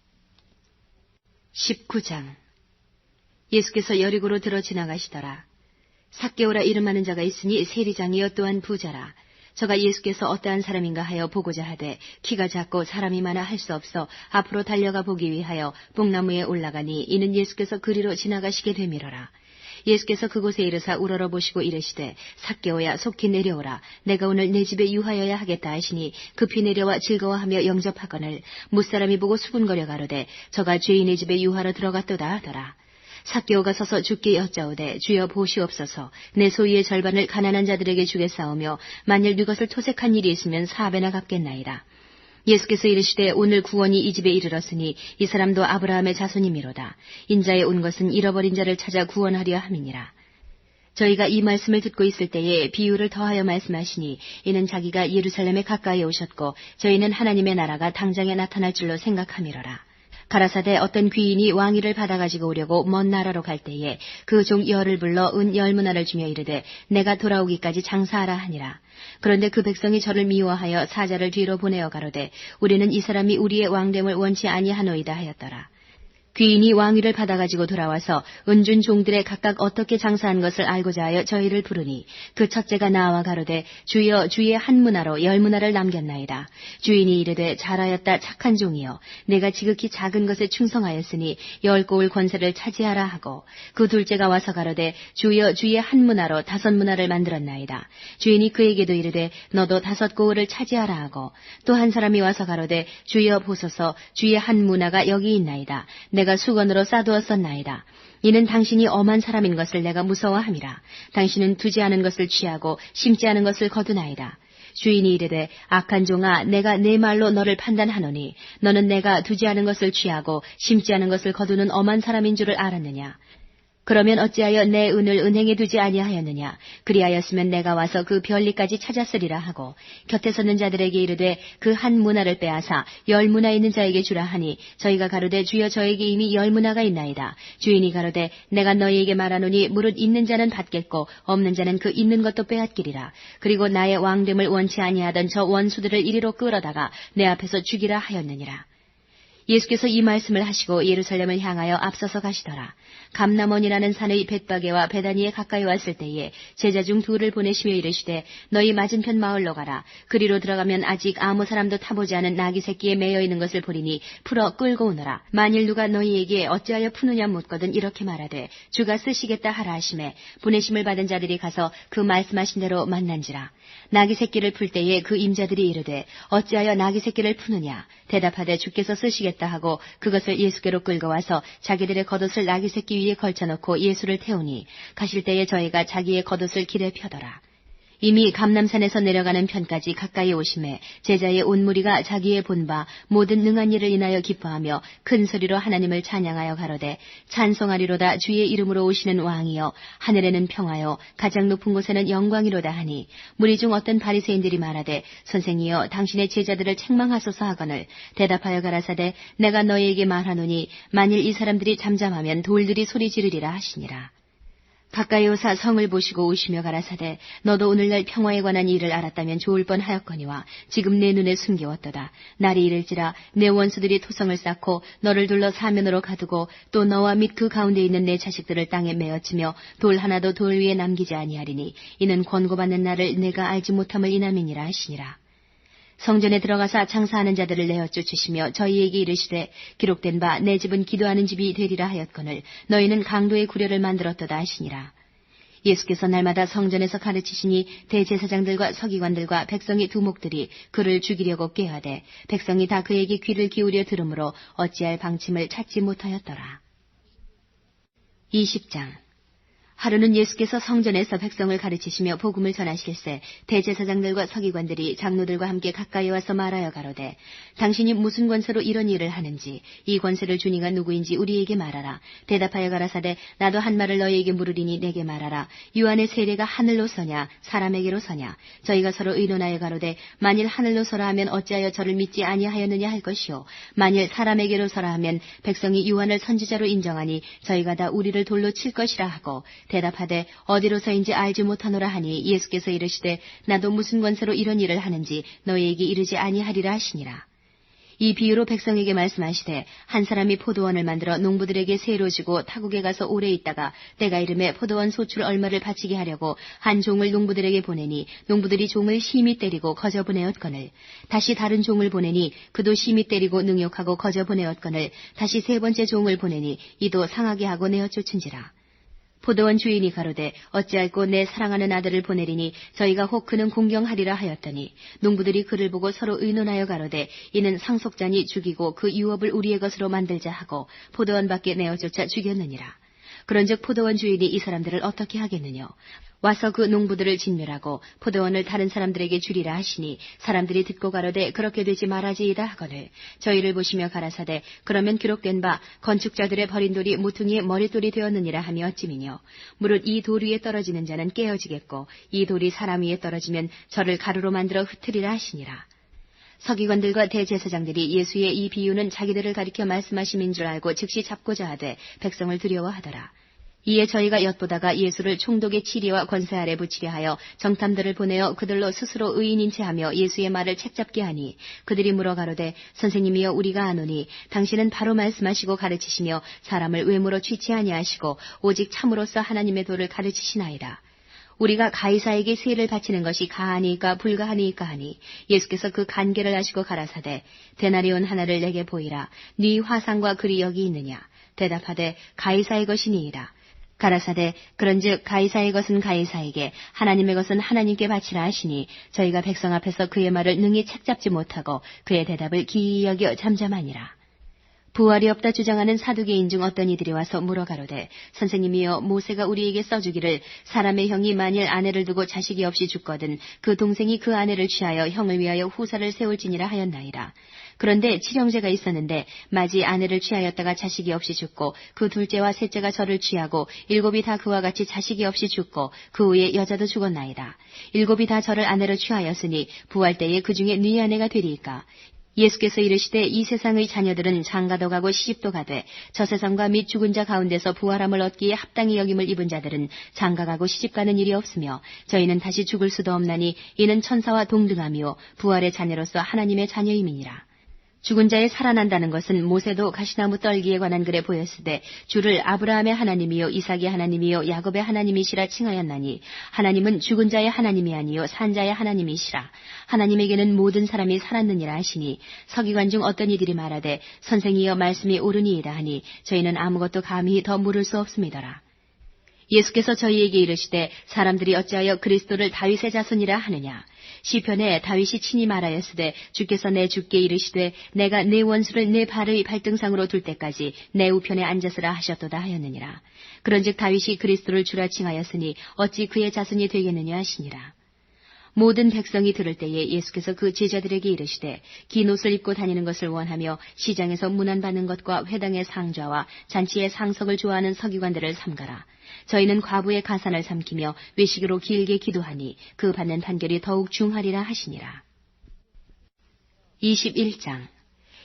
S1: 19장. 예수께서 여리고로 들어 지나가시더라. 삭개오라 이름하는 자가 있으니 세리장이여 또한 부자라. 저가 예수께서 어떠한 사람인가 하여 보고자 하되 키가 작고 사람이 많아 할 수 없어 앞으로 달려가 보기 위하여 뽕나무에 올라가니 이는 예수께서 그리로 지나가시게 되밀어라. 예수께서 그곳에 이르사 우러러 보시고 이르시되 삭개오야 속히 내려오라. 내가 오늘 내 집에 유하여야 하겠다 하시니 급히 내려와 즐거워하며 영접하거늘 무사람이 보고 수군거려 가로되 저가 죄인의 집에 유하러 들어갔도다 하더라. 삭개오가 서서 주께 여짜오되 주여 보시옵소서 내 소유의 절반을 가난한 자들에게 주겠사오며 만일 네 것을 토색한 일이 있으면 4배나 갚겠나이다. 예수께서 이르시되 오늘 구원이 이 집에 이르렀으니 이 사람도 아브라함의 자손이미로다. 인자에 온 것은 잃어버린 자를 찾아 구원하려 함이니라. 저희가 이 말씀을 듣고 있을 때에 비유를 더하여 말씀하시니 이는 자기가 예루살렘에 가까이 오셨고 저희는 하나님의 나라가 당장에 나타날 줄로 생각함이로라. 가라사대 어떤 귀인이 왕위를 받아가지고 오려고 먼 나라로 갈 때에 그 종 열을 불러 은 10문화를 주며 이르되 내가 돌아오기까지 장사하라 하니라. 그런데 그 백성이 저를 미워하여 사자를 뒤로 보내어 가로되 우리는 이 사람이 우리의 왕됨을 원치 아니하노이다 하였더라. 귀인이 왕위를 받아가지고 돌아와서 은준 종들의 각각 어떻게 장사한 것을 알고자 하여 저희를 부르니 그 첫째가 나와 가로되 주여 주의 한 문화로 10문화를 남겼나이다. 주인이 이르되 잘하였다 착한 종이여 내가 지극히 작은 것에 충성하였으니 10고을 권세를 차지하라 하고 그 둘째가 와서 가로되 주여 주의 한 문화로 5문화를 만들었나이다. 주인이 그에게도 이르되 너도 5고을을 차지하라 하고 또 한 사람이 와서 가로되 주여 보소서 주의 한 문화가 여기 있나이다. 내가 수건으로 싸두었었나이다. 이는 당신이 엄한 사람인 것을 내가 무서워함이라. 당신은 두지 않은 것을 취하고 심지 않은 것을 거두나이다. 주인이 이르되 악한 종아 내가 내 말로 너를 판단하노니 너는 내가 두지 않은 것을 취하고 심지 않은 것을 거두는 엄한 사람인 줄을 알았느냐. 그러면 어찌하여 내 은을 은행에 두지 아니하였느냐? 그리하였으면 내가 와서 그 별리까지 찾았으리라 하고 곁에 서는 자들에게 이르되 그 한 문화를 빼앗아 10문화 있는 자에게 주라 하니 저희가 가로되 주여 저에게 이미 10문화가 있나이다. 주인이 가로되 내가 너희에게 말하노니 무릇 있는 자는 받겠고 없는 자는 그 있는 것도 빼앗기리라. 그리고 나의 왕됨을 원치 아니하던 저 원수들을 이리로 끌어다가 내 앞에서 죽이라 하였느니라. 예수께서 이 말씀을 하시고 예루살렘을 향하여 앞서서 가시더라. 감람원이라는 산의 벳바게와 베다니에 가까이 왔을 때에 제자 중 둘을 보내시며 이르시되 너희 맞은편 마을로 가라. 그리로 들어가면 아직 아무 사람도 타보지 않은 나귀 새끼에 매여 있는 것을 보리니 풀어 끌고 오너라. 만일 누가 너희에게 어찌하여 푸느냐 묻거든 이렇게 말하되 주가 쓰시겠다 하라 하시매 보내심을 받은 자들이 가서 그 말씀하신 대로 만난지라. 나귀 새끼를 풀 때에 그 임자들이 이르되 어찌하여 나귀 새끼를 푸느냐 대답하되 주께서 쓰시겠다 하고 그것을 예수께로 끌고 와서 자기들의 겉옷을 나귀 새끼 위에 걸쳐놓고 예수를 태우니 가실 때에 저희가 자기의 겉옷을 길에 펴더라. 이미 감람산에서 내려가는 편까지 가까이 오심에 제자의 온 무리가 자기의 본바 모든 능한 일을 인하여 기뻐하며 큰 소리로 하나님을 찬양하여 가로되 찬송하리로다 주의 이름으로 오시는 왕이여 하늘에는 평화요 가장 높은 곳에는 영광이로다 하니 무리 중 어떤 바리새인들이 말하되 선생이여 당신의 제자들을 책망하소서 하거늘 대답하여 가라사대 내가 너희에게 말하노니 만일 이 사람들이 잠잠하면 돌들이 소리 지르리라 하시니라. 가까이 오사 성을 보시고 오시며 가라사대 너도 오늘날 평화에 관한 일을 알았다면 좋을 뻔하였거니와 지금 내 눈에 숨겨왔도다. 날이 이를지라 내 원수들이 토성을 쌓고 너를 둘러 사면으로 가두고 또 너와 및 그 가운데 있는 내 자식들을 땅에 메어치며 돌 하나도 돌 위에 남기지 아니하리니 이는 권고받는 날을 내가 알지 못함을 인함이니라 하시니라. 성전에 들어가사 장사하는 자들을 내어 쫓으시며 저희에게 이르시되 기록된 바 내 집은 기도하는 집이 되리라 하였거늘 너희는 강도의 구려를 만들었도다 하시니라. 예수께서 날마다 성전에서 가르치시니 대제사장들과 서기관들과 백성의 두목들이 그를 죽이려고 꾀하되 백성이 다 그에게 귀를 기울여 들으므로 어찌할 방침을 찾지 못하였더라. 20장 하루는 예수께서 성전에서 백성을 가르치시며 복음을 전하실세 대제사장들과 서기관들이 장로들과 함께 가까이 와서 말하여 가로되 당신이 무슨 권세로 이런 일을 하는지 이 권세를 주니가 누구인지 우리에게 말하라. 대답하여 가라사대 나도 한 말을 너희에게 물으리니 내게 말하라. 요한의 세례가 하늘로 서냐 사람에게로 서냐. 저희가 서로 의논하여 가로되 만일 하늘로 서라 하면 어찌하여 저를 믿지 아니하였느냐 할 것이요 만일 사람에게로 서라 하면 백성이 요한을 선지자로 인정하니 저희가 다 우리를 돌로 칠 것이라 하고 대답하되 어디로서인지 알지 못하노라 하니 예수께서 이르시되 나도 무슨 권세로 이런 일을 하는지 너희에게 이르지 아니하리라 하시니라. 이 비유로 백성에게 말씀하시되 한 사람이 포도원을 만들어 농부들에게 세로 주고 타국에 가서 오래 있다가 때가 이름에 포도원 소출 얼마를 바치게 하려고 한 종을 농부들에게 보내니 농부들이 종을 심히 때리고 거저 보내었거늘 다시 다른 종을 보내니 그도 심히 때리고 능욕하고 거저 보내었거늘 다시 세 번째 종을 보내니 이도 상하게 하고 내어 쫓은지라. 포도원 주인이 가로되 어찌할꼬 내 사랑하는 아들을 보내리니 저희가 혹 그는 공경하리라 하였더니 농부들이 그를 보고 서로 의논하여 가로되 이는 상속자니 죽이고 그 유업을 우리의 것으로 만들자 하고 포도원 밖에 내어쫓아 죽였느니라. 그런즉 포도원 주인이 이 사람들을 어떻게 하겠느냐. 와서 그 농부들을 진멸하고 포도원을 다른 사람들에게 주리라 하시니 사람들이 듣고 가로되 그렇게 되지 말아지이다 하거늘 저희를 보시며 가라사대 그러면 기록된 바 건축자들의 버린 돌이 모퉁이의 머릿돌이 되었느니라 하며 어찌미뇨. 무릇 이 돌 위에 떨어지는 자는 깨어지겠고 이 돌이 사람 위에 떨어지면 저를 가루로 만들어 흩으리라 하시니라. 서기관들과 대제사장들이 예수의 이 비유는 자기들을 가리켜 말씀하심인 줄 알고 즉시 잡고자 하되 백성을 두려워하더라. 이에 저희가 엿보다가 예수를 총독의 치리와 권세 아래 붙이려 하여 정탐들을 보내어 그들로 스스로 의인인 채 하며 예수의 말을 책잡게 하니 그들이 물어 가로되 선생님이여 우리가 아노니 당신은 바로 말씀하시고 가르치시며 사람을 외모로 취치 아니하시고 오직 참으로서 하나님의 도를 가르치시나이다. 우리가 가이사에게 세를 바치는 것이 가하니까 불가하니까 하니 예수께서 그 간계를 아시고 가라사대 데나리온 하나를 내게 보이라. 네 화상과 글이 여기 있느냐. 대답하되 가이사의 것이니이다. 가라사대 그런즉 가이사의 것은 가이사에게 하나님의 것은 하나님께 바치라 하시니 저희가 백성 앞에서 그의 말을 능히 책잡지 못하고 그의 대답을 기이 여겨 잠잠하니라. 부활이 없다 주장하는 사두개인 중 어떤 이들이 와서 물어가로되 선생님이여 모세가 우리에게 써주기를 사람의 형이 만일 아내를 두고 자식이 없이 죽거든 그 동생이 그 아내를 취하여 형을 위하여 후사를 세울지니라 하였나이다. 그런데 칠형제가 있었는데 마지 아내를 취하였다가 자식이 없이 죽고 그 둘째와 셋째가 저를 취하고 일곱이 다 그와 같이 자식이 없이 죽고 그 후에 여자도 죽었나이다. 일곱이 다 저를 아내로 취하였으니 부활 때에 그 중에 네 아내가 되리이까. 예수께서 이르시되 이 세상의 자녀들은 장가도 가고 시집도 가되 저 세상과 및 죽은 자 가운데서 부활함을 얻기에 합당히 여김을 입은 자들은 장가가고 시집가는 일이 없으며 저희는 다시 죽을 수도 없나니 이는 천사와 동등함이요 부활의 자녀로서 하나님의 자녀임이니라. 죽은 자의 살아난다는 것은 모세도 가시나무 떨기에 관한 글에 보였으되 주를 아브라함의 하나님이요 이삭의 하나님이요 야곱의 하나님이시라 칭하였나니 하나님은 죽은 자의 하나님이 아니요 산 자의 하나님이시라. 하나님에게는 모든 사람이 살았느니라 하시니 서기관 중 어떤 이들이 말하되 선생이여 말씀이 옳으니이다 하니 저희는 아무것도 감히 더 물을 수 없음이더라. 예수께서 저희에게 이르시되 사람들이 어찌하여 그리스도를 다윗의 자손이라 하느냐. 시편에 다윗이 친히 말하였으되 주께서 내 주께 이르시되 내가 내 원수를 내 발의 발등상으로 둘 때까지 내 우편에 앉았으라 하셨도다 하였느니라. 그런즉 다윗이 그리스도를 주라 칭하였으니 어찌 그의 자손이 되겠느냐 하시니라. 모든 백성이 들을 때에 예수께서 그 제자들에게 이르시되 긴 옷을 입고 다니는 것을 원하며 시장에서 문안받는 것과 회당의 상좌와 잔치의 상석을 좋아하는 서기관들을 삼가라. 저희는 과부의 가산을 삼키며 외식으로 길게 기도하니 그 받는 판결이 더욱 중하리라 하시니라. 21장.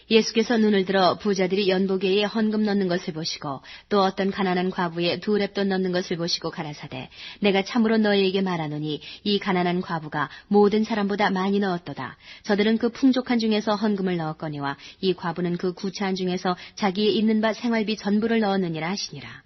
S1: 예수께서 눈을 들어 부자들이 연보계에 헌금 넣는 것을 보시고 또 어떤 가난한 과부의 2렙돈 넣는 것을 보시고 가라사대 내가 참으로 너희에게 말하노니 이 가난한 과부가 모든 사람보다 많이 넣었도다. 저들은 그 풍족한 중에서 헌금을 넣었거니와 이 과부는 그 구차한 중에서 자기의 있는 바 생활비 전부를 넣었느니라 하시니라.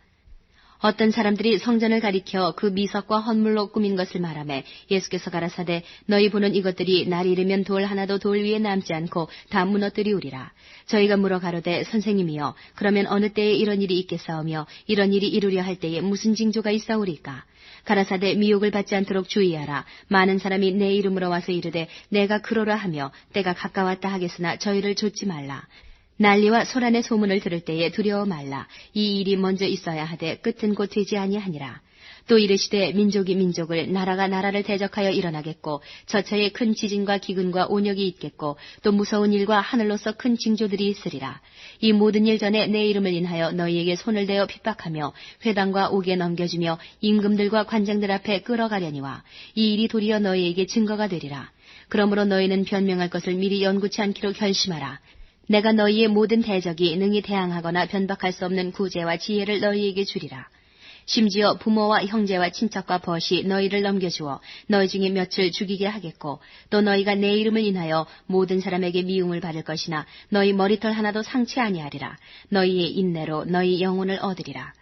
S1: 어떤 사람들이 성전을 가리켜 그 미석과 헌물로 꾸민 것을 말하매 예수께서 가라사대 너희 보는 이것들이 날이 이르면 돌 하나도 돌 위에 남지 않고 다 무너뜨리우리라. 저희가 물어 가로되 선생님이여 그러면 어느 때에 이런 일이 있겠사오며 이런 일이 이루려 할 때에 무슨 징조가 있사오리까. 가라사대 미혹을 받지 않도록 주의하라. 많은 사람이 내 이름으로 와서 이르되 내가 그러라 하며 때가 가까웠다 하겠으나 저희를 좇지 말라. 난리와 소란의 소문을 들을 때에 두려워 말라. 이 일이 먼저 있어야 하되 끝은 곧 되지 아니하니라. 또 이르시되 민족이 민족을 나라가 나라를 대적하여 일어나겠고 저처에 큰 지진과 기근과 온역이 있겠고 또 무서운 일과 하늘로서 큰 징조들이 있으리라. 이 모든 일 전에 내 이름을 인하여 너희에게 손을 대어 핍박하며 회당과 옥에 넘겨주며 임금들과 관장들 앞에 끌어가려니와 이 일이 도리어 너희에게 증거가 되리라. 그러므로 너희는 변명할 것을 미리 연구치 않기로 결심하라. 내가 너희의 모든 대적이 능히 대항하거나 변박할 수 없는 구제와 지혜를 너희에게 주리라. 심지어 부모와 형제와 친척과 벗이 너희를 넘겨주어 너희 중에 몇을 죽이게 하겠고 또 너희가 내 이름을 인하여 모든 사람에게 미움을 받을 것이나 너희 머리털 하나도 상치 아니하리라. 너희의 인내로 너희 영혼을 얻으리라.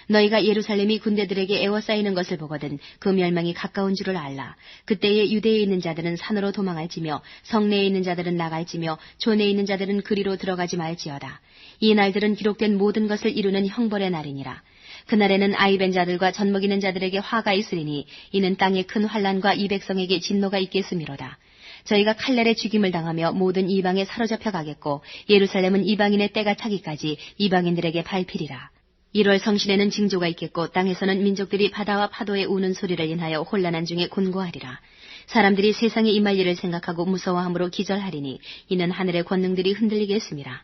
S1: 너희가 예루살렘이 군대들에게 에워싸이는 것을 보거든 그 멸망이 가까운 줄을 알라. 그때에 유대에 있는 자들은 산으로 도망할지며 성내에 있는 자들은 나갈지며 촌에 있는 자들은 그리로 들어가지 말지어다. 이 날들은 기록된 모든 것을 이루는 형벌의 날이니라. 그날에는 아이벤 자들과 젖먹이는 자들에게 화가 있으리니 이는 땅에 큰 환난과 이 백성에게 진노가 있겠음이로다. 저희가 칼날에 죽임을 당하며 모든 이방에 사로잡혀 가겠고 예루살렘은 이방인의 때가 차기까지 이방인들에게 밟히리라. 1월 성신에는 징조가 있겠고 땅에서는 민족들이 바다와 파도의 우는 소리를 인하여 혼란한 중에 곤고하리라. 사람들이 세상에 임할 일을 생각하고 무서워함으로 기절하리니 이는 하늘의 권능들이 흔들리겠습니다.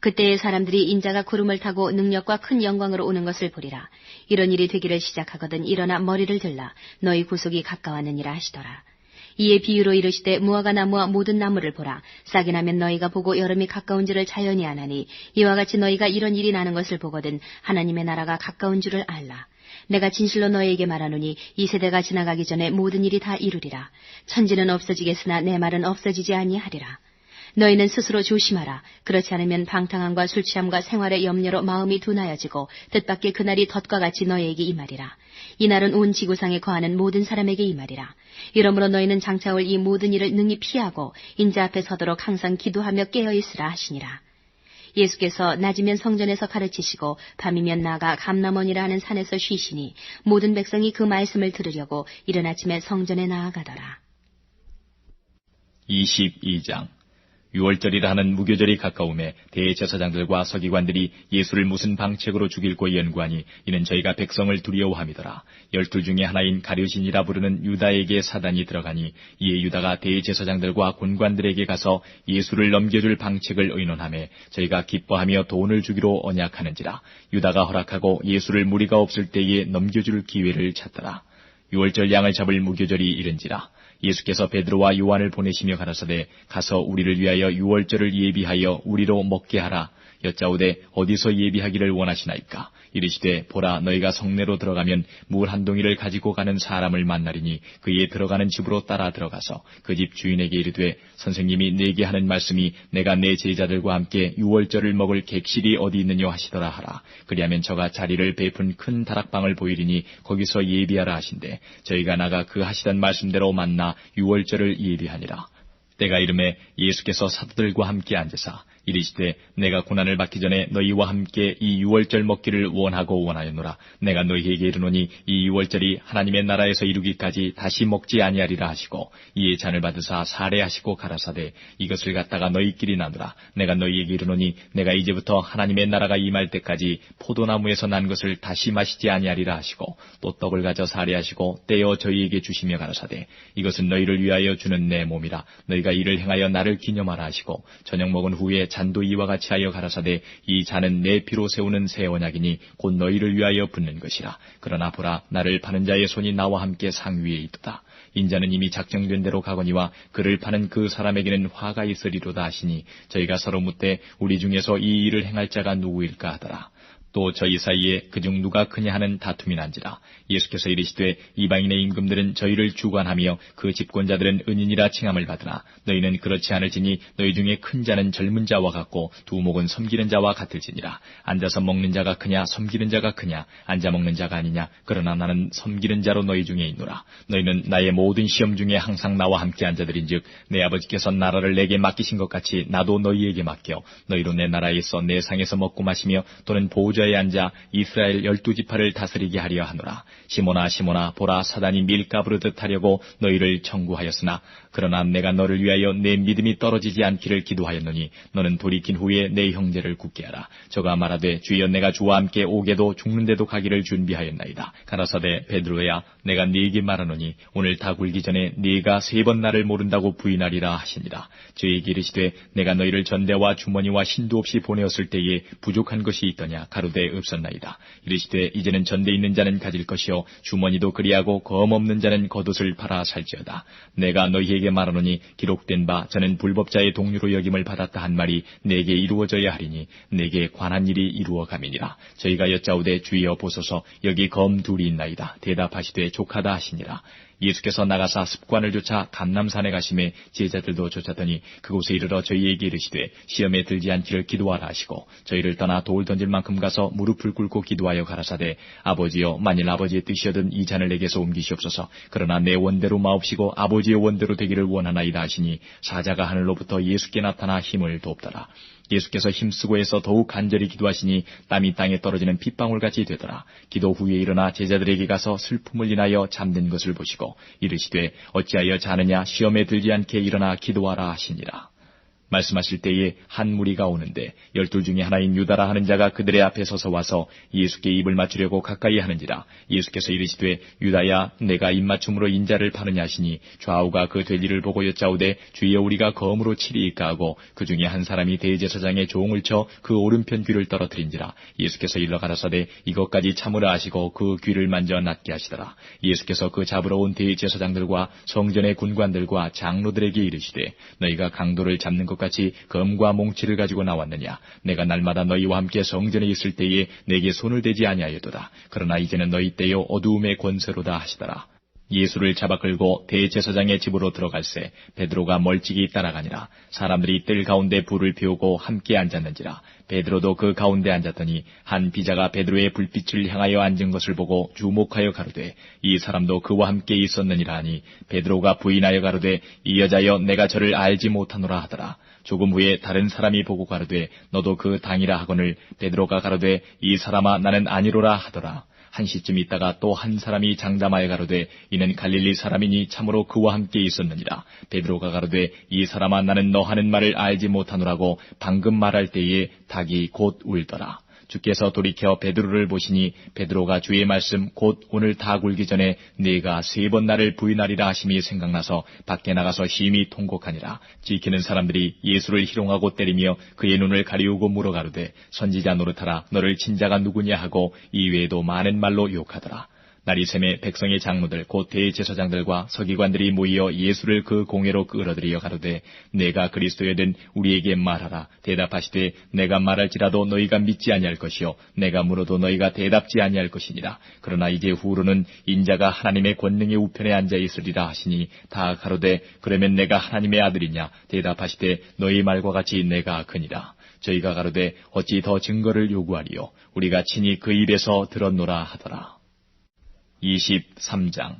S1: 그때의 사람들이 인자가 구름을 타고 능력과 큰 영광으로 오는 것을 보리라. 이런 일이 되기를 시작하거든 일어나 머리를 들라. 너희 구속이 가까웠느니라 하시더라. 이에 비유로 이르시되 무화과 나무와 모든 나무를 보라. 싹이 나면 너희가 보고 여름이 가까운 줄을 자연히 아나니 이와 같이 너희가 이런 일이 나는 것을 보거든 하나님의 나라가 가까운 줄을 알라. 내가 진실로 너희에게 말하노니 이 세대가 지나가기 전에 모든 일이 다 이루리라. 천지는 없어지겠으나 내 말은 없어지지 아니하리라. 너희는 스스로 조심하라. 그렇지 않으면 방탕함과 술취함과 생활의 염려로 마음이 둔하여지고 뜻밖의 그날이 덫과 같이 너희에게 임하리라. 이날은 온 지구상에 거하는 모든 사람에게 임하리라. 이러므로 너희는 장차 올 이 모든 일을 능히 피하고 인자 앞에 서도록 항상 기도하며 깨어있으라 하시니라. 예수께서 낮이면 성전에서 가르치시고 밤이면 나아가 감람원이라 하는 산에서 쉬시니 모든 백성이 그 말씀을 들으려고 이른 아침에 성전에 나아가더라.
S2: 22장. 유월절이라 하는 무교절이 가까움에 대제사장들과 서기관들이 예수를 무슨 방책으로 죽일고 연구하니 이는 저희가 백성을 두려워함이더라. 12 중에 하나인 가룟신이라 부르는 유다에게 사단이 들어가니 이에 유다가 대제사장들과 군관들에게 가서 예수를 넘겨줄 방책을 의논하며 저희가 기뻐하며 돈을 주기로 언약하는지라. 유다가 허락하고 예수를 무리가 없을 때에 넘겨줄 기회를 찾더라. 유월절 양을 잡을 무교절이 이른지라. 예수께서 베드로와 요한을 보내시며 가라사대 가서 우리를 위하여 유월절을 예비하여 우리로 먹게 하라. 여짜오되 어디서 예비하기를 원하시나이까? 이르시되 보라 너희가 성내로 들어가면 물 한 동이를 가지고 가는 사람을 만나리니 그의 들어가는 집으로 따라 들어가서 그 집 주인에게 이르되 선생님이 내게 하는 말씀이 내가 내 제자들과 함께 유월절을 먹을 객실이 어디 있느냐 하시더라 하라. 그리하면 저가 자리를 베푼 큰 다락방을 보이리니 거기서 예비하라 하신대 저희가 나가 그 하시던 말씀대로 만나 유월절을 예비하니라. 때가 이름에 예수께서 사도들과 함께 앉으사 이르시되 내가 고난을 받기 전에 너희와 함께 이 유월절 먹기를 원하고 원하였노라. 내가 너희에게 이르노니 이 유월절이 하나님의 나라에서 이루기까지 다시 먹지 아니하리라 하시고 이에 잔을 받으사 사례하시고 가라사대 이것을 갖다가 너희끼리 나누라. 내가 너희에게 이르노니 내가 이제부터 하나님의 나라가 임할 때까지 포도나무에서 난 것을 다시 마시지 아니하리라 하시고 또 떡을 가져 사례하시고 떼어 저희에게 주시며 가라사대 이것은 너희를 위하여 주는 내 몸이라. 너희가 이를 행하여 나를 기념하라 하시고 저녁 먹은 후에 잔도 이와 같이 하여 가라사대 이 잔은 내 피로 세우는 새 언약이니 곧 너희를 위하여 붓는 것이라. 그러나 보라 나를 파는 자의 손이 나와 함께 상위에 있도다. 인자는 이미 작정된 대로 가거니와 그를 파는 그 사람에게는 화가 있으리로다 하시니 저희가 서로 묻되 우리 중에서 이 일을 행할 자가 누구일까 하더라. 또 저희 사이에 그중 누가 크냐 하는 다툼이 난지라. 예수께서 이르시되 이방인의 임금들은 저희를 주관하며 그 집권자들은 은인이라 칭함을 받으나 너희는 그렇지 않을지니 너희 중에 큰 자는 젊은 자와 같고 두목은 섬기는 자와 같을지니라. 앉아서 먹는 자가 크냐 섬기는 자가 크냐 앉아 먹는 자가 아니냐. 그러나 나는 섬기는 자로 너희 중에 있노라. 너희는 나의 모든 시험 중에 항상 나와 함께 앉아들인즉 내 아버지께서 나라를 내게 맡기신 것 같이 나도 너희에게 맡겨 너희로 내 나라에 있어 내 상에서 먹고 마시며 또는 보호자에 앉아 이스라엘 12지파를 다스리게 하려 하노라. 시몬아 시몬아 보라 사단이 밀가 부르듯 하려고 너희를 청구하였으나 그러나 내가 너를 위하여 내 믿음이 떨어지지 않기를 기도하였노니 너는 돌이킨 후에 내 형제를 굳게 하라. 저가 말하되 주여 내가 주와 함께 오게도 죽는데도 가기를 준비하였나이다. 가라사대 베드로야 내가 네게 말하노니 오늘 다 굴기 전에 네가 3번 나를 모른다고 부인하리라 하시니라. 저에게 이르시되 내가 너희를 전대와 주머니와 신도 없이 보내었을 때에 부족한 것이 있더냐. 가로되 없었나이다. 이르시되 이제는 전대 있는 자는 가질 것이요 주머니도 그리하고 검 없는 자는 겉옷을 팔아 살지어다. 내가 너희에게 말하노니 기록된 바 저는 불법자의 동류로 여김을 받았다 한 말이 내게 이루어져야 하리니 내게 관한 일이 이루어감이니라. 저희가 여짜오되 주여 보소서 여기 검 둘이 있나이다. 대답하시되 족하다 하시니라. 예수께서 나가사 습관을 쫓아 감람산에 가심에 제자들도 쫓았더니 그곳에 이르러 저희에게 이르시되 시험에 들지 않기를 기도하라 하시고 저희를 떠나 돌 던질 만큼 가서 무릎을 꿇고 기도하여 가라사대 아버지여 만일 아버지의 뜻이여든 이 잔을 내게서 옮기시옵소서. 그러나 내 원대로 마옵시고 아버지의 원대로 되기를 원하나이다 하시니 사자가 하늘로부터 예수께 나타나 힘을 돕더라. 예수께서 힘쓰고 해서 더욱 간절히 기도하시니 땀이 땅에 떨어지는 핏방울같이 되더라. 기도 후에 일어나 제자들에게 가서 슬픔을 인하여 잠든 것을 보시고 이르시되 어찌하여 자느냐 시험에 들지 않게 일어나 기도하라 하시니라. 말씀하실 때에 한 무리가 오는데 12 중에 하나인 유다라 하는 자가 그들의 앞에 서서 와서 예수께 입을 맞추려고 가까이 하는지라. 예수께서 이르시되 유다야 내가 입맞춤으로 인자를 파느냐 하시니 좌우가 그 될 일을 보고 여짜오되 주여 우리가 검으로 치리이까 하고 그 중에 한 사람이 대제사장의 종을 쳐 그 오른편 귀를 떨어뜨린지라. 예수께서 일러 가라사대 이것까지 참으라 하시고 그 귀를 만져 낫게 하시더라. 예수께서 그 잡으러 온 대제사장들과 성전의 군관들과 장로들에게 이르시되 너희가 강도를 잡는 것 같이 검과 몽치를 가지고 나왔느냐. 내가 날마다 너희와 함께 성전에 있을 때에 내게 손을 대지 아니하였도다. 그러나 이제는 너희 때요 어두움의 권세로다 하시더라. 예수를 잡아 끌고 대제사장의 집으로 들어갈새 베드로가 멀찍이 따라가니라. 사람들이 뜰 가운데 불을 피우고 함께 앉았는지라. 베드로도 그 가운데 앉았더니 한 비자가 베드로의 불빛을 향하여 앉은 것을 보고 주목하여 가로되 이 사람도 그와 함께 있었느니라 하니 베드로가 부인하여 가로되 이 여자여 내가 저를 알지 못하노라 하더라. 조금 후에 다른 사람이 보고 가로되 너도 그 당이라 하거늘 베드로가 가로되 이 사람아 나는 아니로라 하더라. 한시쯤 있다가 또 한 사람이 장담하여 가로되 이는 갈릴리 사람이니 참으로 그와 함께 있었느니라. 베드로가 가로되 이 사람아 나는 너 하는 말을 알지 못하노라고 방금 말할 때에 닭이 곧 울더라. 주께서 돌이켜 베드로를 보시니 베드로가 주의 말씀 곧 오늘 닭 울기 전에 네가 3번 나를 부인하리라 하심이 생각나서 밖에 나가서 심히 통곡하니라. 지키는 사람들이 예수를 희롱하고 때리며 그의 눈을 가리우고 물어가로되 선지자 노릇하라 너를 친자가 누구냐 하고 이외에도 많은 말로 욕하더라. 날이 새매 백성의 장로들 곧 대제사장들과 서기관들이 모이어 예수를 그 공회로 끌어들여 가로되 내가 그리스도여든 우리에게 말하라. 대답하시되 내가 말할지라도 너희가 믿지 아니할 것이요 내가 물어도 너희가 대답지 아니할 것이니라. 그러나 이제 후로는 인자가 하나님의 권능의 우편에 앉아 있으리라 하시니 다 가로되 그러면 내가 하나님의 아들이냐. 대답하시되 너희 말과 같이 내가 그니라. 저희가 가로되 어찌 더 증거를 요구하리요 우리가 친히 그 입에서 들었노라 하더라. 23장.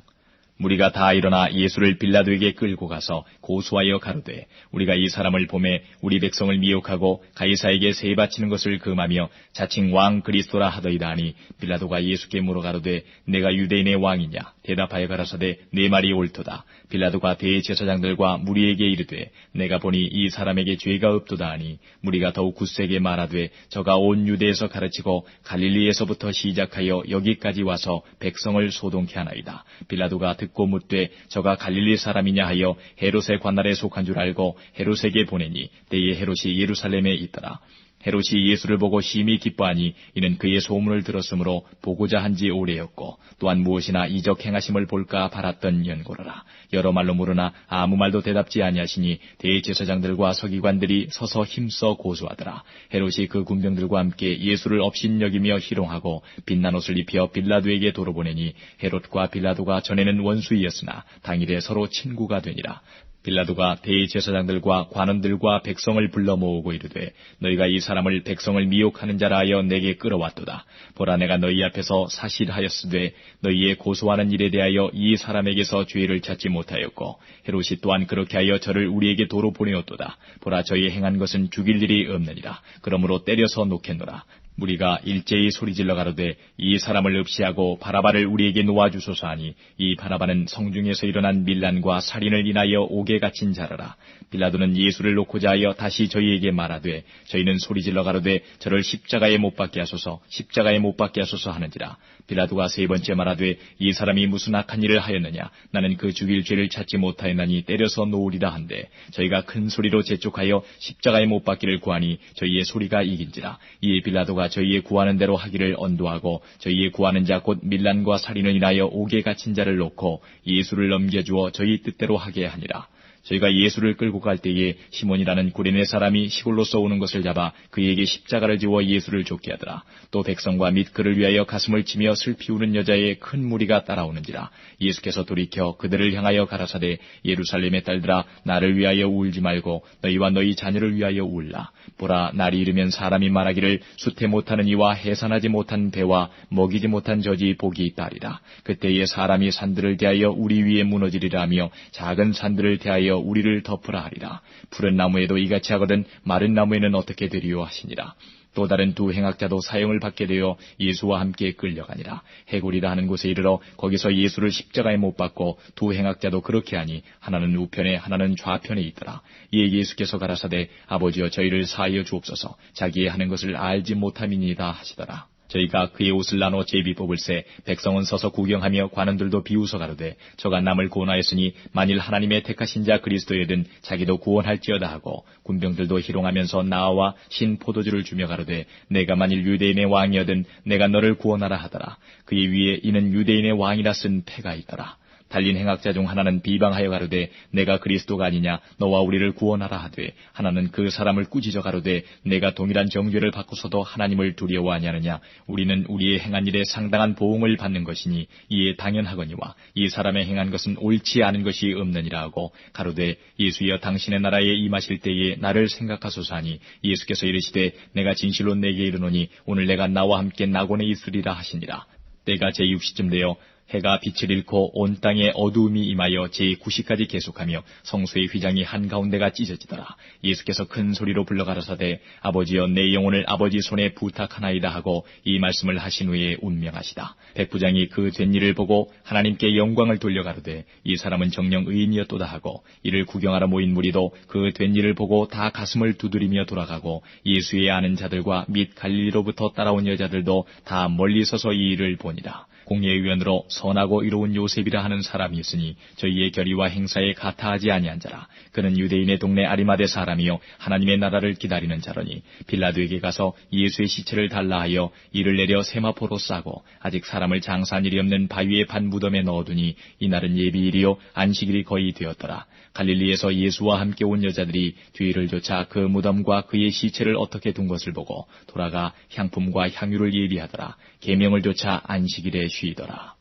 S2: 무리가 다 일어나 예수를 빌라도에게 끌고 가서 고소하여 가로되 우리가 이 사람을 보매 우리 백성을 미혹하고 가이사에게 세 바치는 것을 금하며 자칭 왕 그리스도라 하더이다 하니 빌라도가 예수께 물어 가로되 내가 유대인의 왕이냐. 대답하여 가라사대 내 말이 옳도다. 빌라도가 대제사장들과 무리에게 이르되 내가 보니 이 사람에게 죄가 없도다 하니 무리가 더욱 굳세게 말하되 저가 온 유대에서 가르치고 갈릴리에서부터 시작하여 여기까지 와서 백성을 소동케 하나이다. 빌라도가 듣고 묻되 저가 갈릴리 사람이냐 하여 헤롯의 관할에 속한 줄 알고 헤롯에게 보내니 때에 헤롯이 예루살렘에 있더라. 헤롯이 예수를 보고 심히 기뻐하니 이는 그의 소문을 들었으므로 보고자 한지 오래였고 또한 무엇이나 이적 행하심을 볼까 바랐던 연고로라. 여러 말로 물으나 아무 말도 대답지 아니하시니 대제사장들과 서기관들이 서서 힘써 고소하더라. 헤롯이 그 군병들과 함께 예수를 업신여기며 희롱하고 빛난 옷을 입혀 빌라도에게 돌아보내니 헤롯과 빌라도가 전에는 원수이었으나 당일에 서로 친구가 되니라. 빌라도가 대제사장들과 관원들과 백성을 불러 모으고 이르되 너희가 이 사람을 백성을 미혹하는 자라 하여 내게 끌어왔도다. 보라 내가 너희 앞에서 사실하였으되 너희의 고소하는 일에 대하여 이 사람에게서 죄를 찾지 못하였고 헤롯이 또한 그렇게 하여 저를 우리에게 도로 보내었도다. 보라 저희 행한 것은 죽일 일이 없느니라. 그러므로 때려서 놓겠노라. 무리가 일제히 소리질러 가로되 이 사람을 없이하고 바라바를 우리에게 놓아주소서 하니 이 바라바는 성중에서 일어난 밀란과 살인을 인하여 옥에 갇힌 자라라. 빌라도는 예수를 놓고자 하여 다시 저희에게 말하되 저희는 소리질러 가로되 저를 십자가에 못 박게 하소서 십자가에 못 박게 하소서 하는지라. 빌라도가 세 번째 말하되 이 사람이 무슨 악한 일을 하였느냐. 나는 그 죽일 죄를 찾지 못하였나니 때려서 놓으리라 한데 저희가 큰 소리로 재촉하여 십자가에 못 박기를 구하니 저희의 소리가 이긴지라. 이에 빌라도가 저희의 구하는 대로 하기를 언도하고 저희의 구하는 자 곧 밀란과 살인을 인하여 옥에 갇힌 자를 놓고 예수를 넘겨주어 저희 뜻대로 하게 하니라. 저희가 예수를 끌고 갈 때에 시몬이라는 구레네 사람이 시골로서 오는 것을 잡아 그에게 십자가를 지워 예수를 쫓게 하더라. 또 백성과 및 그를 위하여 가슴을 치며 슬피 우는 여자의 큰 무리가 따라오는지라. 예수께서 돌이켜 그들을 향하여 가라사대 예루살렘의 딸들아 나를 위하여 울지 말고 너희와 너희 자녀를 위하여 울라. 보라 날이 이르면 사람이 말하기를 수태 못하는 이와 해산하지 못한 배와 먹이지 못한 젖이 복이 있다리라. 그때에 사람이 산들을 대하여 우리 위에 무너지리라 하며 작은 산들을 대하여 우리를 덮으라 하리라. 푸른 나무에도 이같이 하거든 마른 나무에는 어떻게 되리요 하시니라. 또 다른 두 행악자도 사형을 받게 되어 예수와 함께 끌려가니라. 해골이라 하는 곳에 이르러 거기서 예수를 십자가에 못 박고 두 행악자도 그렇게 하니 하나는 우편에 하나는 좌편에 있더라. 이에 예수께서 가라사대 아버지여 저희를 사하여 주옵소서 자기의 하는 것을 알지 못함이니이다 하시더라. 저희가 그의 옷을 나눠 제비 뽑을새 백성은 서서 구경하며 관원들도 비웃어 가로되 저가 남을 구원하였으니 만일 하나님의 택하신 자 그리스도여든 자기도 구원할지어다 하고 군병들도 희롱하면서 나와 신 포도주를 주며 가로되 내가 만일 유대인의 왕이여든 내가 너를 구원하라 하더라. 그의 위에 이는 유대인의 왕이라 쓴 패가 있더라. 달린 행악자 중 하나는 비방하여 가로되 내가 그리스도가 아니냐 너와 우리를 구원하라 하되 하나는 그 사람을 꾸짖어 가로되 내가 동일한 정죄를 받고서도 하나님을 두려워 아니하느냐. 우리는 우리의 행한 일에 상당한 보응을 받는 것이니 이에 당연하거니와 이 사람의 행한 것은 옳지 않은 것이 없느니라 하고 가로되 예수여 당신의 나라에 임하실 때에 나를 생각하소서 하니 예수께서 이르시되 내가 진실로 내게 이르노니 오늘 내가 나와 함께 낙원에 있으리라 하시니라. 때가 제6시쯤 되어 해가 빛을 잃고 온 땅에 어두움이 임하여 제9시까지 계속하며 성소의 휘장이 한가운데가 찢어지더라. 예수께서 큰 소리로 불러 가라사대 아버지여 내 영혼을 아버지 손에 부탁하나이다 하고 이 말씀을 하신 후에 운명하시다. 백부장이 그 된 일을 보고 하나님께 영광을 돌려 가로되 이 사람은 정녕 의인이었도다 하고 이를 구경하러 모인 무리도 그 된 일을 보고 다 가슴을 두드리며 돌아가고 예수의 아는 자들과 및 갈릴리로부터 따라온 여자들도 다 멀리 서서 이 일을 보니라. 공예의원으로 선하고 의로운 요셉이라 하는 사람이 있으니 저희의 결의와 행사에 가타하지 아니한 자라. 그는 유대인의 동네 아리마대 사람이요 하나님의 나라를 기다리는 자러니 빌라도에게 가서 예수의 시체를 달라 하여 이를 내려 세마포로 싸고 아직 사람을 장사한 일이 없는 바위에 반 무덤에 넣어두니 이날은 예비일이요 안식일이 거의 되었더라. 갈릴리에서 예수와 함께 온 여자들이 뒤를 쫓아 그 무덤과 그의 시체를 어떻게 둔 것을 보고 돌아가 향품과 향유를 예비하더라. 계명을 좇아 안식일에 쉬더라.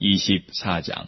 S2: 24장.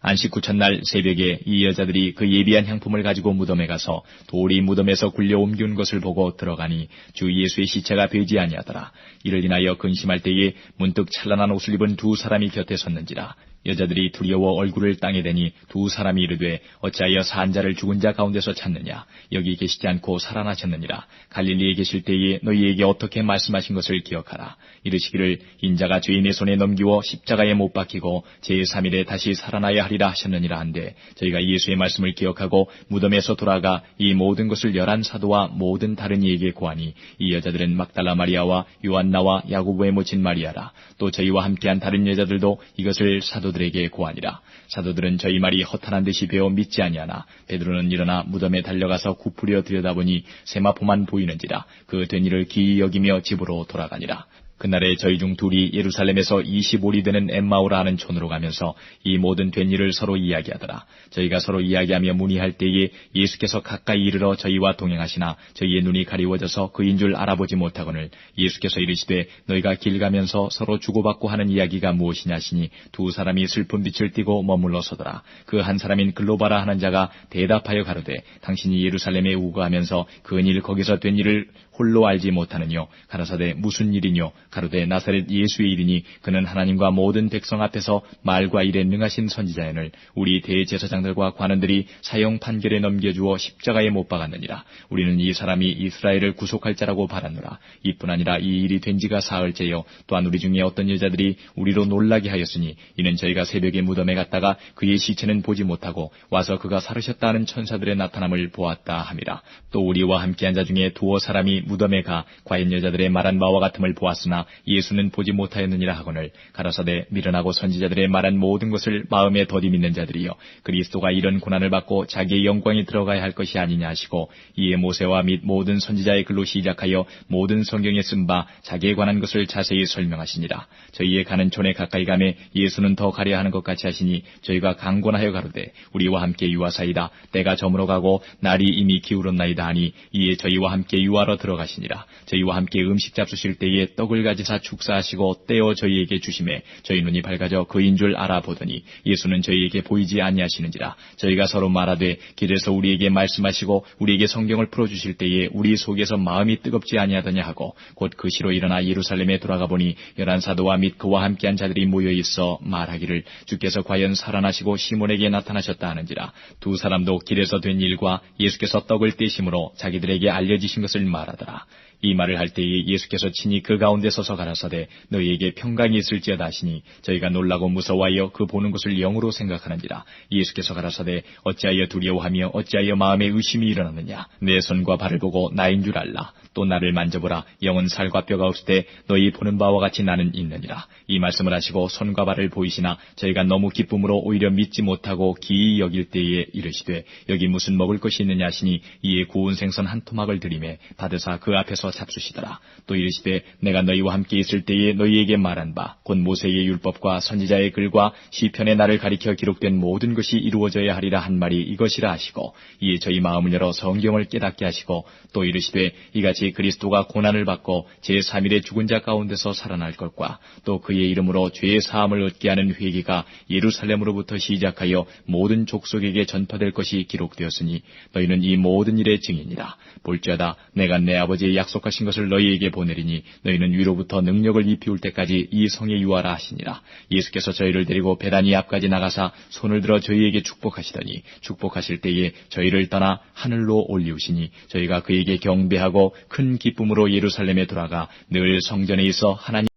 S2: 안식 구천날 새벽에 이 여자들이 그 예비한 향품을 가지고 무덤에 가서 돌이 무덤에서 굴려 옮기운 것을 보고 들어가니 주 예수의 시체가 되지 아니하더라. 이를 인하여 근심할 때에 문득 찬란한 옷을 입은 두 사람이 곁에 섰는지라. 여자들이 두려워 얼굴을 땅에 대니 두 사람이 이르되 어찌하여 산 자를 죽은 자 가운데서 찾느냐. 여기 계시지 않고 살아나셨느니라. 갈릴리에 계실 때에 너희에게 어떻게 말씀하신 것을 기억하라. 이르시기를 인자가 죄인의 손에 넘기워 십자가에 못 박히고 제3일에 다시 살아나야 하리라 하셨느니라 한데 저희가 예수의 말씀을 기억하고 무덤에서 돌아가 이 모든 것을 11 사도와 모든 다른 이에게 고하니 이 여자들은 막달라 마리아와 요한나와 야고보의 모친 마리아라. 또 저희와 함께한 다른 여자들도 이것을 사도들에게 고하니라. 사도들은 저희 말이 허탄한 듯이 배워 믿지 아니하나 베드로는 일어나 무덤에 달려가서 굽으려 들여다보니 세마포만 보이는지라. 그 된 일을 기이 여기며 집으로 돌아가니라. 그날에 저희 중 둘이 예루살렘에서 25리 되는 엠마오라 하는 촌으로 가면서 이 모든 된 일을 서로 이야기하더라. 저희가 서로 이야기하며 문의할 때에 예수께서 가까이 이르러 저희와 동행하시나 저희의 눈이 가리워져서 그인 줄 알아보지 못하거늘 예수께서 이르시되 너희가 길 가면서 서로 주고받고 하는 이야기가 무엇이냐 하시니 두 사람이 슬픈 빛을 띠고 머물러 서더라. 그 한 사람인 글로바라 하는 자가 대답하여 가로되 당신이 예루살렘에 우거하면서 그일 거기서 된 일을 홀로 알지 못하느뇨. 가라사대 무슨 일이뇨. 가로되 나사렛 예수의 일이니 그는 하나님과 모든 백성 앞에서 말과 일에 능하신 선지자연을 우리 대제사장들과 관원들이 사형 판결에 넘겨주어 십자가에 못 박았느니라. 우리는 이 사람이 이스라엘을 구속할 자라고 바랐노라. 이뿐 아니라 이 일이 된 지가 사흘째요. 또한 우리 중에 어떤 여자들이 우리로 놀라게 하였으니 이는 저희가 새벽에 무덤에 갔다가 그의 시체는 보지 못하고 와서 그가 살으셨다 하는 천사들의 나타남을 보았다 함이라. 또 우리와 함께한 자 중에 두어 사람이 무덤에 가 과연 여자들의 말한 바와 같음을 보았으나 예수는 보지 못하였느니라 하거늘 가라사대 미련하고 선지자들의 말한 모든 것을 마음에 더디 믿는 자들이여 그리스도가 이런 고난을 받고 자기의 영광이 들어가야 할 것이 아니냐 하시고 이에 모세와 및 모든 선지자의 글로 시작하여 모든 성경에 쓴 바 자기에 관한 것을 자세히 설명하시니라. 저희의 가는 촌에 가까이 가매 예수는 더 가려 하는 것 같이 하시니 저희가 강권하여 가로되 우리와 함께 유하사이다. 때가 저물어 가고 날이 이미 기울었나이다 하니 이에 저희와 함께 유하러 들어가시니라. 저희와 함께 음식 잡수실 때에 떡을 가지사 축사하시고 떼어 저희에게 주심에 저희 눈이 밝아져 그인 줄 알아보더니 예수는 저희에게 보이지 아니하시는지라. 저희가 서로 말하되 길에서 우리에게 말씀하시고 우리에게 성경을 풀어주실 때에 우리 속에서 마음이 뜨겁지 아니하더냐 하고 곧 그 시로 일어나 예루살렘에 돌아가 보니 11 사도와 및 그와 함께한 자들이 모여 있어 말하기를 주께서 과연 살아나시고 시몬에게 나타나셨다 하는지라. 두 사람도 길에서 된 일과 예수께서 떡을 떼심으로 자기들에게 알려지신 것을 말하더라. 이 말을 할 때에 예수께서 친히 그 가운데 서서 가라사대 너희에게 평강이 있을지어다 하시니 저희가 놀라고 무서워하여 그 보는 것을 영으로 생각하는지라. 예수께서 가라사대 어찌하여 두려워하며 어찌하여 마음에 의심이 일어나느냐. 내 손과 발을 보고 나인 줄 알라. 또 나를 만져보라. 영은 살과 뼈가 없을 때 너희 보는 바와 같이 나는 있느니라. 이 말씀을 하시고 손과 발을 보이시나 저희가 너무 기쁨으로 오히려 믿지 못하고 기이 여길 때에 이르시되 여기 무슨 먹을 것이 있느냐 하시니 이에 구운 생선 한 토막을 드리매 받으사 그 앞에서 잡수시더라. 또 이르시되 내가 너희와 함께 있을 때에 너희에게 말한 바 곧 모세의 율법과 선지자의 글과 시편에 나를 가리켜 기록된 모든 것이 이루어져야 하리라 한 말이 이것이라 하시고 이에 저희 마음을 열어 성경을 깨닫게 하시고 또 이르시되 이같이 같이 그리스도가 고난을 받고 제3일에 죽은 자 가운데서 살아날 것과 또 그의 이름으로 죄의 사함을 얻게 하는 회개가 예루살렘으로부터 시작하여 모든 족속에게 전파될 것이 기록되었으니 너희는 이 모든 일의 증인이라. 볼지어다 내가 내 아버지의 약속하신 것을 너희에게 보내리니 너희는 위로부터 능력을 입히울 때까지 이 성에 유하라 하시니라. 예수께서 저희를 데리고 베다니 앞까지 나가사 손을 들어 저희에게 축복하시더니 축복하실 때에 저희를 떠나 하늘로 올리우시니 저희가 그에게 경배하고 큰 기쁨으로 예루살렘에 돌아가 늘 성전에 있어 하나님